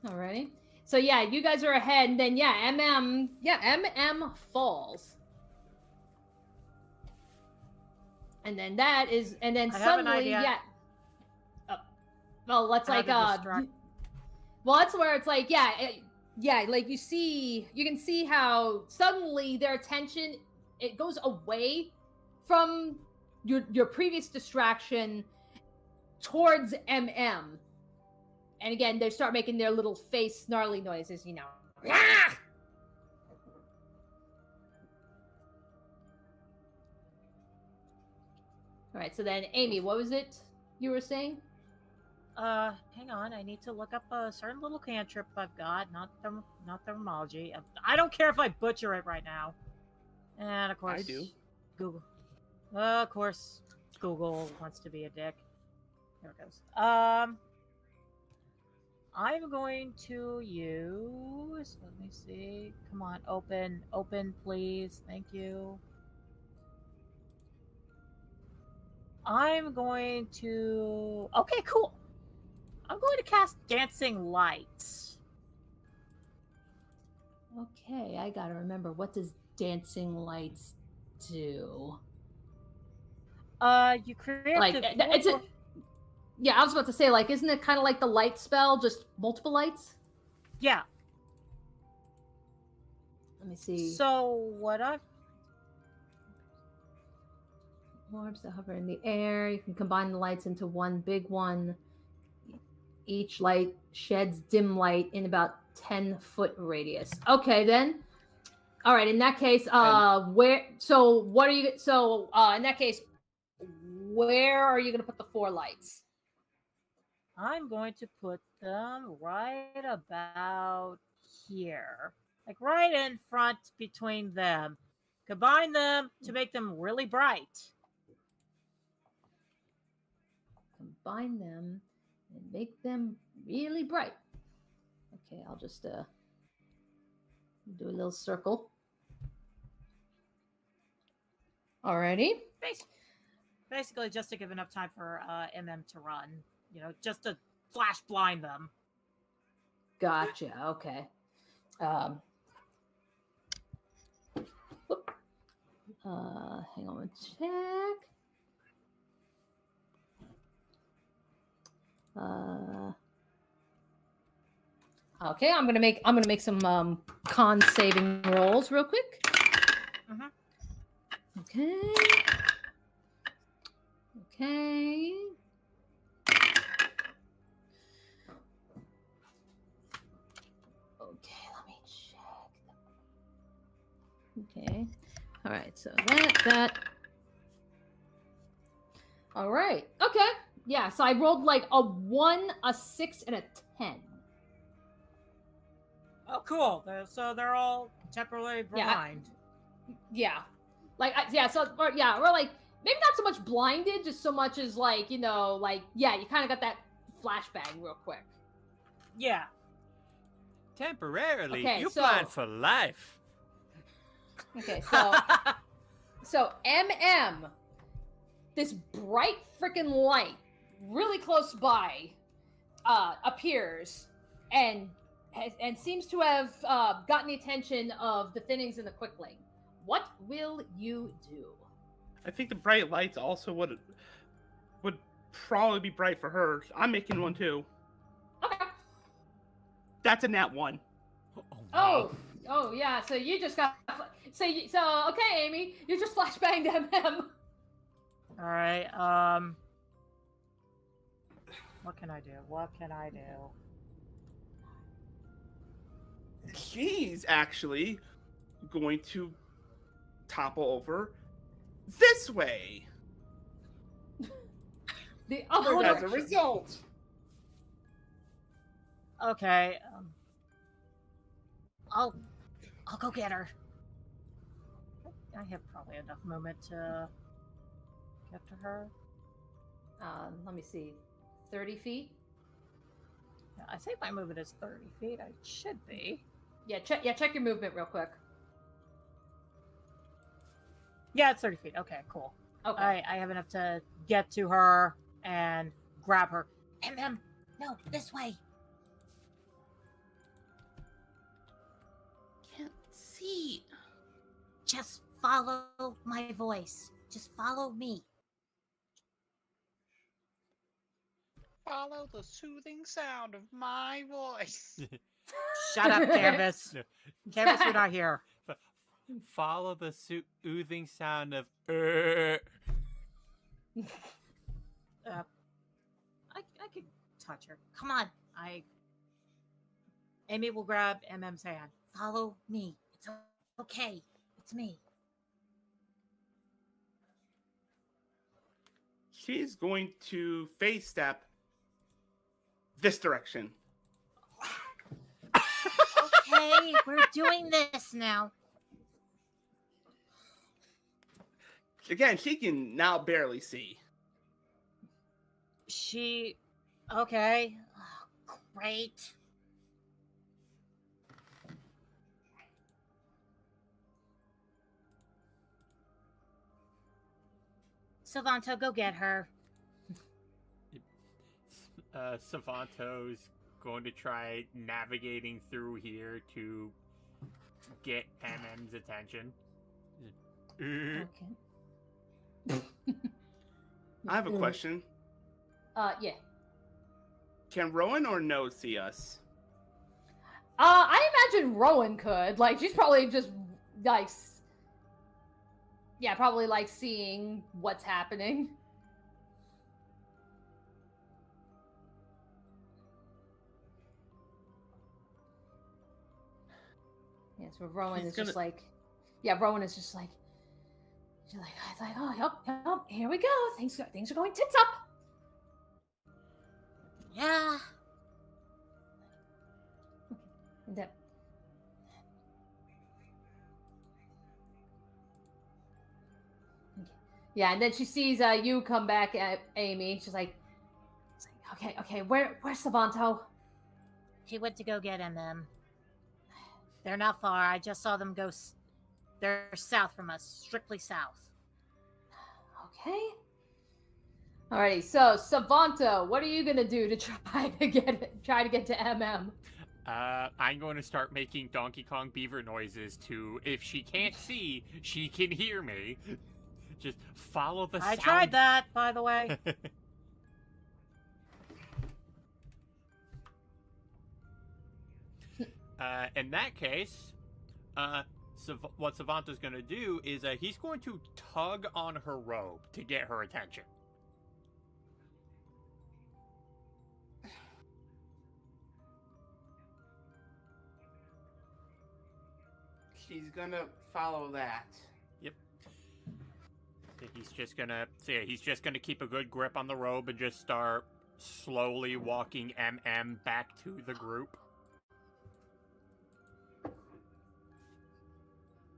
Alrighty. So yeah, you guys are ahead, and then MM falls. And then I have an suddenly, idea. well, that's How like to distract- well, that's where it's like like you can see how suddenly their attention it goes away from your previous distraction towards MM. And again, they start making their little face snarly noises, Ah! All right, so then Amy, what was it you were saying? Hang on. I need to look up a certain little cantrip I've got. Not thermology. I don't care if I butcher it right now. And of course, I do. Google. Of course, Google wants to be a dick. Here it goes. I'm going to use. Let me see. Come on, open, please. Thank you. I'm going to. Okay, cool. I'm going to cast Dancing Lights. Okay, I gotta remember, what does dancing lights do? You create Like the it's a. Yeah, I was about to say, like, isn't it kind of like the light spell, just multiple lights? Yeah. Let me see. So what I've Orbs that hover in the air. You can combine the lights into one big one. Each light sheds dim light in about 10-foot radius. Okay, then. All right. In that case, where? So what are you? So in that case, where are you going to put the 4 lights? I'm going to put them right about here. Like right in front between them. Combine them to make them really bright. Combine them and make them really bright. Okay, I'll just do a little circle. Alrighty. Basically, just to give enough time for MM to run. Just to flash blind them. Gotcha. Okay. Hang on, check. Okay, I'm gonna make some con saving rolls real quick. Mhm. Okay. Okay. Okay, let me check. Okay. All right, so that. All right. Okay. Yeah, so I rolled like a 1, a 6, and a 10. Oh, cool. So they're all temporarily blind. Yeah. Like, we're like, maybe not so much blinded, just so much as like, you kind of got that flashbang real quick. Yeah. Temporarily, Okay, you so- blind for life. Okay, so MM, this bright freaking light really close by appears and seems to have gotten the attention of the thinnings and the quickling. What will you do? I think the bright lights also would probably be bright for her. I'm making one too. Okay. That's a nat 1. Oh yeah. So you just got okay, Amy, you just flashbanged MM. All right. What can I do? She's actually going to topple over this way. The other As a direction. result, Okay. I'll go get her. I have probably enough movement to get to her. Let me see. 30 feet. Yeah, I think my movement is 30 feet. I should be. Yeah, check your movement real quick. Yeah, it's 30 feet. Okay, cool. Okay. I have enough to get to her and grab her. No, this way. Can't see. Just follow my voice. Just follow me. Follow the soothing sound of my voice. Shut up, Canvas. No. Canvas, you're not here. Follow the soothing sound of. I could touch her. Come on. Amy will grab MM's hand. Follow me. It's okay. It's me. She's going to face step this direction. Okay, we're doing this now. Again, she can now barely see. Okay. Oh, great. Savanto, go get her. Savanto's going to try navigating through here to get MM's attention. Okay. I have a question. Yeah. Can Rowan or No see us? I imagine Rowan could. Like, she's probably just like, probably like seeing what's happening. So Rowan He's is just gonna- like, yeah, Rowan is just like, she's like, it's like, oh, yep, here we go. Things are going tits up. Yeah. And then, yeah, and then she sees you come back at Amy. She's like, okay, where's Savanto? He went to go get MM. They're not far. I just saw them go. They're south from us, strictly south. Okay. Alrighty, so Savanto, what are you gonna do to try to get to MM? I'm going to start making Donkey Kong beaver noises to, if she can't see, she can hear me. Just follow the sound. I tried that, by the way. In that case, what Savanto's going to do is he's going to tug on her robe to get her attention. She's gonna follow that. Yep. He's just gonna keep a good grip on the robe and just start slowly walking MM back to the group.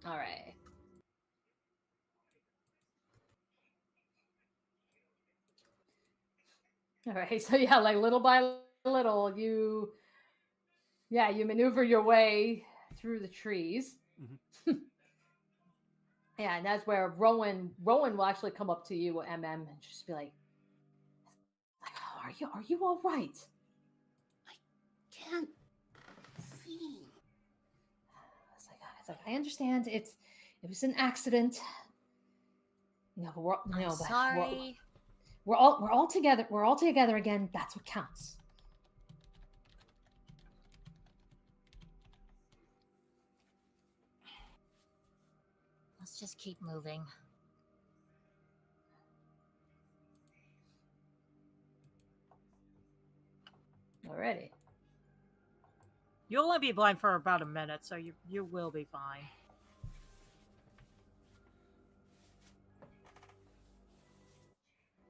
All right. All right. So yeah, like little by little, you maneuver your way through the trees. Mhm. Yeah, and that's where Rowan will actually come up to you, MM, and just be like, oh, are you all right? Can't see. It's like I understand it was an accident. No, I'm but sorry. we're all together. We're all together again. That's what counts. Let's just keep moving. Alrighty. You'll only be blind for about a minute, so you will be fine.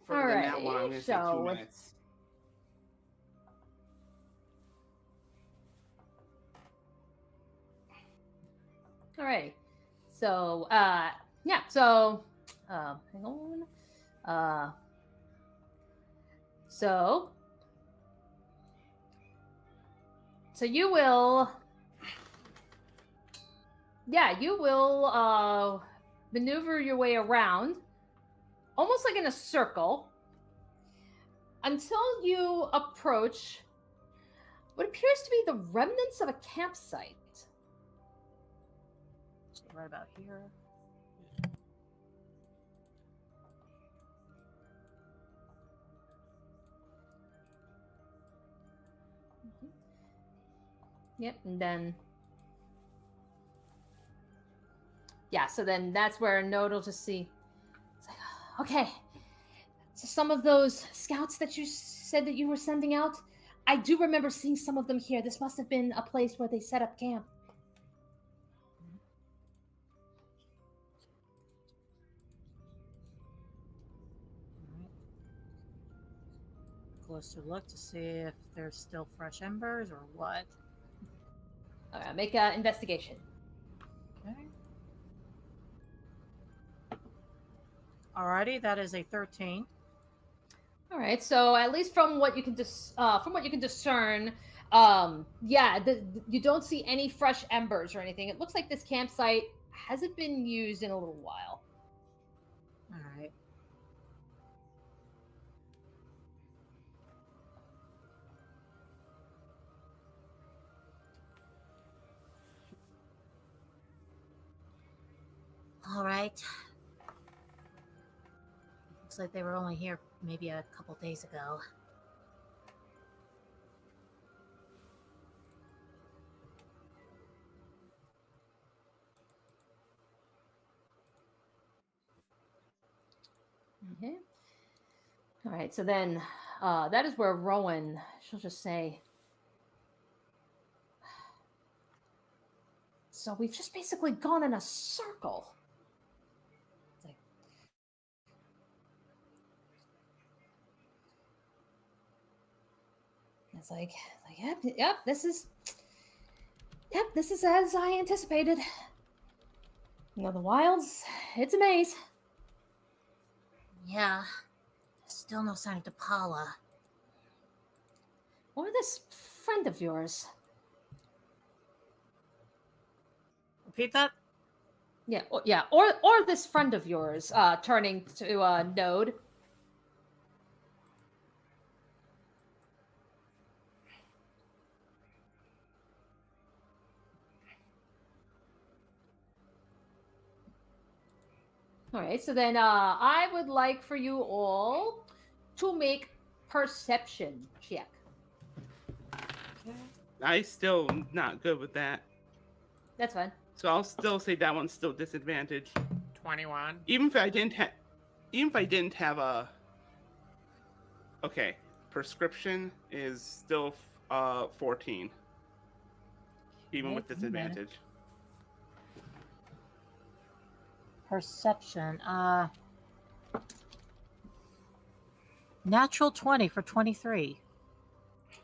For the net one, I'm gonna say 2 so- minutes. Alrighty. So, yeah. So, hang on. So you will, maneuver your way around, almost like in a circle, until you approach what appears to be the remnants of a campsite. So right about here. Yep, and then so then that's where Node will just see. It's like, okay, so some of those scouts that you said that you were sending out, I do remember seeing some of them here. This must have been a place where they set up camp. Closer look to see if there's still fresh embers or what. All right, make an investigation. Okay. Alrighty, that is a 13. All right, so at least from what you can discern, you don't see any fresh embers or anything. It looks like this campsite hasn't been used in a little while. Alright. All right. Looks like they were only here maybe a couple days ago. Okay. All right, so then that is where Rowan, she'll just say, So we've just basically gone in a circle. It's like yep, this is as I anticipated. You know, the wilds, it's a maze. Yeah. Still no sign of DePaula. Or this friend of yours. Repeat that? Or this friend of yours, turning to Node. All right, so then I would like for you all to make perception check. I still not good with that. That's fine. So I'll still say that one's still disadvantage. 21. Even if I didn't have a. Okay, prescription is still 14. Even with disadvantage. Perception. Natural 20 for 23.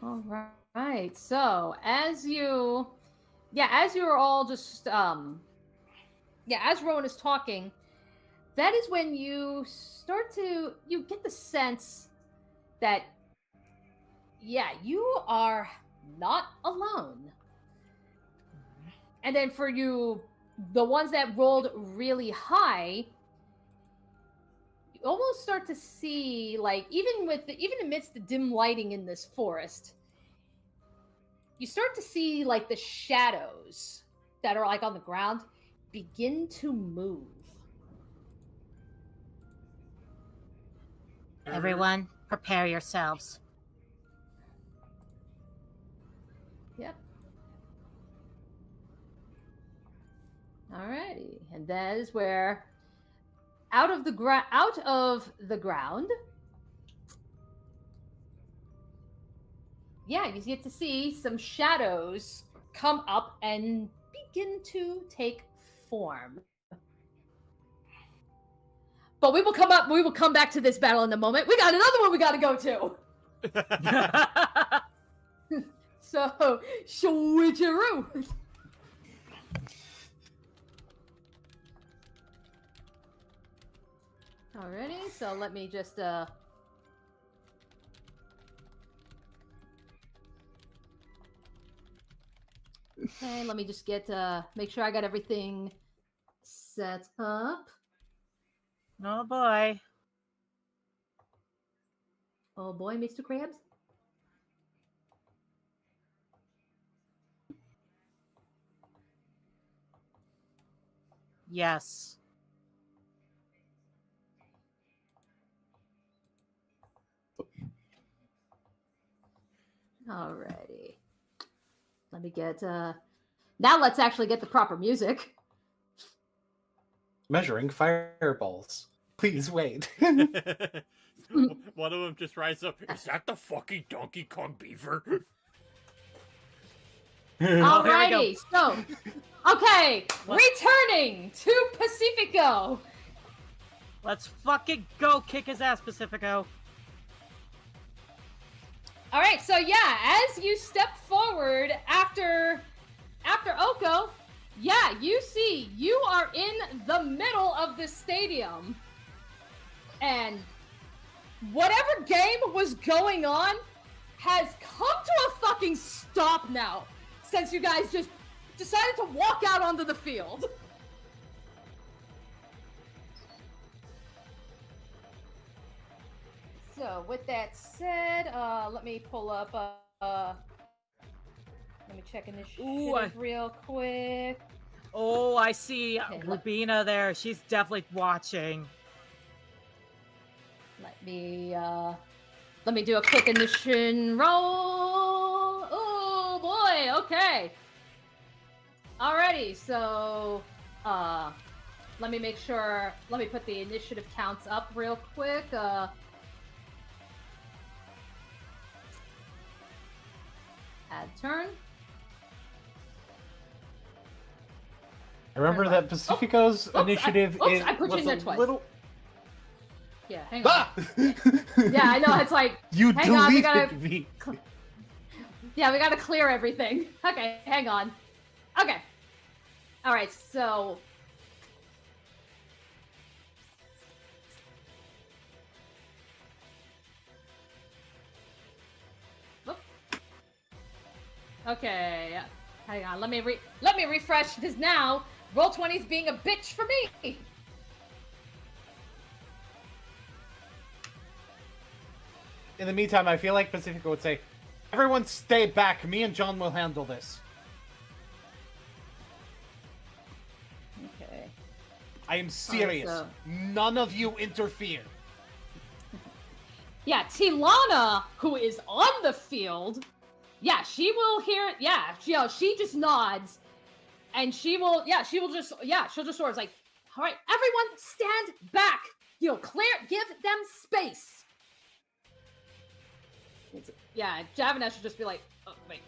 All right. So as you are all just as Rowan is talking, that is when you get the sense that you are not alone. And then for you, the ones that rolled really high, you almost start to see, like, even amidst the dim lighting in this forest, you start to see, like, the shadows that are, like, on the ground begin to move. Everyone, prepare yourselves. Yep. Alrighty, and that is where, out of the ground, you get to see some shadows come up and begin to take form. But we will come back to this battle in a moment. We got another one we got to go to. So, switcheroo. Alrighty, so let me just okay, let me just get make sure I got everything set up. Oh boy. Oh boy, Mr. Krabs. Yes. Alrighty. Let me get now let's actually get the proper music. Measuring fireballs. Please wait. One of them just rises up. Is that the fucking Donkey Kong beaver? Alrighty, so okay, returning to Pacifico. Let's fucking go kick his ass, Pacifico. All right, so as you step forward after Oko, you see you are in the middle of the stadium, and whatever game was going on has come to a fucking stop now, since you guys just decided to walk out onto the field. So with that said, let me pull up, let me check initiative real quick. Oh, I see Okay, Rubina there. She's definitely watching. Let me do a quick initiation roll. Oh boy, okay. Alrighty, so let me make sure, let me put the initiative counts up real quick. Add turn. I remember that Pacifico's initiative I put you was in there a twice. little. Yeah, hang on. Ah! Yeah, I know. It's like, You hang on, we deleted gotta- me. yeah, we gotta clear everything. Okay, hang on. Okay. All right, so. Whoop. Okay, hang on. Let me refresh because now Roll20's being a bitch for me. In the meantime, I feel like Pacifico would say, "Everyone, stay back. Me and John will handle this." Okay. I am serious. so- None of you interfere. Yeah, Tilana, who is on the field, yeah, she will hear. Yeah, she just nods, and she'll just sort of like, all right, everyone, stand back. Clear, give them space. Yeah, Javanese should just be like, oh, wait,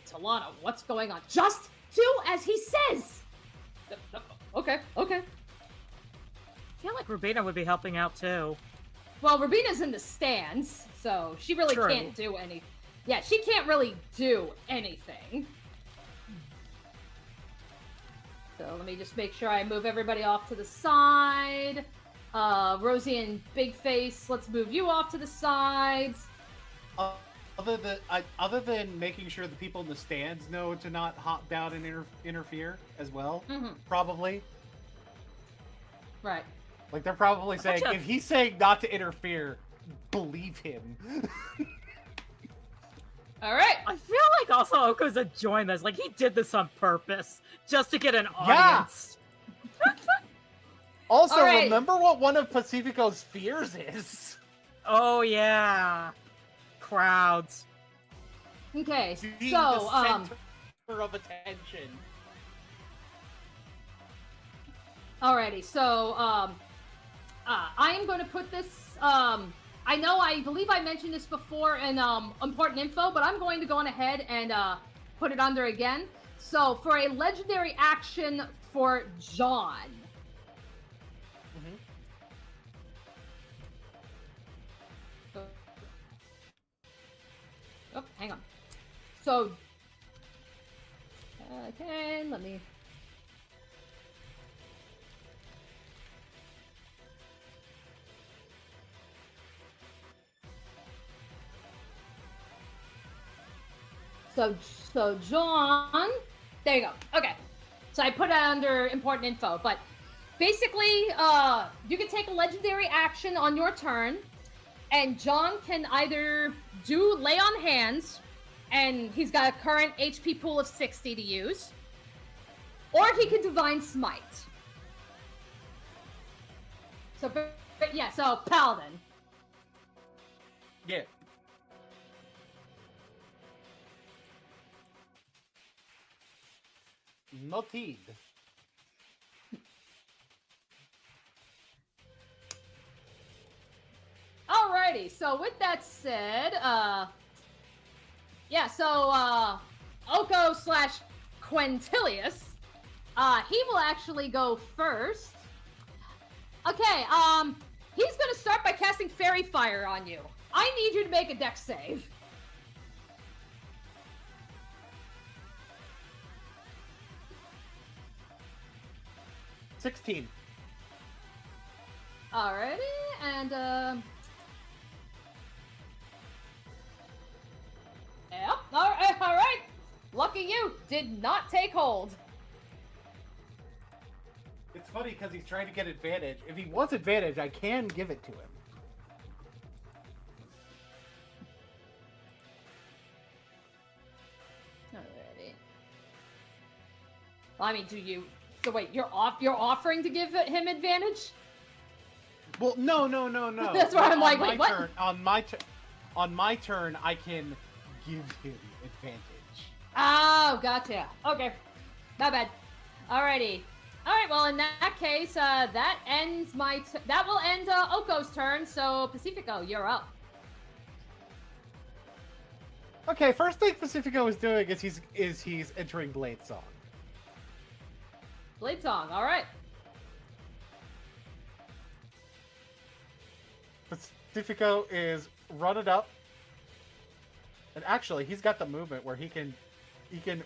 Tilana, what's going on? Just do as he says. Okay. I feel like Rubina would be helping out too. Well, Rubina's in the stands, so she really True. can't do any. Yeah, she can't really do anything. So let me just make sure I move everybody off to the side. Rosie and Big Face, let's move you off to the sides. Other than making sure the people in the stands know to not hop down and interfere as well, probably. Right. Like they're probably saying, Gotcha. if he's saying not to interfere, believe him. All right. I feel like also Oko's enjoying this. Like he did this on purpose, just to get an Yeah. audience. Also, All right. remember what one of Pacifico's fears is? Oh yeah, crowds. Okay, Being so the center of attention. alrighty, so I am going to put this. I believe I mentioned this before in important info, but I'm going to go on ahead and put it under again. So for a legendary action for John. Oh, hang on. So, okay, let me. So John, there you go. Okay, so I put it under important info, but basically, you can take a legendary action on your turn, and John can either do lay on hands, and he's got a current HP pool of 60 to use, or he can divine smite. So, but yeah, so Paladin. Yeah. Noted. Alrighty, so with that said, yeah, so, Oko / Quintilius, he will actually go first. Okay, he's gonna start by casting Fairy Fire on you. I need you to make a dex save. $16. Alrighty, and, yep, alright. Lucky you, did not take hold. It's funny because he's trying to get advantage. If he wants advantage, I can give it to him. Alrighty. Well, I mean, do you? So wait, you're offering to give him advantage? Well, no. That's why I'm like, On wait, my what? turn, on my turn, I can give him advantage. Oh, gotcha. Okay, not bad. Alrighty. All right. Well, in that case, that ends that will end Oko's turn. So Pacifico, you're up. Okay, first thing Pacifico is doing is he's entering Blade Song. Blade Song. All right. Pacifico is running up, and actually, he's got the movement where he can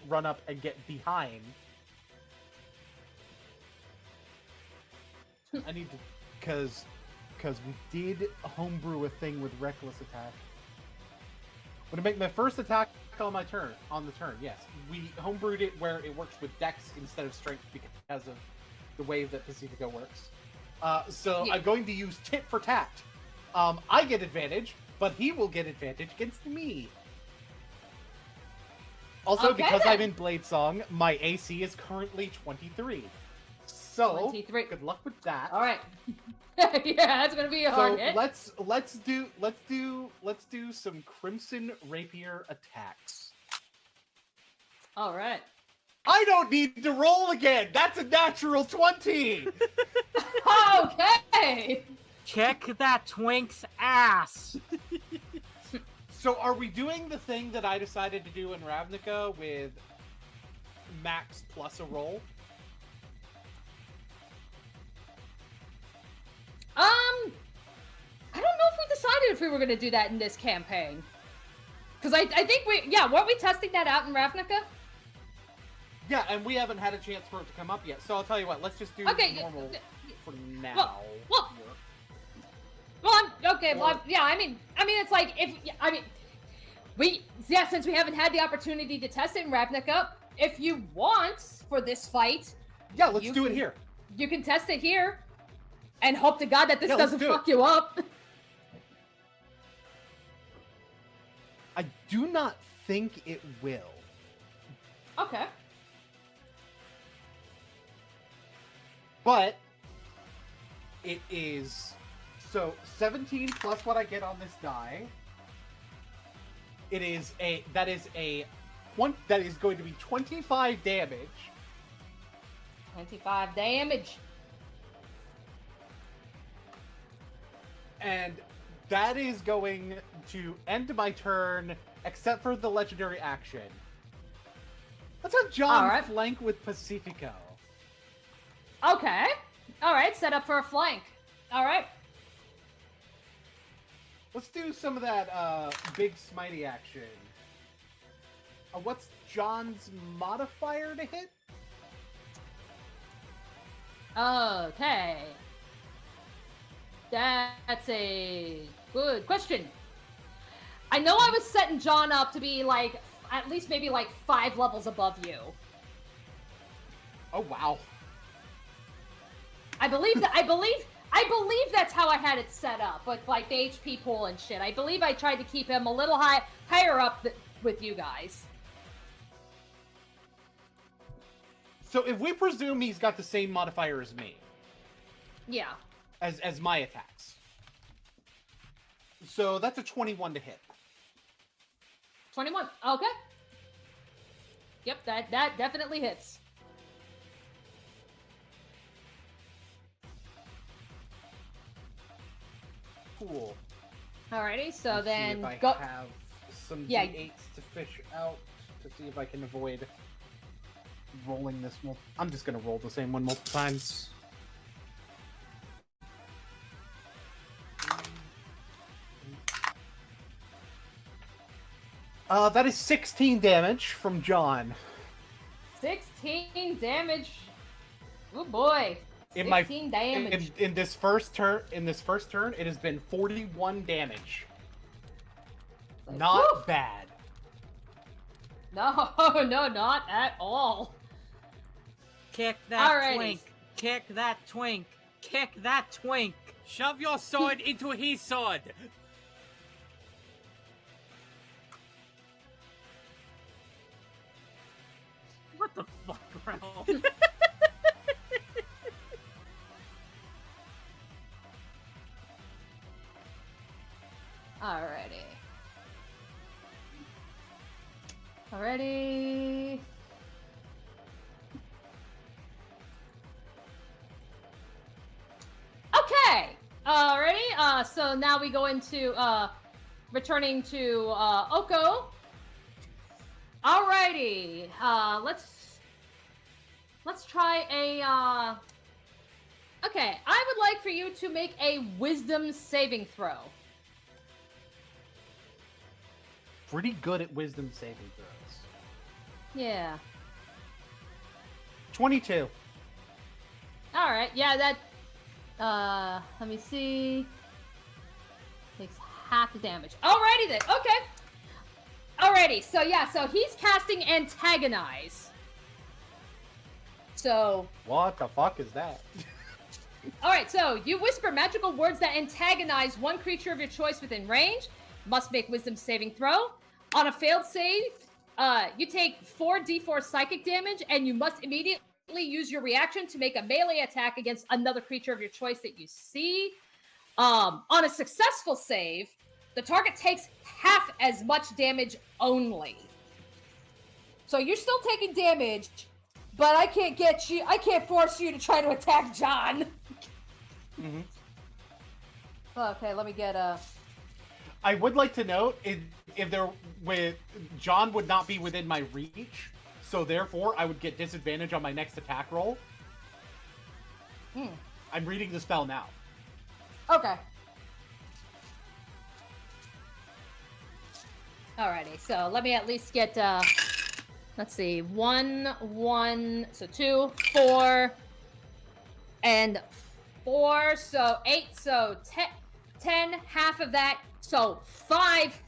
run up and get behind. I need to, because we did homebrew a thing with reckless attack. I'm gonna make my first attack on the turn. Yes, we homebrewed it where it works with Dex instead of Strength because of the way that Pacifico works. So Yeah. I'm going to use Tit for Tat. I get advantage, but he will get advantage against me. Also, Okay, because then. I'm in Blade Song, my AC is currently 23. So 23. good luck with that. All right. Yeah, that's gonna be a hard So hit. let's do some Crimson Rapier attacks. All right. I don't need to roll again. That's a natural 20. Okay. Kick that twink's ass. So are we doing the thing that I decided to do in Ravnica with max plus a roll? I don't know if we decided if we were gonna do that in this campaign. Because I think weren't we testing that out in Ravnica? Yeah, and we haven't had a chance for it to come up yet. So I'll tell you what. Let's just do Okay, normal for now. well, I'm okay. Well, yeah. I mean, it's like since we haven't had the opportunity to test it in Ravnica, if you want for this fight, Yeah, let's do it here. you can test it here, and hope to God that this Yeah, let's doesn't do it. fuck you up. I do not think it will. Okay. But it is so 17 plus what I get on this die. That is going to be 25 damage. 25 damage. And that is going to end my turn, except for the legendary action. Let's have John Alright. flank with Pacifico. Okay. All right. Set up for a flank. All right. Let's do some of that big smitey action. What's John's modifier to hit? Okay. That's a good question. I know I was setting John up to be like at least maybe like 5 levels above you. Oh wow. I believe that's how I had it set up with like the HP pool and shit. I believe I tried to keep him a little higher up with you guys. So if we presume he's got the same modifier as me, Yeah. as my attacks. So that's a 21 to hit. 21. Okay. Yep, that definitely hits. Cool. Alrighty, so Let's then see if I go. have some Yeah. D8s to fish out to see if I can avoid rolling this multiple. I'm just gonna roll the same one multiple times. That is 16 damage from John. 16 damage. Oh boy. In 16 damage. in this first turn, it has been 41 damage. Like, Not woof. bad. No, not at all. Kick that Alrighty. twink. Kick that twink. Kick that twink. Shove your sword into his sword. What the fuck, bro? Alrighty. Alrighty. Okay. Alrighty. So now we go into returning to Oko. Alrighty. Let's let's try a. Okay, I would like for you to make a wisdom saving throw. Pretty good at wisdom saving throws. Yeah. 22. All right. Yeah, that. Let me see. Takes half the damage. Alrighty then. Okay. Alrighty. So yeah. So he's casting Antagonize. So. What the fuck is that? All right. So you whisper magical words that antagonize one creature of your choice within range. Must make wisdom saving throw. On a failed save, you take 4d4 psychic damage, and you must immediately use your reaction to make a melee attack against another creature of your choice that you see. On a successful save, the target takes half as much damage only. So you're still taking damage, but I can't force you to try to attack John. Mm-hmm. Okay, let me get a. I would like to note if John would not be within my reach, so therefore I would get disadvantage on my next attack roll. I'm reading the spell now. Okay. Alrighty, so let me at least get let's see, 1, so 2, 4, and 4, so 8, so 10, half of that, so 5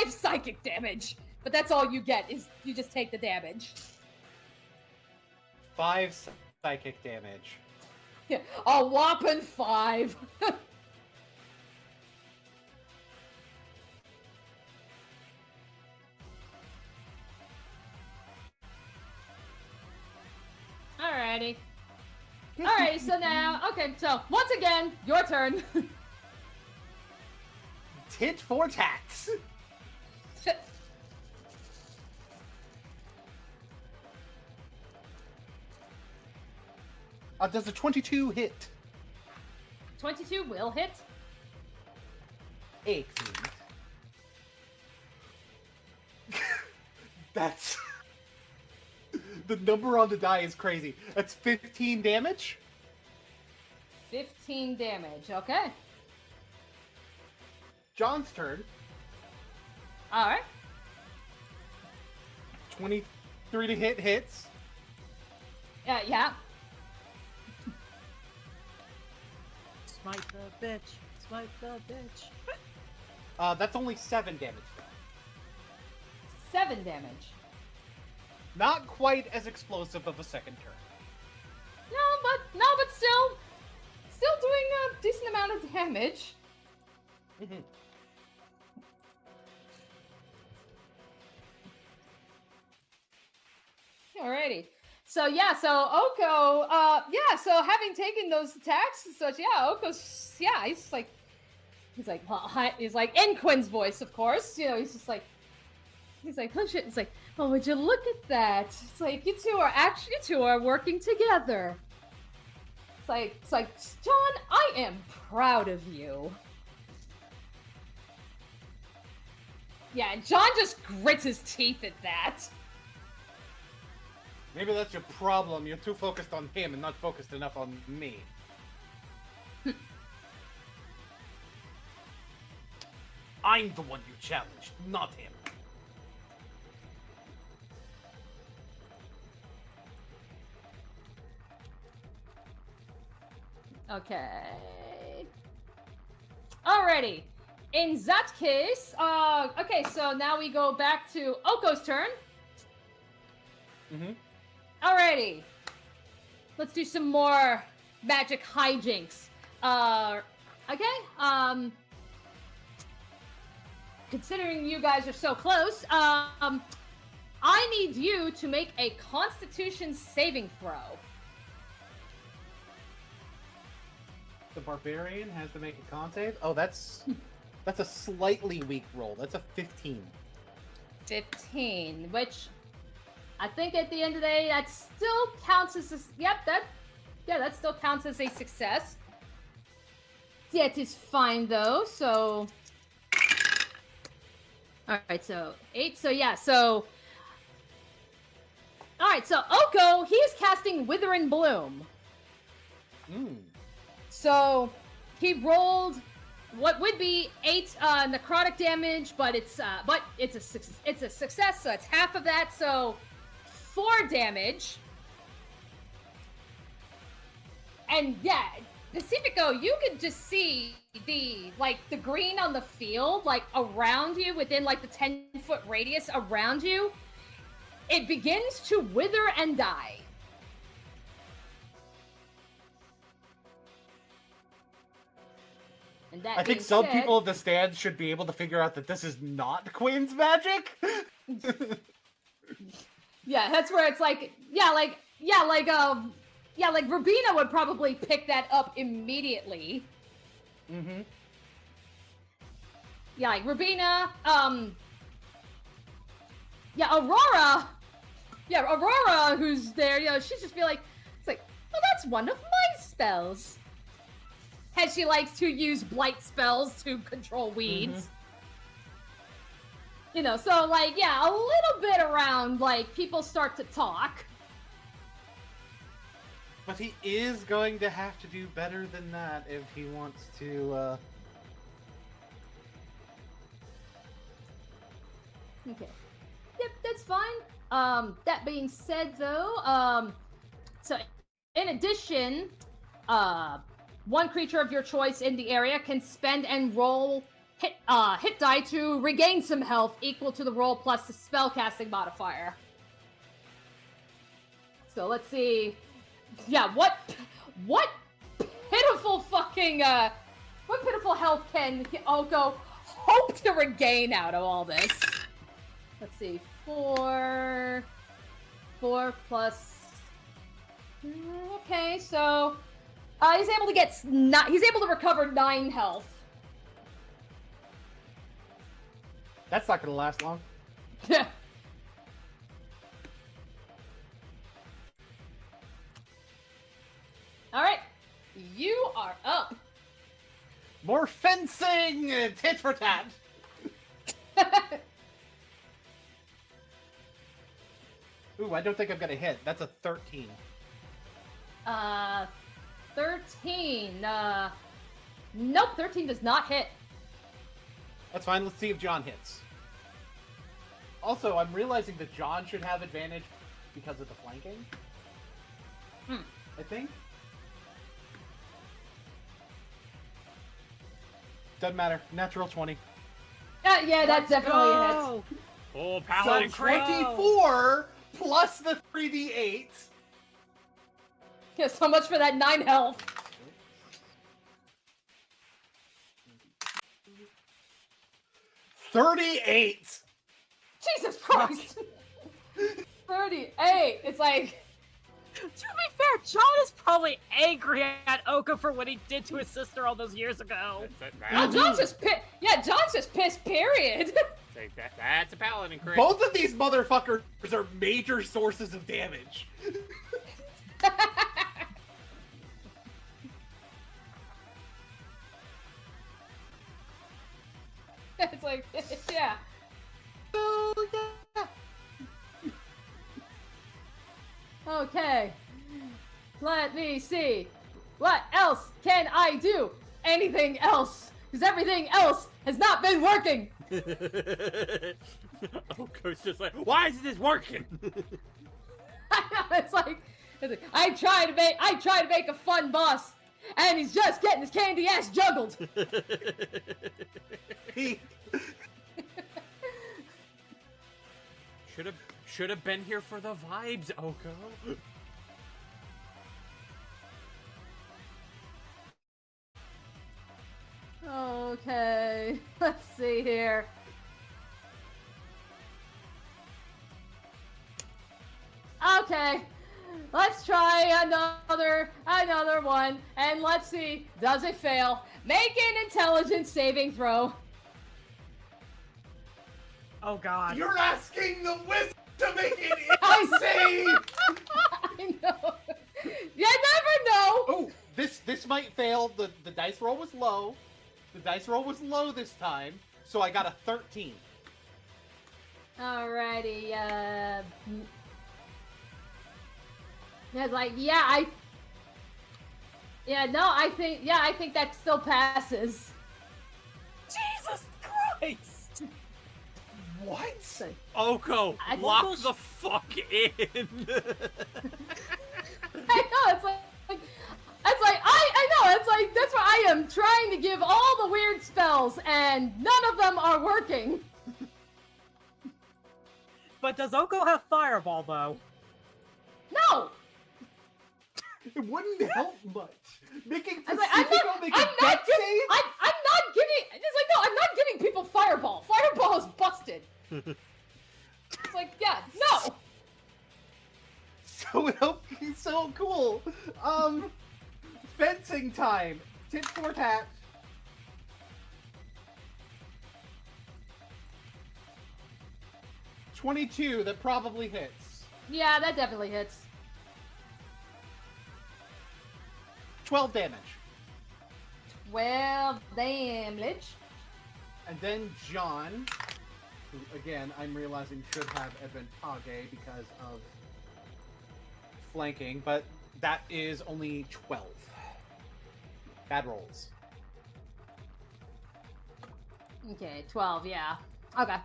psychic damage. But that's all you get, is you just take the damage. 5 psychic damage. Yeah, a whopping 5. Alrighty. Alrighty, so now, okay, so once again, your turn. Tit for tat. Does a 22 hit? 22 will hit. Excellent. That's... The number on the die is crazy. That's 15 damage? 15 damage, okay. John's turn. Alright. 23 to hit hits. Yeah. Smite the bitch. Smite the bitch. That's only 7 damage. 7 damage. Not quite as explosive of a second turn. No, but still doing a decent amount of damage. Mm-hmm. Alrighty. So yeah, so Oko, so having taken those attacks and such, he's like in Quinn's voice, of course. You know, he's like, oh shit. It's like, oh, would you look at that? It's like, you two are working together. It's like, John, I am proud of you. Yeah, and John just grits his teeth at that. Maybe that's your problem. You're too focused on him and not focused enough on me. I'm the one you challenged, not him. Okay. Alrighty. In that case, okay, so now we go back to Oko's turn. Mm-hmm. Alrighty. Let's do some more magic hijinks. Okay, considering you guys are so close, I need you to make a Constitution saving throw. The barbarian has to make a con save? Oh, that's a slightly weak roll. That's a 15. 15, which I think at the end of the day, that still counts as a... that still counts as a success. That is fine, though, so... Alright, so 8, so yeah, so... All right, so Oko, he's casting Wither and Bloom. So he rolled what would be 8 necrotic damage, but it's a success, so it's half of that, so 4 damage. And yeah, Pacifico, you can just see the green on the field, like around you, within like the 10-foot radius around you. It begins to wither and die. And that I think being some said- people in the stands should be able to figure out that this is not Quinn's magic. Yeah, that's where it's like, Rubina would probably pick that up immediately. Mm-hmm. Yeah, like Rubina, Aurora. Yeah, Aurora, who's there, she'd just be like, it's like, oh, that's one of my spells. As she likes to use blight spells to control weeds. So, like, yeah, a little bit around, like, people start to talk. But he is going to have to do better than that if he wants to, Okay. Yep, that's fine. That being said, though, so in addition, one creature of your choice in the area can spend and roll hit die to regain some health equal to the roll plus the spellcasting modifier. So let's see. Yeah, what pitiful fucking what pitiful health can Oko hope to regain out of all this? Let's see, 4 plus. Okay, so he's able to he's able to recover 9 health. that's not going to last long. Yeah. All right, you are up. More fencing! Tit for tat! Ooh, I don't think I'm going to hit. That's a 13. 13. Nope, 13 does not hit. That's fine. Let's see if John hits. Also, I'm realizing that John should have advantage because of the flanking. I think. Doesn't matter. Natural 20. Yeah, that's definitely a hit. Go! Oh, So paladin crit. 24 plus the 3d8. Yeah, so much for that 9 health. $38. Jesus Christ! 38. It's like, To be fair, John is probably angry at Oka for what he did to his sister all those years ago. oh, John's just pissed. Yeah, John's just pissed. Period. That's a paladin crit. Both of these motherfuckers are major sources of damage. It's like, yeah. Oh, yeah. Okay. Let me see. What else can I do? Anything else? Because everything else has not been working. Oko's just like, why isn't this working? it's like I try to make a fun boss, and he's just getting his candy ass juggled. Should have been here for the vibes, Oko. Okay, let's see here. Okay, let's try another one, and let's see, does it fail? Make an intelligence saving throw. Oh god. You're asking the wizard to make it save! I know. You never know. Oh, this might fail. The dice roll was low. The dice roll was low this time, so I got a 13. Alrighty, Yeah, it's like, I think that still passes. Jesus Christ! What? Oko, I- lock the fuck in. I know, it's like I know, it's like, that's why I am trying to give all the weird spells, and none of them are working. But does Oko have Fireball, though? No! It wouldn't help much. Making I was like, I'm Pacifico not, make I'm a not deck giving, save? I'm not giving, it's like, no, I'm not giving people Fireball. Fireball is busted. It's like, yeah, no! So cool. Fencing time. Tit for tat. 22, that probably hits. Yeah, that definitely hits. 12 damage. 12 damage. And then John, who again I'm realizing should have advantage because of flanking, but that is only 12. Bad rolls. Okay, 12, yeah. Okay.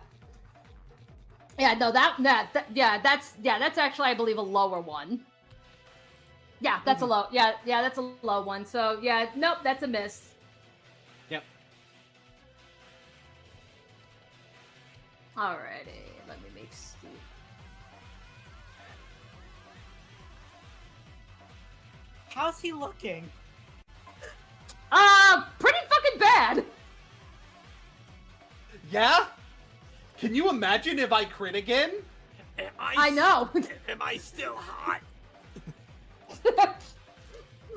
Yeah, no, that's actually, I believe, a lower one. Yeah, that's a low, that's a low one. So, yeah, nope, that's a miss. Yep. Alrighty, let me make Steve. How's he looking? Pretty fucking bad! Yeah? Can you imagine if I crit again? I know. Am I still hot?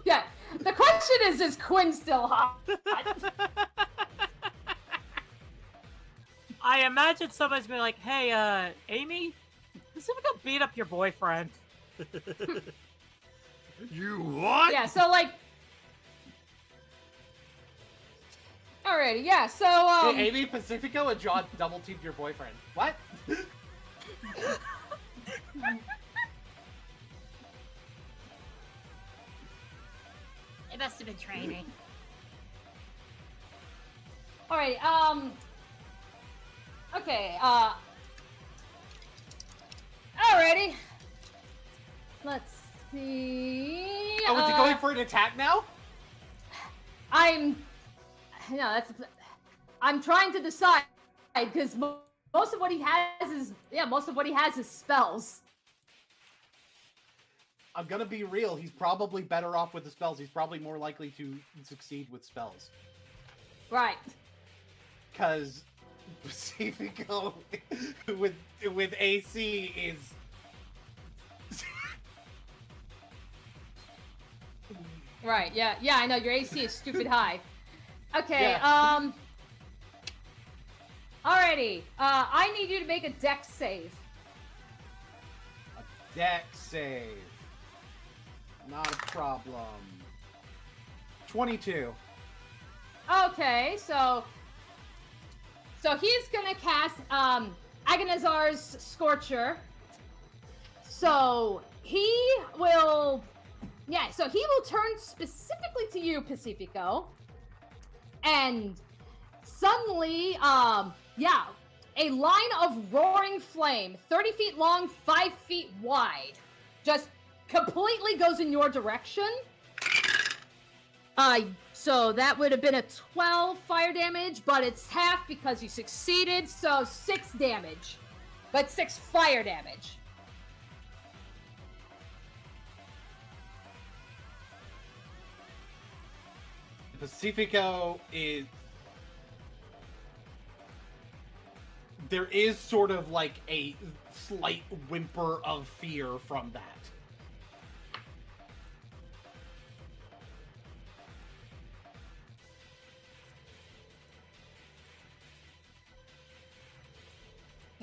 Yeah, the question is Quinn still hot? I imagine somebody's been like, hey, Amy, Pacifico beat up your boyfriend. You what? Yeah, so, like... Alrighty, yeah, so, Hey, Amy, Pacifico and John double teamed your boyfriend. What? It must have been training. Alright, okay, alrighty. Let's see... Oh, is he going for an attack now? I'm trying to decide, because most of what he has is spells. I'm gonna be real, he's probably better off with the spells. He's probably more likely to succeed with spells. Right. Because Pacifico with AC is... Right, yeah, I know, your AC is stupid high. Okay, Yeah. Alrighty, I need you to make a dex save. A deck save. Not a problem. 22. Okay, so he's gonna cast, Agonizar's Scorcher. So he will turn specifically to you, Pacifico. And suddenly, a line of roaring flame, 30 feet long, 5 feet wide, just completely goes in your direction. So that would have been a 12 fire damage, but it's half because you succeeded, so 6 damage. But 6 fire damage. Pacifico is... There is sort of like a slight whimper of fear from that.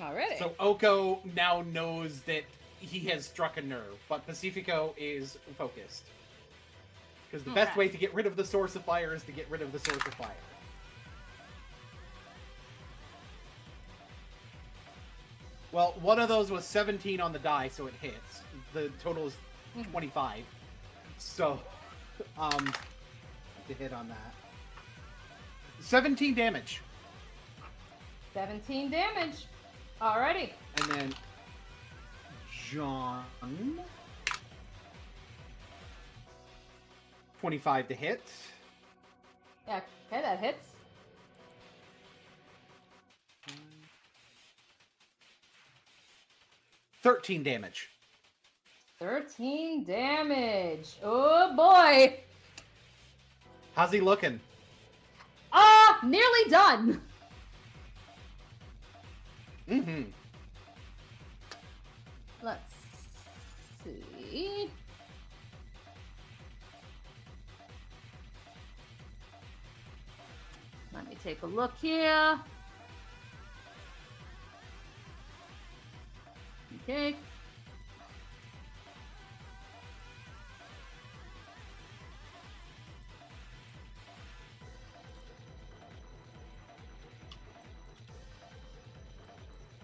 Alrighty. So Oko now knows that he has struck a nerve, but Pacifico is focused. Because the best Okay. way to get rid of the source of fire is to get rid of the source of fire. Well, one of those was 17 on the die, so it hits. The total is 25. So, to hit on that. 17 damage. 17 damage. Alrighty. And then John. 25 to hit. Yeah, okay, that hits. 13 damage. 13 damage. Oh boy. How's he looking? Nearly done. Mm-hmm. Let's see. Let me take a look here. Okay.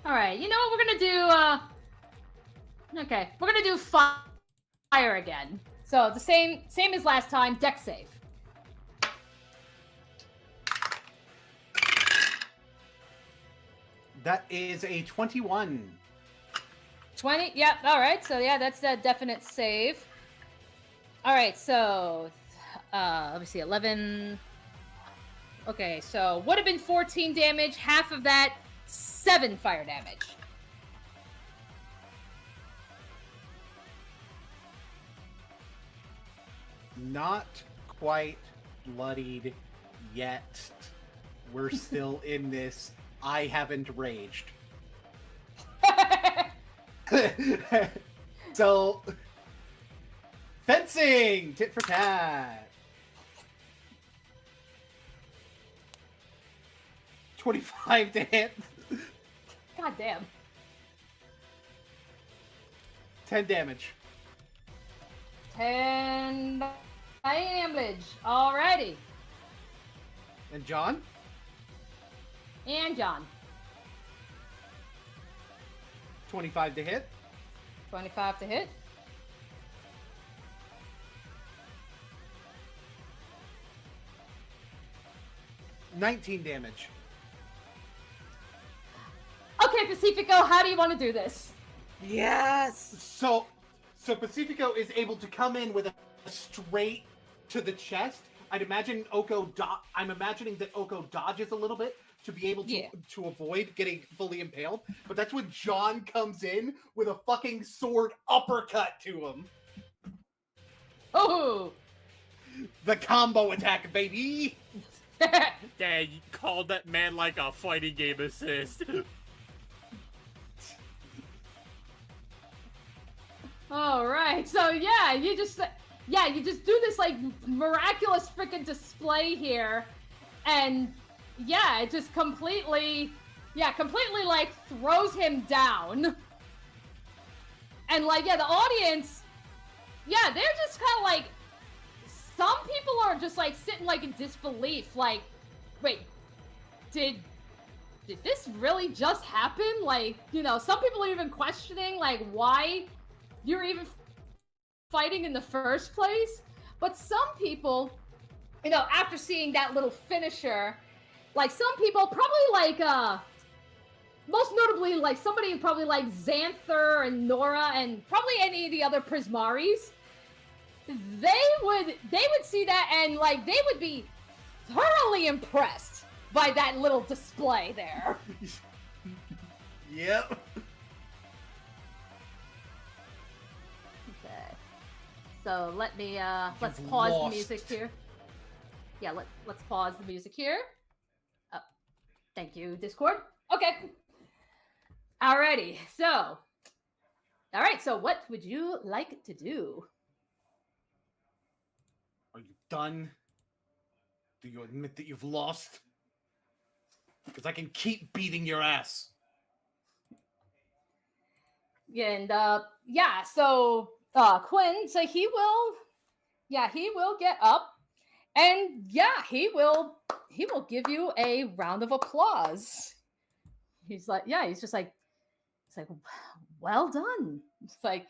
All right, you know what we're gonna do? Okay, we're gonna do fire again. So the same as last time. Dex save. That is a 21. 20. Yep. All right. So yeah, that's a definite save. All right. So let me see. 11. Okay. So would have been 14 damage. Half of that, 7 fire damage. Not quite bloodied yet. We're still in this. I haven't raged. So, fencing! Tit for tat. 25 to hit. God damn. 10 damage. 10 damage. Alrighty. And John? And John. 25 to hit. 25 to hit. $19 damage. Okay, Pacifico, how do you want to do this? Yes. So Pacifico is able to come in with a straight to the chest. I'm imagining that Oko dodges a little bit to be able to avoid getting fully impaled. But that's when John comes in with a fucking sword uppercut to him. Oh! The combo attack, baby! Yeah, you called that man like a fighting game assist. All right, so yeah, you just do this like miraculous freaking display here, and yeah, it just completely like throws him down, and like the audience, they're just kind of like, some people are just like sitting like in disbelief, like, wait, did this really just happen? Like, some people are even questioning like why you're even fighting in the first place. But some people, after seeing that little finisher, like some people probably like most notably like somebody probably like Xanther and Nora and probably any of the other Prismaris, they would see that and like they would be thoroughly impressed by that little display there. Yep. Okay. So let me let's You've pause lost. the music here. Yeah, let's pause the music here. Oh, thank you, Discord. Okay. Alrighty. So what would you like to do? Are you done? Do you admit that you've lost? Because I can keep beating your ass. And so Quinn, so he will get up, and he will give you a round of applause. He's just like, well done. It's like,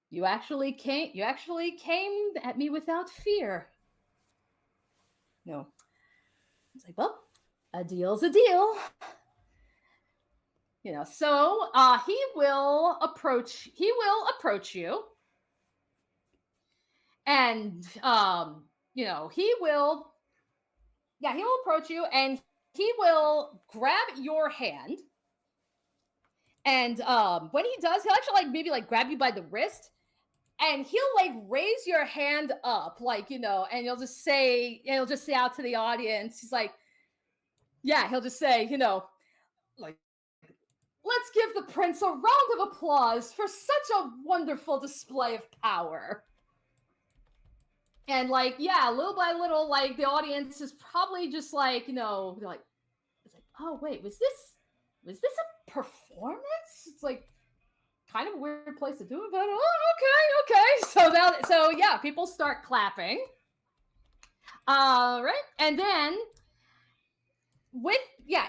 You actually came at me without fear. No. It's like, well, a deal's a deal. So he will approach you, and he will approach you, and he will grab your hand. And when he does, he'll actually maybe grab you by the wrist, and he'll raise your hand up, and he'll just say out to the audience, he's like, yeah, he'll just say, let's give the prince a round of applause for such a wonderful display of power. And little by little, the audience is probably just they're like, it's like, oh wait, was this a performance? It's kind of a weird place to do it, but okay. So yeah, people start clapping. Right, and then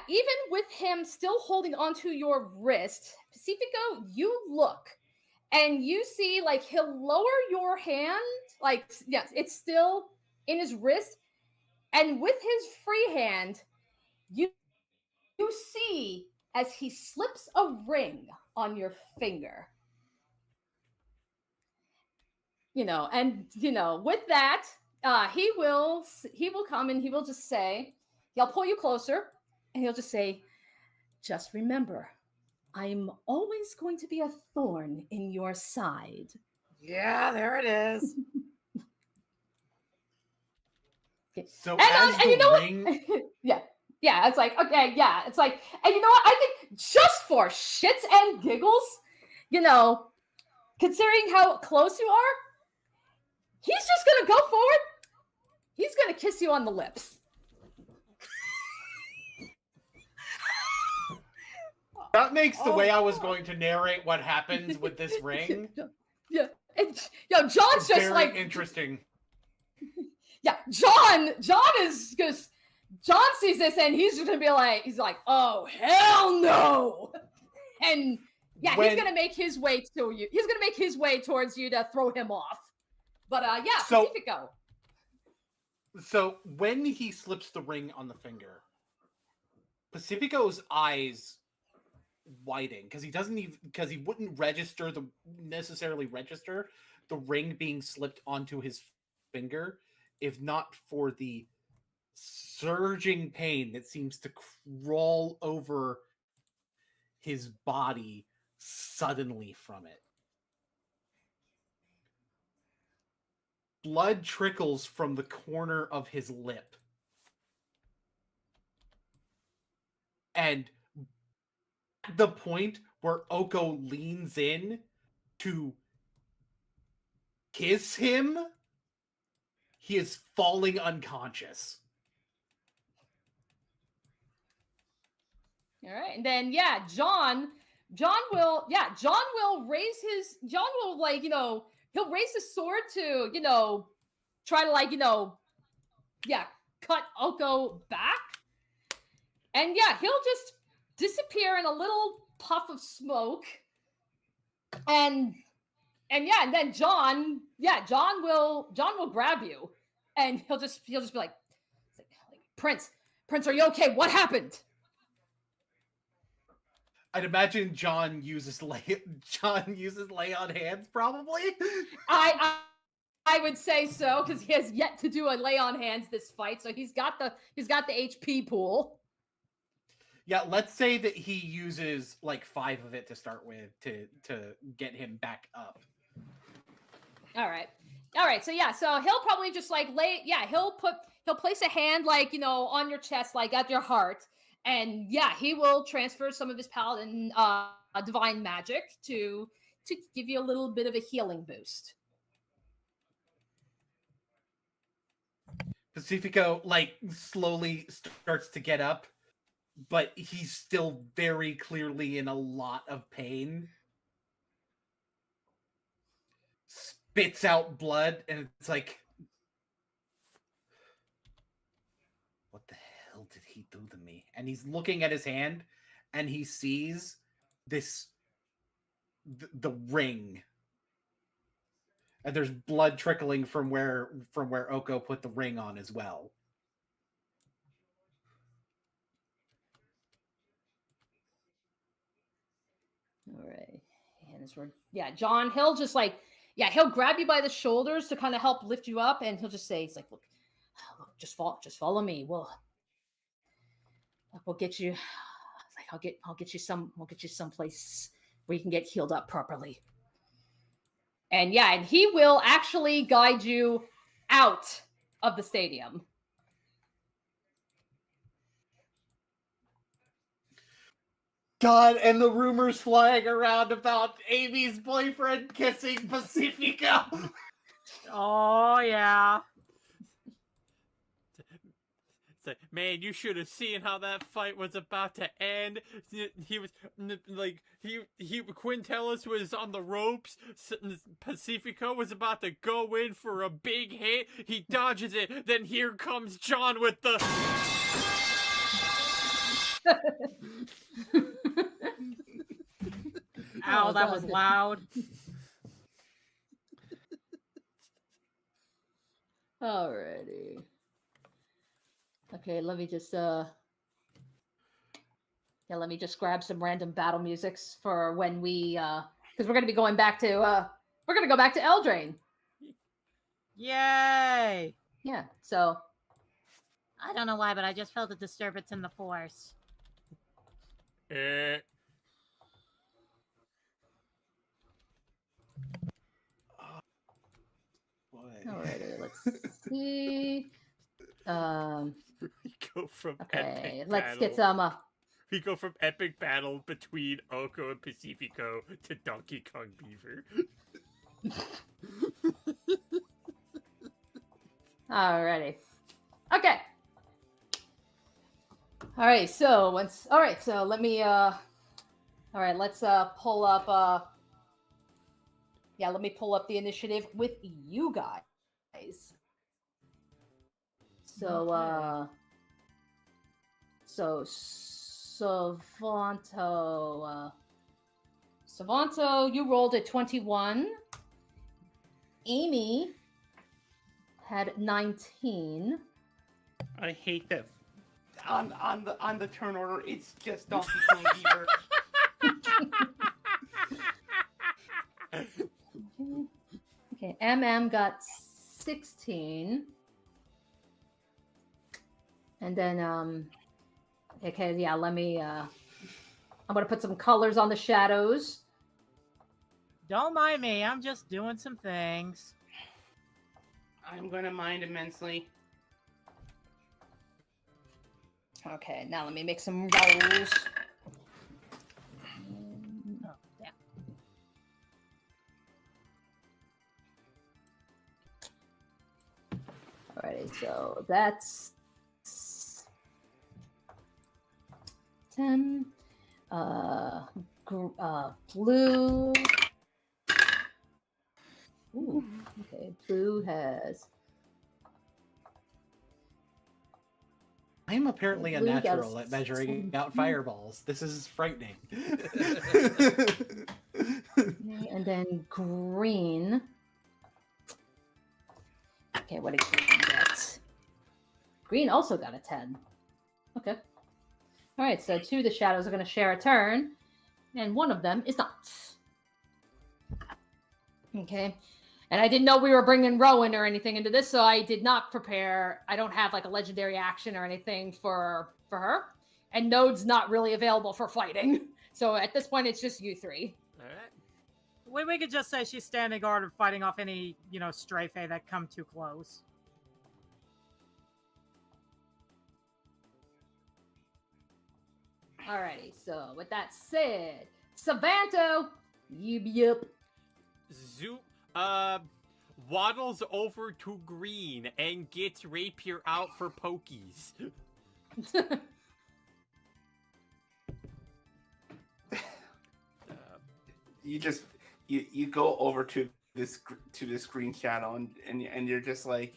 even with him still holding onto your wrist, Pacifico, you look and you see he'll lower your hand, yes, it's still in his wrist, and with his free hand, you see as he slips a ring on your finger. And with that, he will come and he will just say, he'll pull you closer and he'll just say, just remember, I'm always going to be a thorn in your side. Yeah, there it is. Okay. So and as the you know ring, what? yeah, it's like, okay, yeah, it's like, and you know what? I think just for shits and giggles, considering how close you are, he's just gonna go forward. He's gonna kiss you on the lips. that makes the way I was going to narrate what happens with this ring Yeah, and John's just very interesting. Yeah, John is just, John sees this and he's just gonna be like, oh hell no, and yeah, he's gonna make his way to you. He's gonna make his way towards you to throw him off. But yeah, Pacifico. So when he slips the ring on the finger, Pacifico's eyes widen because he wouldn't necessarily register the ring being slipped onto his finger if not for the surging pain that seems to crawl over his body suddenly from it. Blood trickles from the corner of his lip. And at the point where Oko leans in to kiss him, he is falling unconscious. All right, and then John will raise his, he'll raise his sword to try to cut Oko back, and he'll just disappear in a little puff of smoke, and then John will grab you, and he'll just be like, Prince, are you okay? What happened? I'd imagine John uses lay on hands, probably. I would say so, because he has yet to do a lay on hands this fight, so he's got the HP pool. Yeah, let's say that he uses 5 of it to start with to get him back up. All right. So he'll probably just he'll place a hand on your chest, at your heart, and he will transfer some of his paladin divine magic to give you a little bit of a healing boost. Pacifico slowly starts to get up, but he's still very clearly in a lot of pain. Spits out blood, and it's like, what the hell did he do to me? And he's looking at his hand, and he sees the ring And there's blood trickling from where Oko put the ring on as well. All right. And as we're, yeah, John, he'll just like, yeah, he'll grab you by the shoulders to kind of help lift you up, and he'll just say, "He's like, look, just follow me. We'll get you. Like, we'll get you someplace where you can get healed up properly." And yeah, and he will actually guide you out of the stadium. God, and the rumors flying around about Amy's boyfriend kissing Pacifico. Oh yeah. It's like, man, you should have seen how that fight was about to end. He was like, Quintelis was on the ropes. Pacifico was about to go in for a big hit. He dodges it. Then here comes John with the. Ow, that was loud. Alrighty. Okay, let me just let me just grab some random battle musics for when we because we're gonna be going back to we're gonna go back to Eldraine. Yay! Yeah, so I don't know why, but I just felt a disturbance in the force. alrighty, let's see. We go from Okay, epic let's battle. get some We go from epic battle between Oko and Pacifico to Donkey Kong Beaver. Alrighty. Okay. Alright, so let me alright, let's pull up let me pull up the initiative with you guys. So so Savanto, you rolled a 21. Amy had 19. I hate that. On the turn order, it's just Donkey Kong Beaver. Okay, MM got 16. And then okay, yeah, let me I'm gonna put some colors on the shadows. Don't mind me, I'm just doing some things. I'm gonna mind immensely. Okay, now let me make some rolls. Oh, yeah. Alrighty, so that's 10. Blue. Ooh, okay, blue has. I'm apparently a Blue got natural a at measuring out 17. fireballs. This is frightening. Okay, and then green. Okay, what did green get? Green also got a 10. Okay. All right, so two of the shadows are going to share a turn, and one of them is not. Okay. And I didn't know we were bringing Rowan or anything into this, so I did not prepare. I don't have like a legendary action or anything for her. And Node's not really available for fighting. So at this point, it's just you three. All right. We could just say she's standing guard and fighting off any, stray fae that come too close. Alrighty, so with that said, Savanto, yup. Zoop waddles over to green and gets rapier out for pokies. You go over to this green shadow and you're just like,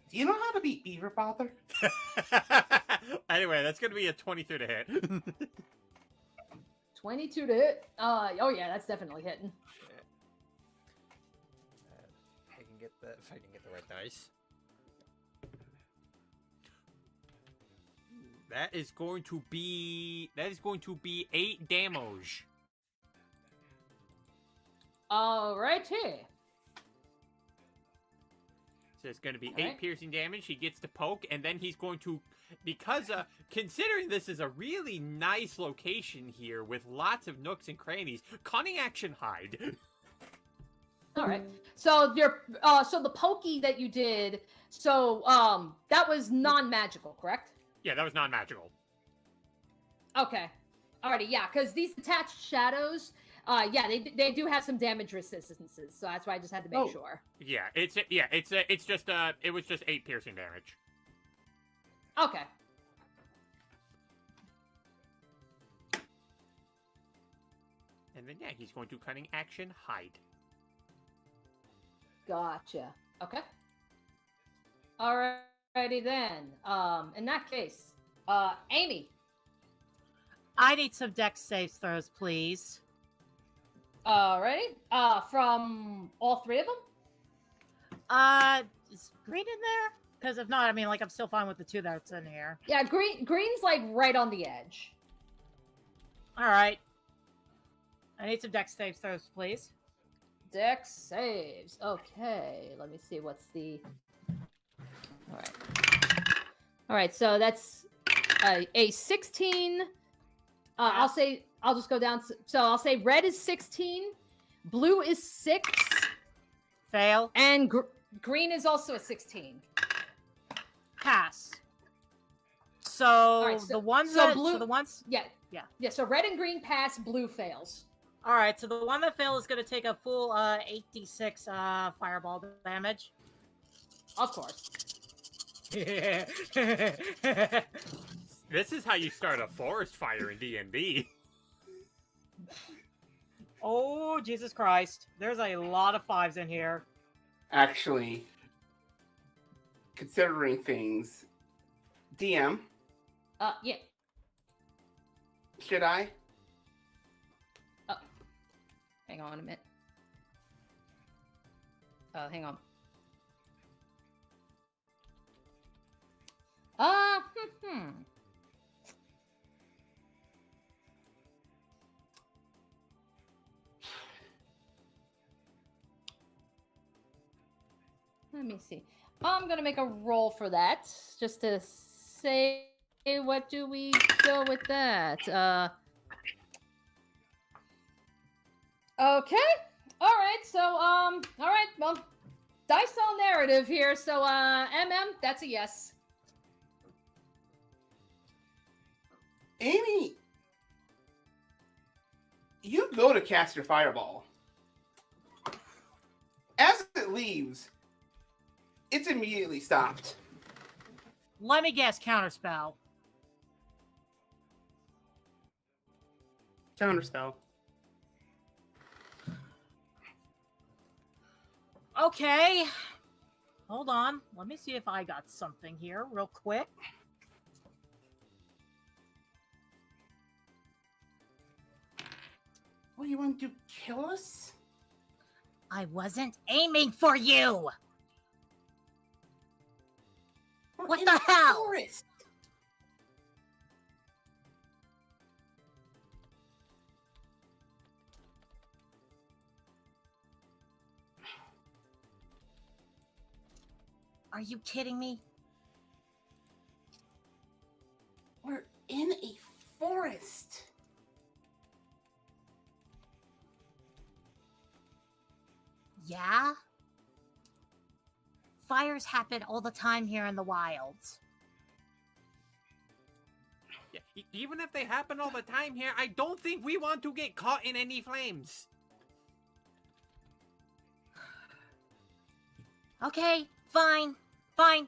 do you know how to beat Beaver Bother? Anyway, that's gonna be a 23 to hit. 22 to hit. Oh yeah, that's definitely hitting. If I can get the right dice. That is going to be 8 damage. Alrighty. So it's going to be All 8 right. piercing damage. He gets to poke, and then he's going to, because considering this is a really nice location here with lots of nooks and crannies, cunning action hide. All right. So so the pokey that you did, that was non-magical, correct? Yeah, that was non-magical. Okay. Alrighty, yeah, because these attached shadows, they do have some damage resistances, so that's why I just had to make sure. Yeah, it was just 8 piercing damage. Okay. And then he's going to cunning action hide. Gotcha. Okay. Alrighty then. In that case, Amy. I need some dex saves throws, please. Alrighty. From all 3 of them? Is green in there? Because if not, I mean, like, I'm still fine with the 2 that's in here. Yeah, green's like right on the edge. All right. I need some dex saves throws, please. Dex saves. Okay, let me see what's the. All right. So that's a 16. I'll just go down. So I'll say red is 16, blue is 6, Fail. and green is also a 16. Pass. So, right, the ones that blue. so the ones. Yeah. So red and green pass, blue fails. All right. So the one that fails is going to take a full 8d6 fireball damage. Of course. This is how you start a forest fire in D&D. Oh, Jesus Christ. There's a lot of 5s in here. Actually, considering things, DM, Yeah. should I? Hang on a minute. Hang on. Let me see. I'm gonna make a roll for that, just to say, what do we go with that? Okay. All right. So, all right. Well, dice all narrative here. So, that's a yes. Amy, you go to cast your fireball. As it leaves, it's immediately stopped. Let me guess, counterspell. Counterspell. Okay. Hold on. Let me see if I got something here real quick. What, you want to kill us? I wasn't aiming for you. We're What in the hell? Forest. Are you kidding me? We're in a forest. Yeah? Fires happen all the time here in the wilds. Yeah, even if they happen all the time here, I don't think we want to get caught in any flames. Okay, fine. Fine.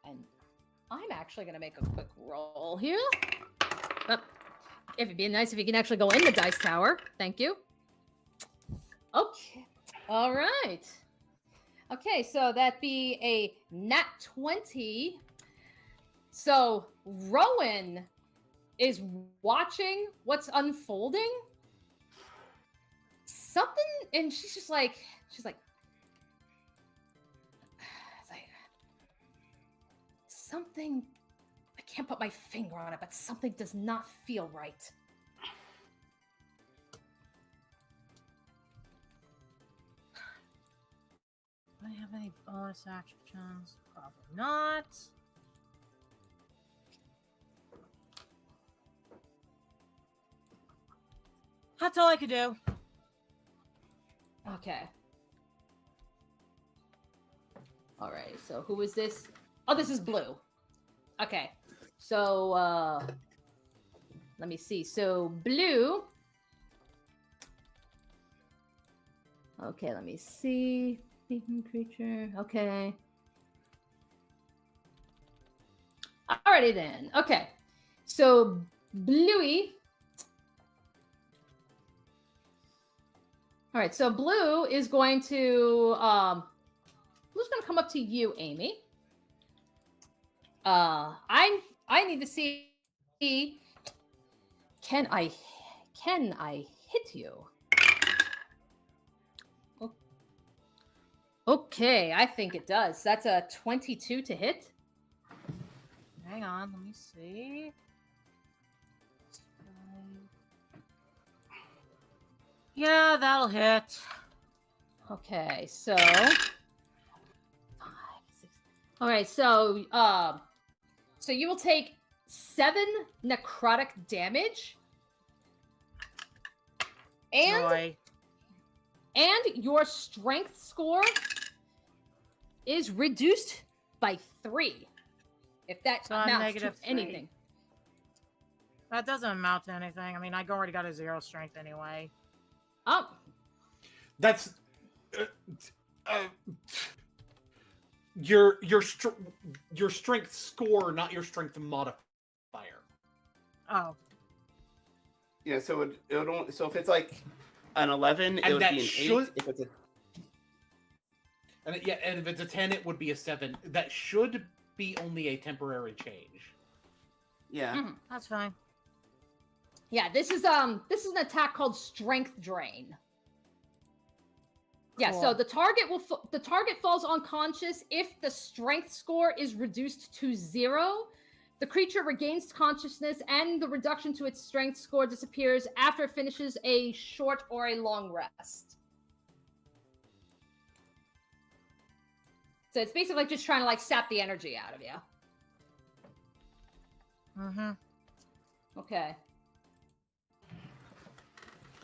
And I'm actually going to make a quick roll here. It'd be nice if you can actually go in the dice tower. Thank you. Okay. All right. Okay, so that'd be a nat 20. So Rowan is watching what's unfolding, something, and she's like, it's like something. I can't put my finger on it, but something does not feel right. Do I have any bonus actions? Probably not. That's all I could do. Okay. All right. So who is this? Oh, this is Blue. Okay. So let me see. So Blue. Okay, let me see. Speaking creature. Okay. Alrighty then. Okay. So Bluey. All right, so Blue is going to Blue's going to come up to you, Amy. I need to see, can I hit you? Okay, I think it does. That's a 22 to hit. Hang on, let me see. Yeah, that'll hit. Okay, so 5, 6. All right, so so you will take 7 necrotic damage, and Joy. and your strength score is reduced by 3. If that So I'm amounts to -3. anything. That doesn't amount to anything. I mean, I already got a 0 strength anyway. Oh, That's your strength score, not your strength modifier. Oh, Yeah, so it would only, so if it's like an 11, it And would that be an should- 8. If it's a And if it's a 10, it would be a 7. That should be only a temporary change. yeah. mhm. that's fine. Yeah, this is an attack called Strength Drain. Yeah, so Cool. the target falls unconscious if the strength score is reduced to 0. The creature regains consciousness, and the reduction to its strength score disappears after it finishes a short or a long rest. So it's basically just trying to like sap the energy out of you. Mm-hmm. Okay.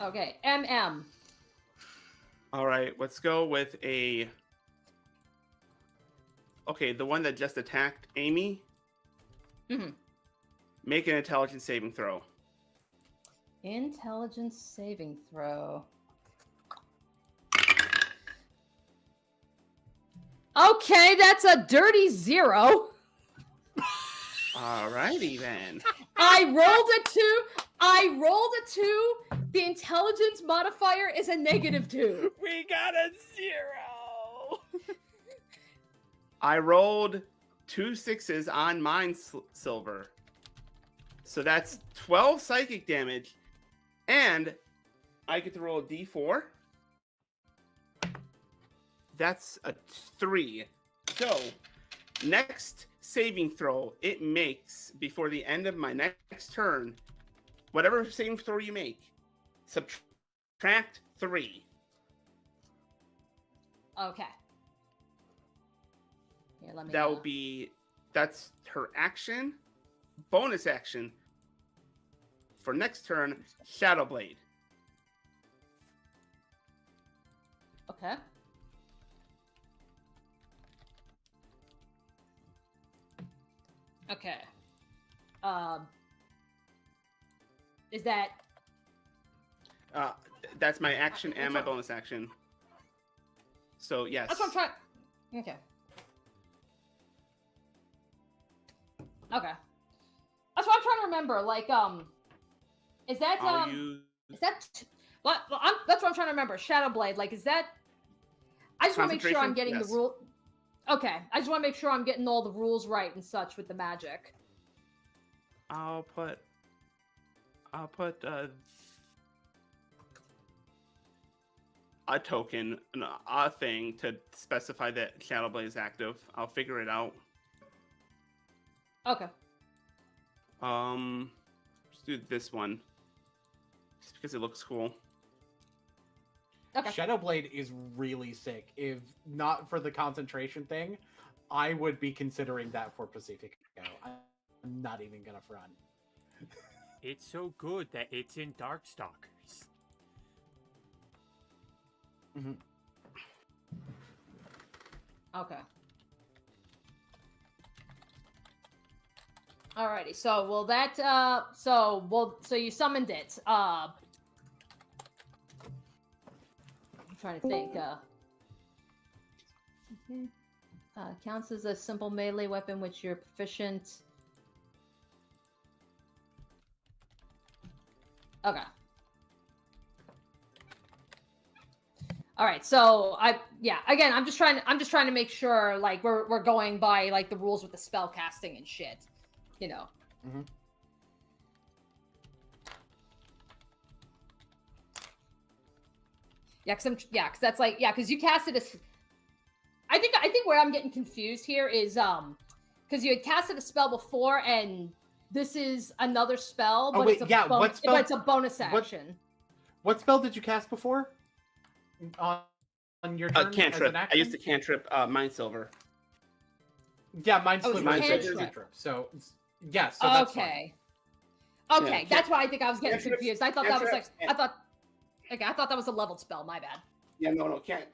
Okay, MM. All right, let's go with a. Okay, the one that just attacked Amy. Mhm. Make an intelligence saving throw. Intelligence saving throw. Okay, that's a dirty 0. All righty then. I rolled a 2. The intelligence modifier is a -2. We got a 0. I rolled 2 6s on mine silver. So that's 12 psychic damage. And I get to roll a d4. That's a 3. So, next saving throw it makes before the end of my next turn, whatever saving throw you make, subtract 3. Okay. Here, let me. That will be, that's her action. Bonus action for next turn, Shadow Blade. Okay. Okay. Is that That's my action and my bonus action. So yes. That's what I'm trying. Okay. Okay. That's what I'm trying to remember. Like, is that I'll use is that what? That's what I'm trying to remember. Shadow Blade. Like, is that? I just want to make sure I'm getting Yes. the rule. Okay, I just want to make sure I'm getting all the rules right and such with the magic. I'll put a token, a thing to specify that Shadowblade is active. I'll figure it out. Okay. Let's do this one. Just because it looks cool. Okay. Shadowblade is really sick. If not for the concentration thing, I would be considering that for Pacifico. I'm not even gonna front. It's so good that it's in Darkstalkers. Mm-hmm. Okay. Alrighty. So will that so you summoned it. I'm trying to think. Counts as a simple melee weapon which you're proficient. Okay. All right. So again, I'm just trying to make sure like we're going by like the rules with the spell casting and shit, you know. Mm-hmm. Because that's like because you casted a. I think where I'm getting confused here is because you had casted a spell before and this is another spell, but what spell? But it's a bonus action. What spell did you cast before? On your turn Cantrip. as an action? I used to cantrip Mind Silver. Yeah, Mind Oh, it's Silver. a is cantrip. a cantrip. So yeah, so that's fine. Okay, Yeah, that's why I think I was getting cantrips- confused. I thought that was like cantrips I thought that was a leveled spell. My bad. Yeah, no, can't.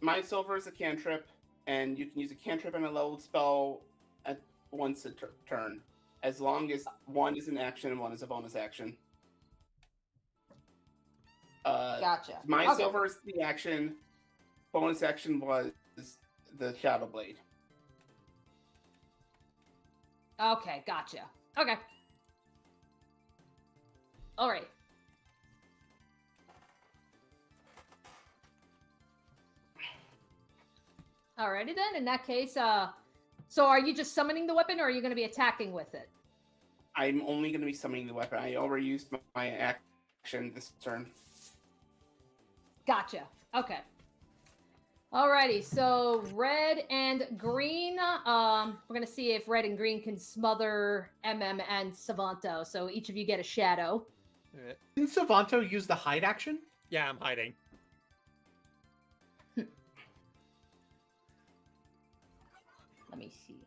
Mind Silver is a cantrip, and you can use a cantrip and a leveled spell at once a turn, as long as one is an action and one is a bonus action. Gotcha. Mind Okay. Silver is the action. Bonus action was the Shadow Blade. Okay, gotcha. Okay. All right. Alrighty then. In that case, so are you just summoning the weapon, or are you going to be attacking with it? I'm only going to be summoning the weapon. I already used my action this turn. Gotcha. Okay. Alrighty. So red and green. We're gonna see if red and green can smother MM and Savanto. So each of you get a shadow. Didn't Savanto use the hide action? Yeah, I'm hiding. Let me see.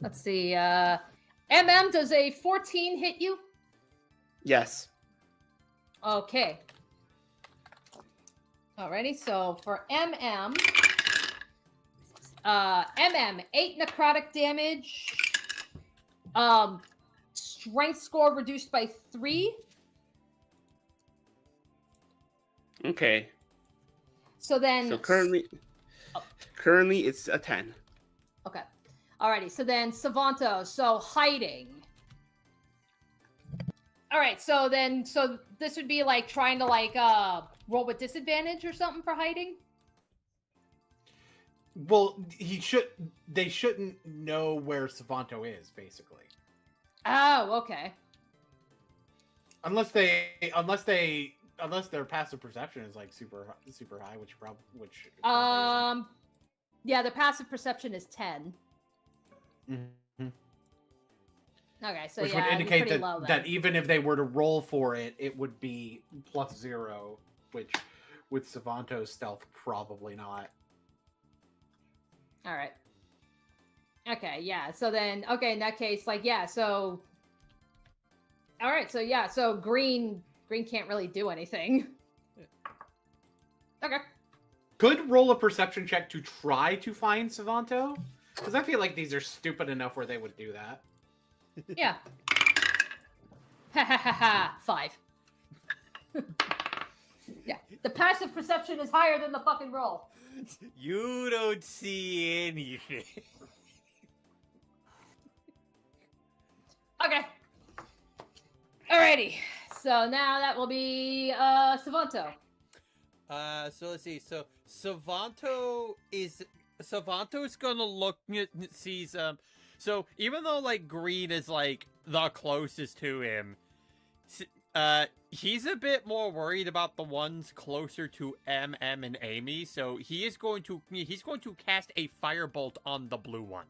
Let's see. MM, does a 14 hit you? Yes. Okay. Alrighty, so for MM, 8 necrotic damage. Strength score reduced by 3. Okay. So then. So currently it's a 10. Okay. Alrighty, so then Savanto, so hiding. Alright, so this would be like trying to like roll with disadvantage or something for hiding? Well, they shouldn't know where Savanto is, basically. Oh, okay. Unless their passive perception is like super high, which probably isn't. Yeah, the passive perception is 10. Mm-hmm. Okay, so Which yeah, would it'd be indicate pretty low, that then. even if they were to roll for it, it would be +0, which with Savanto's stealth, probably not. All right. Okay, yeah. So then, okay, in that case, like, yeah. So, all right. So yeah. So green can't really do anything. Okay. Could roll a perception check to try to find Savanto, because I feel like these are stupid enough where they would do that. Yeah. Ha ha ha ha. 5. Yeah. The passive perception is higher than the fucking roll. You don't see anything. Okay. Alrighty. So now that will be Savanto. So let's see. So Savanto's gonna look at sees so even though like green is like the closest to him, He's a bit more worried about the ones closer to MM and Amy, so he's going to cast a firebolt on the blue one.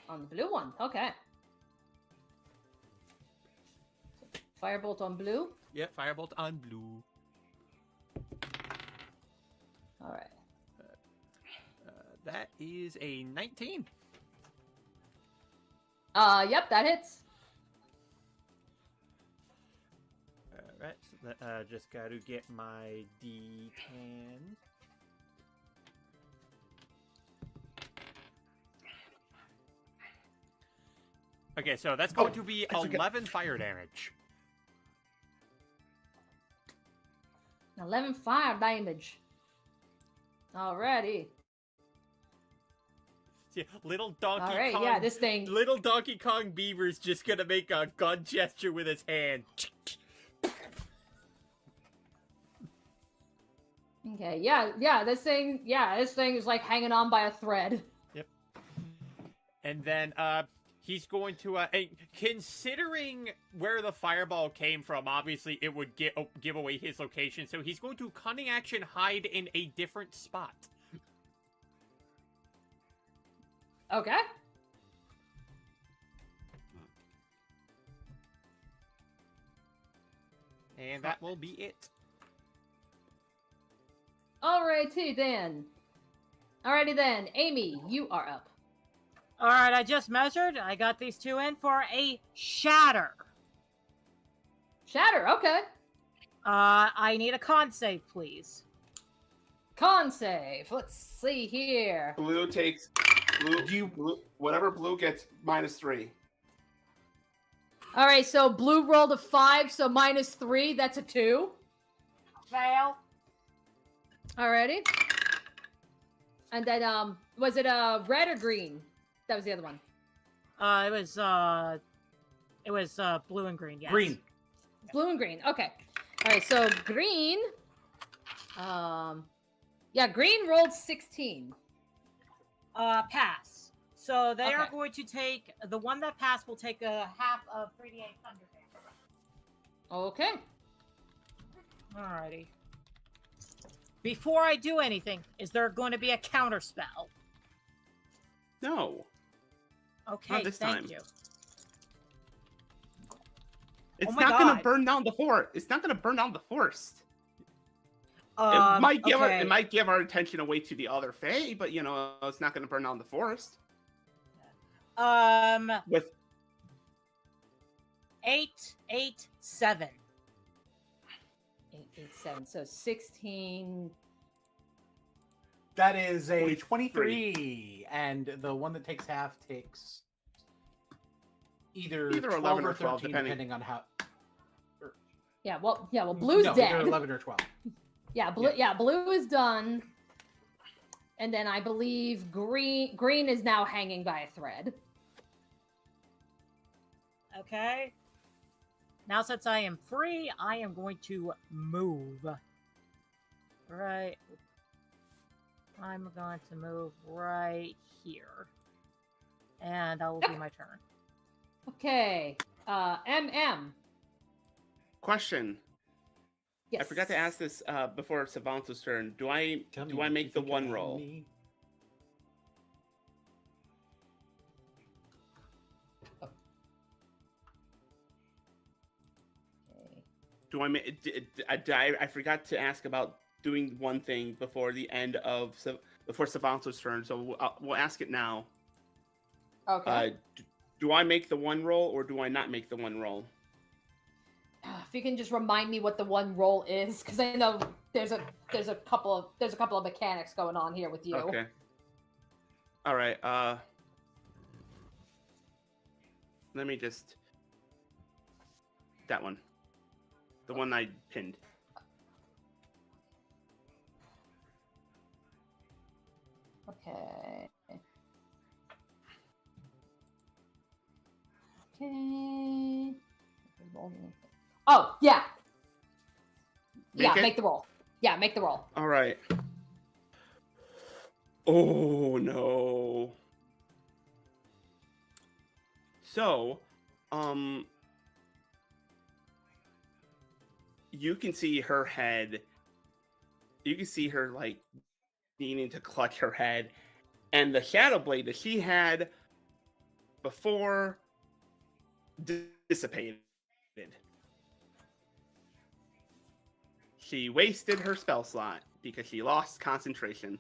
On the blue one, okay. Firebolt on blue. Yep, firebolt on blue. All right. That is a 19. Yep, that hits. Alright, so just gotta get my D10. Okay, so that's going to be 11 fire damage. 11 fire damage. Alrighty. See, little Donkey Alright, Kong. yeah, this thing. Little Donkey Kong Beaver's just gonna make a gun gesture with his hand. Okay, yeah, this thing is like hanging on by a thread. Yep. And then, he's going to, considering where the fireball came from, obviously it would give away his location, so he's going to cunning action hide in a different spot. Okay. And that will be it. Alrighty then. Amy, you are up. All right, I just measured. I got these two in for a shatter. Shatter, okay. I need a con save, please. Con save. Let's see here. Blue takes whatever blue gets -3. All right, so blue rolled a 5, so -3. That's a 2. Fail. Alrighty. And then, was it red or green? That was the other one. It was blue and green. Yes. Green. Blue and green. Okay. All right. So green. Yeah, green rolled 16. Pass. So they are Okay. going to take the one that passed will take a half of 3d8 thunder damage. Okay. Alrighty. Before I do anything, is there going to be a counter spell? No. Okay, Not this thank time. you. It's Oh my not going to God. burn down the forest. It's not going to burn down the forest. It might give okay. it might give our attention away to the other Fae, but you know it's not going to burn down the forest. With 8, 8, 7. 8, 8, 7. So 16. That is a 23. 23, and the one that takes half takes either 11 12 or or 12, 13, depending on how. Yeah. Well, blue's no, dead. Either 11 or 12. Yeah, blue. Yeah, blue is done. And then I believe green is now hanging by a thread. Okay. Now, since I am free, I am going to move. Right. I'm going to move right here. And that will be my turn. Okay. MM. question. Yes. I forgot to ask this before Savanto's turn. Do I Tell me do what I you make the think one about roll? me. Okay. Do I make? I forgot to ask about doing one thing before the end of before Savanto's turn. So we'll ask it now. Okay. Do I make the one roll or do I not make the one roll? If you can just remind me what the one roll is, because I know there's a couple of mechanics going on here with you. Okay. All right. Let me just that one, the one I pinned. Okay. Okay. Oh, yeah. Make it? Make the roll. Yeah, make the roll. All right. Oh no. So, you can see her head. You can see her like needing to clutch her head, and the shadow blade that she had before dissipated. She wasted her spell slot because she lost concentration.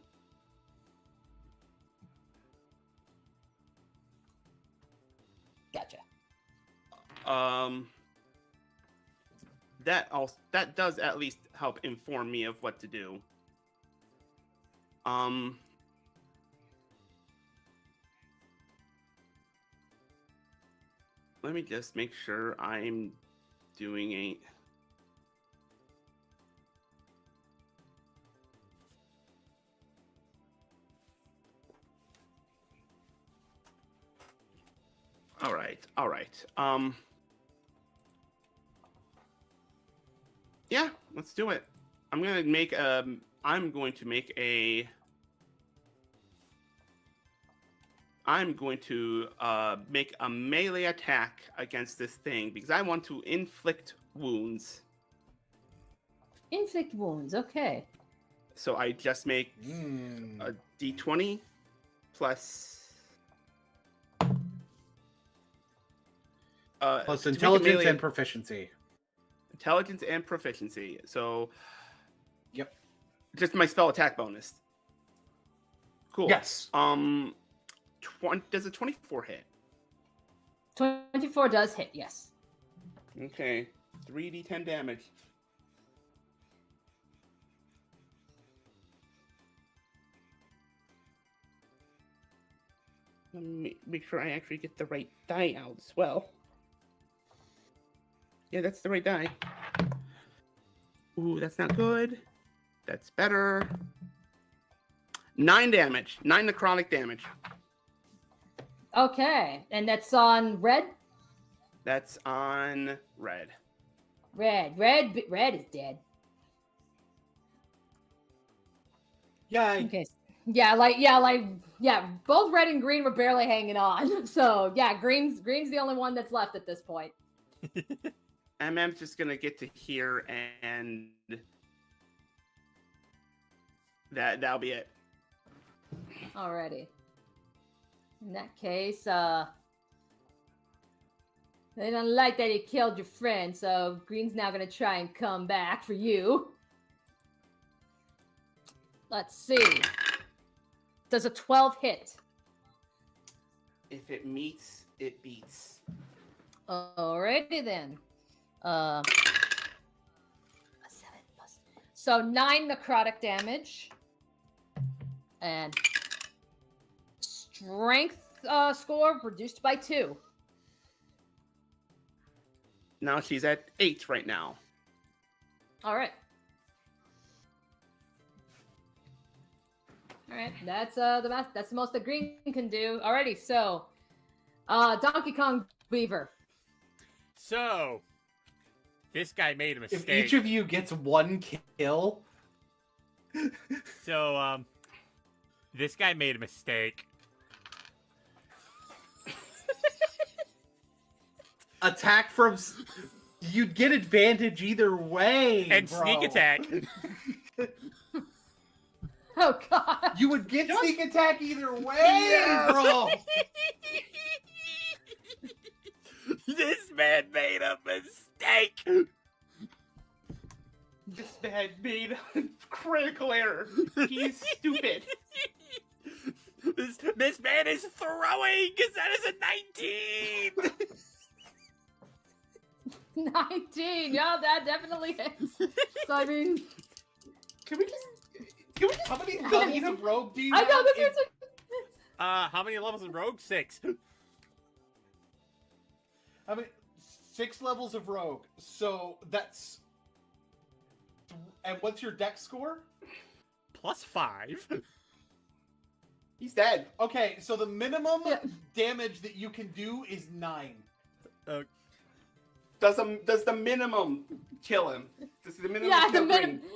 Gotcha. That does at least help inform me of what to do. Let me just make sure I'm doing a. All right. Yeah, let's do it. I'm going to make a melee attack against this thing because I want to inflict wounds. Inflict wounds. Okay. So I just make a d20 plus Plus to make a intelligence melee- and proficiency. Intelligence and proficiency. So, Yep. Just my spell attack bonus. Cool. Yes. Does a 24 hit? 24 does hit. Yes. Okay. 3d10 damage. Let me make sure I actually get the right die out as well. Yeah, that's the right die. Ooh, that's not good. That's better. 9 damage. 9 necrotic damage. Okay, and that's on red. That's on red. Red is dead. Yay. Okay. Yeah. Both red and green were barely hanging on. So yeah, green's the only one that's left at this point. MM's just gonna get to here, and that'll be it. Alrighty. In that case, they don't like that you killed your friend, so green's now gonna try and come back for you. Let's see. Does a 12 hit? If it meets, it beats. Alrighty then. A 7 plus. So 9 necrotic damage. And strength score reduced by 2. Now she's at 8 right now. Alright. Alright, that's the most the green can do. Alrighty, so Donkey Kong Beaver. So, this guy made a mistake. If each of you gets 1 kill, So, this guy made a mistake. attack from. You'd get advantage either way. And bro. sneak attack. Oh god. You would get sneak attack either way, bro. This man made a mistake. This man made a critical error. He's stupid. This man is throwing because that is a 19. 19. Yeah, that definitely hits. So I mean, Can we just How many levels of rogue do you I have? know this is. How many levels in Rogue? 6. I mean, 6 levels of rogue. So that's. And what's your dex score? Plus 5. He's dead. Okay, so the minimum Yeah. damage that you can do is 9. Does the minimum kill him? Does the minimum Yeah, kill the minimum. Green?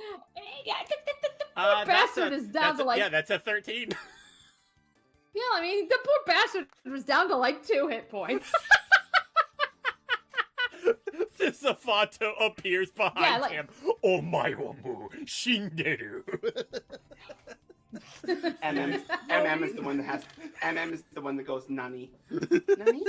Yeah, the poor bastard is down to like. Yeah, that's a 13. Yeah, I mean, the poor bastard was down to like 2 hit points. Savanto appears behind Yeah, like- him. Omayomu Shinderu. MM is the one that has. MM is the one that goes nani. Nani?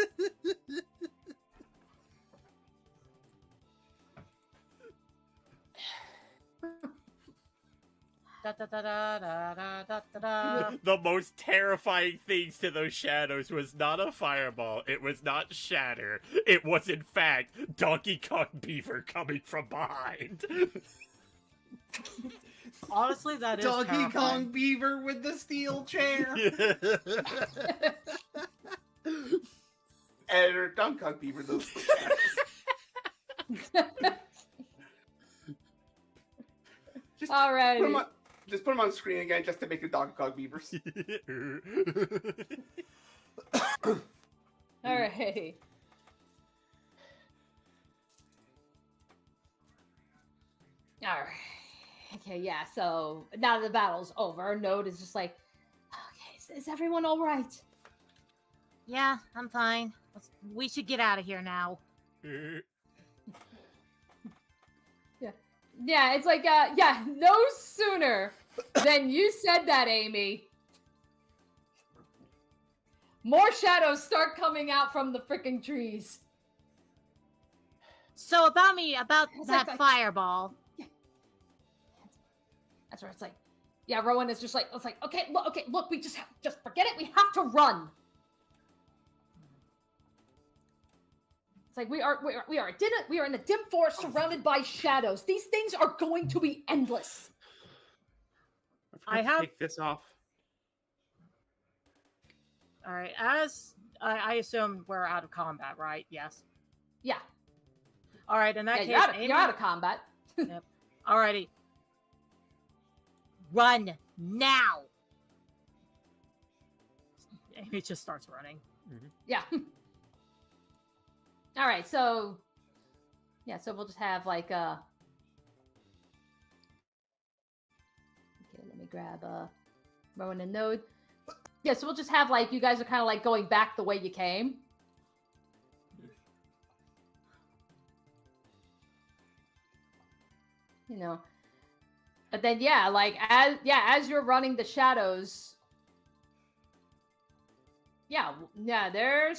Da, da, da, da, da, da, da, da. The most terrifying things to those shadows was not a fireball. It was not shatter. It was, in fact, Donkey Kong Beaver coming from behind. Honestly, that is Donkey terrifying. Kong Beaver with the steel chair. Editor Donkey Kong Beaver, those. Just Alrighty. put 'em on, just put them on screen again, just to make the Donkey Kong Beavers. Alrighty. Alright. Okay, yeah, so now the battle's over. Node is just like, okay, is everyone alright? Yeah, I'm fine. We should get out of here now. Yeah, it's like, yeah, no sooner than you said that, Amy. More shadows start coming out from the freaking trees. So about It's that like- fireball. That's where it's like, yeah, Rowan is just like, it's like, okay, look, we just forget it. We have to run. It's like we are in a dim forest surrounded by shadows. These things are going to be endless. I forgot to take this off. All right, as I assume we're out of combat, right? Yes. Yeah, All right, in that yeah, case, you're out of combat. Alrighty. Run now. Amy just starts running. Yeah. All right, so yeah, so we'll just have like okay, let me grab Rowan and Node. Yeah, so we'll just have like you guys are kind of like going back the way you came. You know. But then yeah, like as you're running the shadows, yeah, they're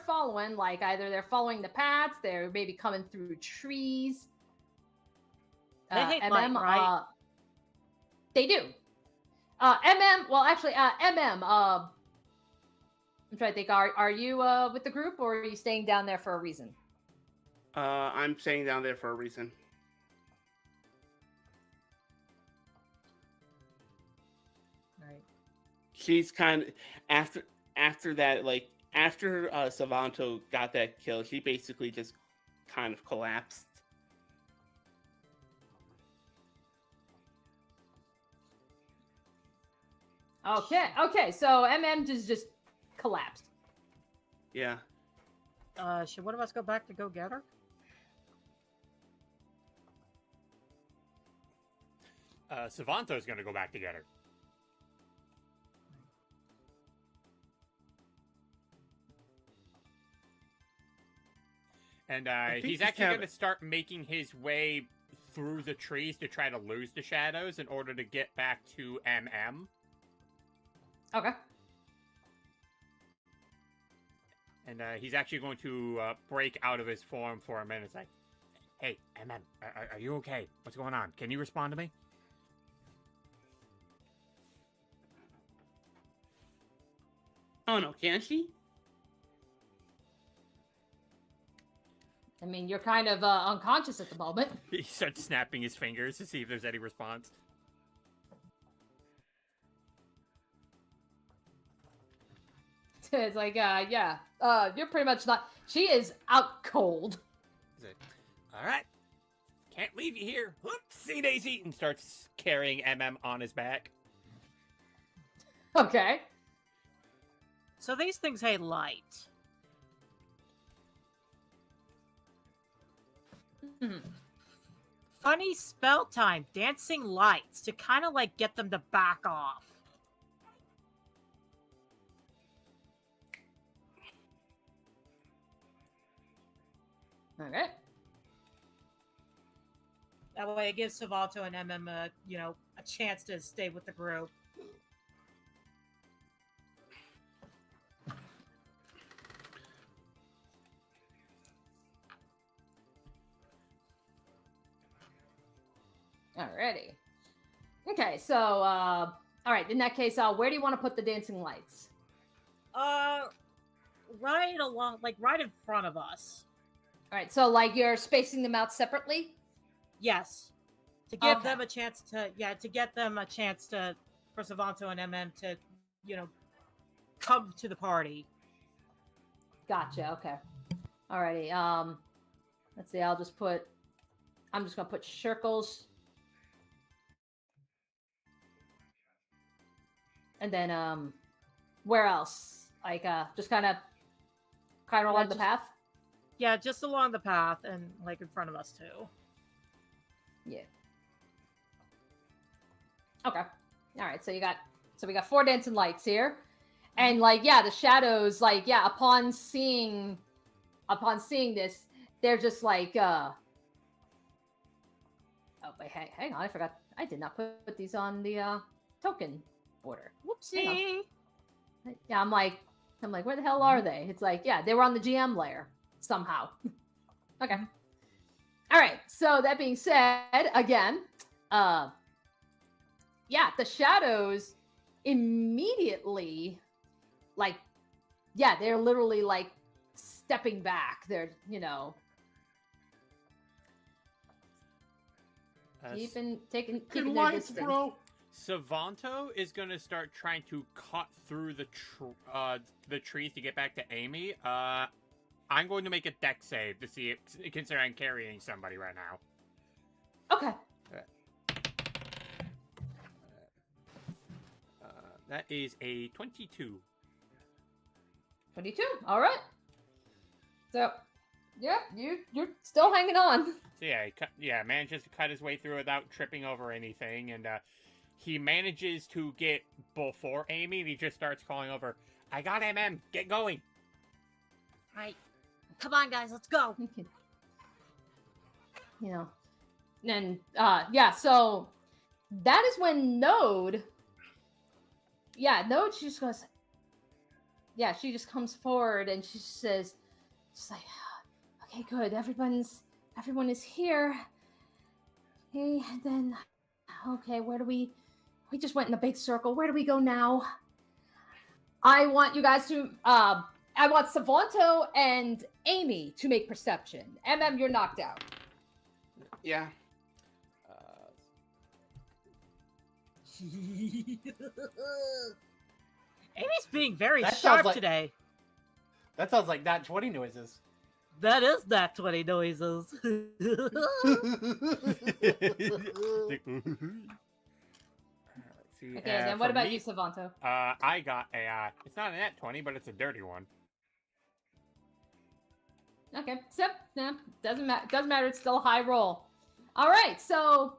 following, like either they're following the paths, they're maybe coming through trees. They hate light, right? They do. Well actually MM, I'm trying to think, are you with the group or are you staying down there for a reason? I'm staying down there for a reason. Right. She's kind of after that, like after Savanto got that kill, she basically just kind of collapsed. Okay, so MM just collapsed. Yeah. Should one of us go back to go get her? Savanto's gonna go back to get her. And think he's just actually have- going to start making his way through the trees to try to lose the shadows in order to get back to MM. Okay. And he's actually going to break out of his form for a minute. It's like, hey, MM, are you okay? What's going on? Can you respond to me? Oh no, can she? I mean, you're kind of unconscious at the moment. He starts snapping his fingers to see if there's any response. It's like, yeah, you're pretty much not. She is out cold. He's like, all right, can't leave you here. Whoopsie daisy, and starts carrying MM on his back. Okay. So these things hate light. Mhm. Funny spell time, dancing lights, to kind of like get them to back off. Okay. That way, it gives Savanto and MM a chance to stay with the group. Alrighty. Okay, so all right. In that case, where do you want to put the dancing lights? Right along, like right in front of us. All right, so like you're spacing them out separately. Yes, to give Okay. them a chance to get them a chance to for Savanto and MM to come to the party. Gotcha. Okay. Alrighty. Let's see. I'm just gonna put circles. And then where else? Like just kind of along the path. Yeah, just along the path and like in front of us too. Yeah. Okay. All right. So we got 4 dancing lights here, and like the shadows upon seeing this, they're just like oh wait, hang on, I forgot, I did not put these on the token order. Whoopsie. Yeah, I'm like, where the hell are they? It's like, they were on the GM layer somehow. Okay. All right. So that being said, again, the shadows immediately, they're literally like stepping back. They're, taking their lights, distance. bro. Savanto is going to start trying to cut through the trees to get back to Amy. I'm going to make a dex save to see if, considering I'm carrying somebody right now. Okay. That is a 22. 22. All right. So, you're still hanging on. So he manages to cut his way through without tripping over anything, and he manages to get before Amy, and he just starts calling over, "I got MM, get going." Right. Come on, guys, let's go. And so that is when Node, she just goes, she just comes forward and she says, she's like, okay, good, everyone is here. Okay, and then, okay, where do we just went in a big circle. Where do we go now? I want you guys to, I want Savanto and Amy to make perception. MM, you're knocked out. Yeah. Amy's being very That sounds sharp like- today. That sounds like Nat 20 noises. That is that 20 noises. See, Okay, then what about you, Savanto? I got a, it's not a net 20, but it's a dirty one. Okay, so doesn't matter. It's still a high roll. All right, so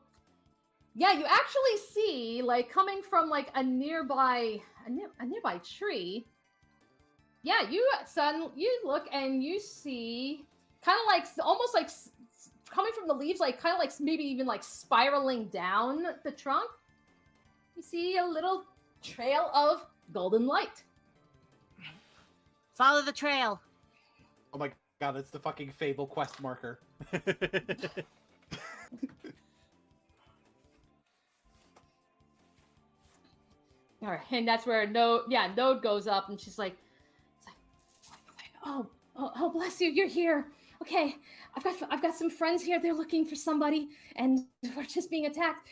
you actually see coming from a nearby tree. Yeah, you look and you see kind of almost coming from the leaves, kind of maybe even spiraling down the trunk. You see a little trail of golden light. Follow the trail. Oh my god, it's the fucking Fable quest marker. All right, and that's where Node goes up, and she's like, oh, bless you, you're here. Okay, I've got some friends here. They're looking for somebody, and we're just being attacked.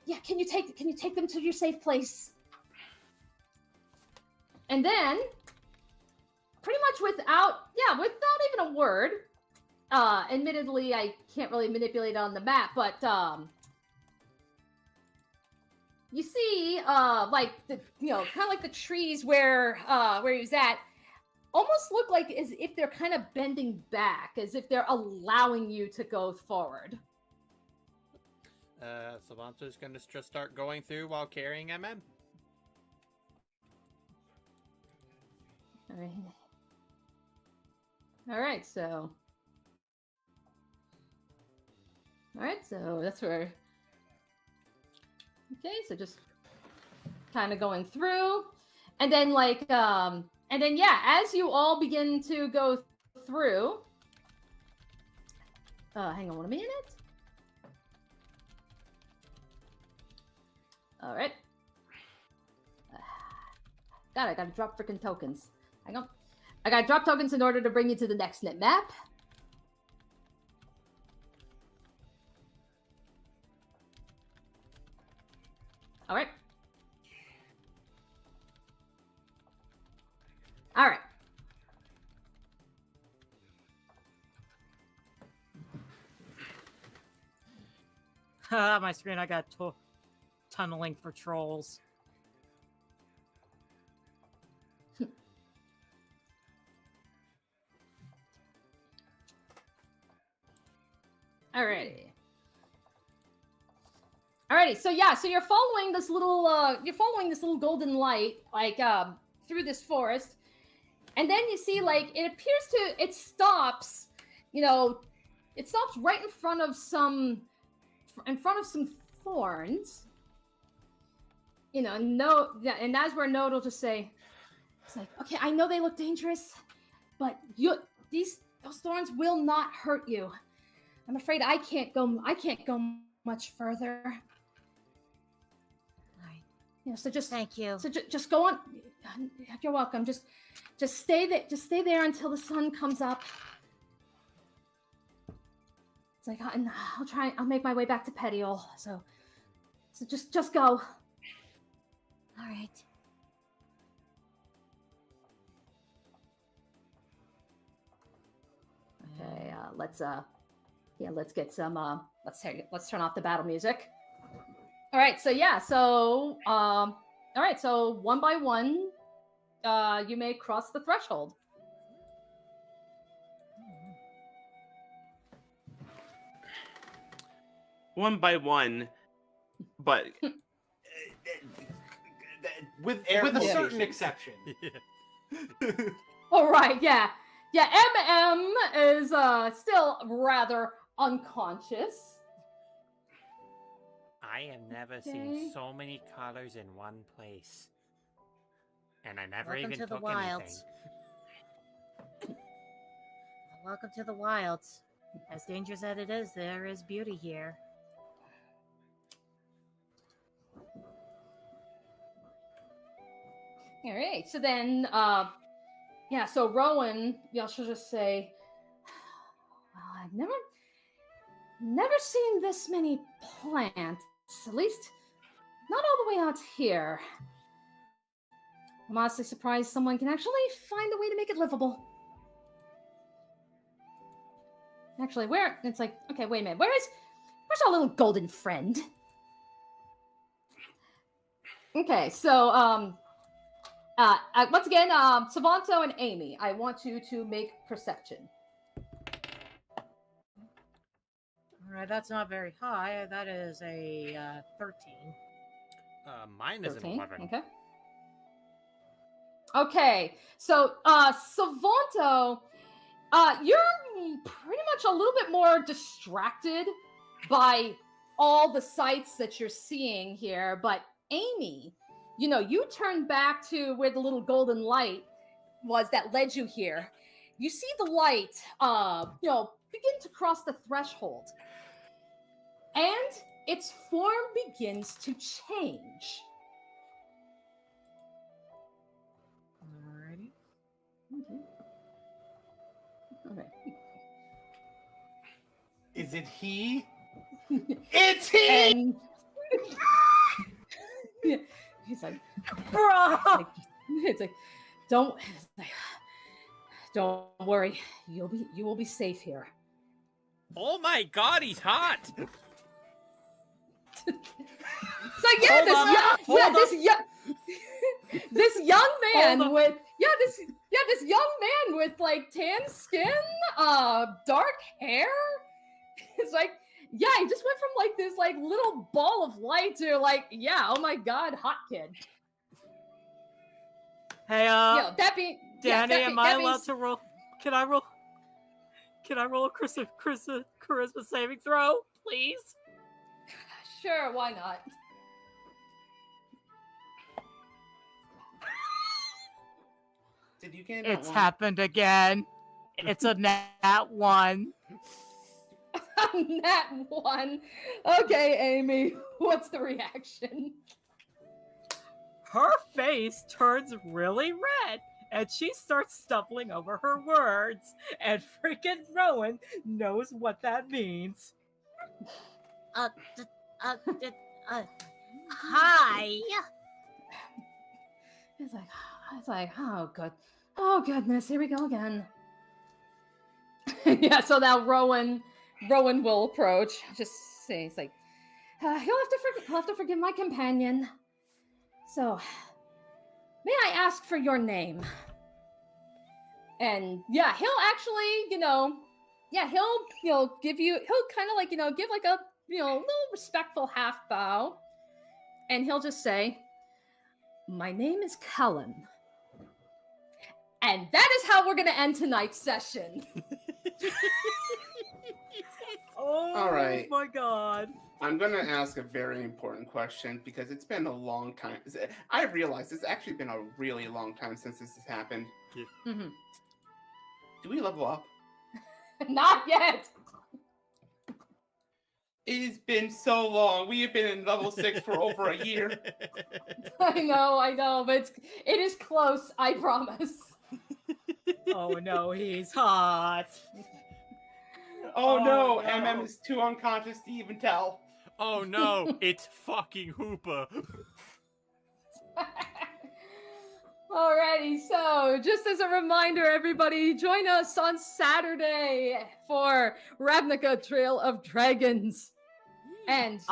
Yeah, can you take them to your safe place? And then, pretty much without even a word. Admittedly, I can't really manipulate it on the map, but you see, kind of like the trees where he was at, almost look like as if they're kind of bending back, as if they're allowing you to go forward. Savanto's gonna just start going through while carrying MM. All right, so. All right, so that's where. Okay, so just kind of going through, and then as you all begin to go through. Hang on 1 minute. All right. God, I gotta drop freaking tokens. Hang on. I gotta drop tokens in order to bring you to the next net map. All right. All right. My screen, I got tunneling for trolls. Alrighty. Alrighty, so yeah, so you're following this little golden light, like through this forest, and then you see it stops, it stops right in front of some thorns. And that's where Node will just say, it's like, okay, I know they look dangerous, but those thorns will not hurt you. I'm afraid I can't go much further. Right. So just Thank you. So just go on. You're welcome. Just stay there. Just stay there until the sun comes up. It's like, and I'll make my way back to Petiole. So just go. All right. Okay. Let's get some. Let's turn off the battle music. All right. So yeah. So all right. So one by one, you may cross the threshold. One by one, but with Air a certain quotation. exception. All right. Yeah. Yeah. MM is still rather unconscious. I have never seen so many colors in one place. And I never Welcome even to the took wilds. anything. Welcome to the wilds. As dangerous as it is, there is beauty here. All right. So then, so Rowan, she'll just say, well, I've never seen this many plants, at least not all the way out here. I'm honestly surprised someone can actually find a way to make it livable. Actually, it's like, okay, wait a minute. Where's our little golden friend? Okay, so, once again, Savanto and Amy, I want you to make perception. All right, that's not very high. That is a 13. Mine is 13. an 11. Okay. Okay, so Savanto, you're pretty much a little bit more distracted by all the sights that you're seeing here, but Amy, you turn back to where the little golden light was that led you here. You see the light, begin to cross the threshold, and its form begins to change. Alrighty. Okay. Is it he? It's he! And he's like, Bro! it's like, don't worry, you will be safe here. Oh my god, he's hot! So yeah, this young man with this young man with like tan skin, dark hair. It's like, yeah, he just went from like this like little ball of light to like, yeah, oh my god, hot kid. Hey, Danny, am I allowed to roll? Can I roll a charisma saving throw, please? Sure, why not? Did you get It's happened again. It's a nat 1. Nat 1. Okay, Amy, what's the reaction? Her face turns really red, and she starts stumbling over her words. And freaking Rowan knows what that means. Hi. It's like, oh goodness, here we go again. Yeah, so now Rowan will approach. Just say, it's like, he'll have to forgive my companion. So, may I ask for your name? And yeah, he'll actually, he'll give you, he'll kind of like, give like a, little respectful half bow. And he'll just say, my name is Kellen. And that is how we're going to end tonight's session. Oh All right. my god. I'm going to ask a very important question because it's been a long time. I realize it's actually been a really long time since this has happened. Mm-hmm. Do we level up? Not yet. It has been so long. We have been in level 6 for over a year. I know, but it is close, I promise. Oh no, he's hot. Oh, no, no. MM is too unconscious to even tell. Oh no, it's fucking Hoopa. Alrighty, so just as a reminder, everybody, join us on Saturday for Ravnica Trail of Dragons. And 2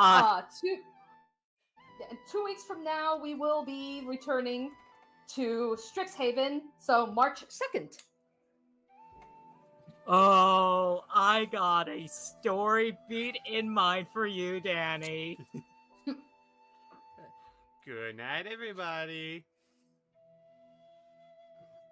weeks from now, we will be returning to Strixhaven, so March 2nd. Oh, I got a story beat in mind for you, Danny. Good night, everybody.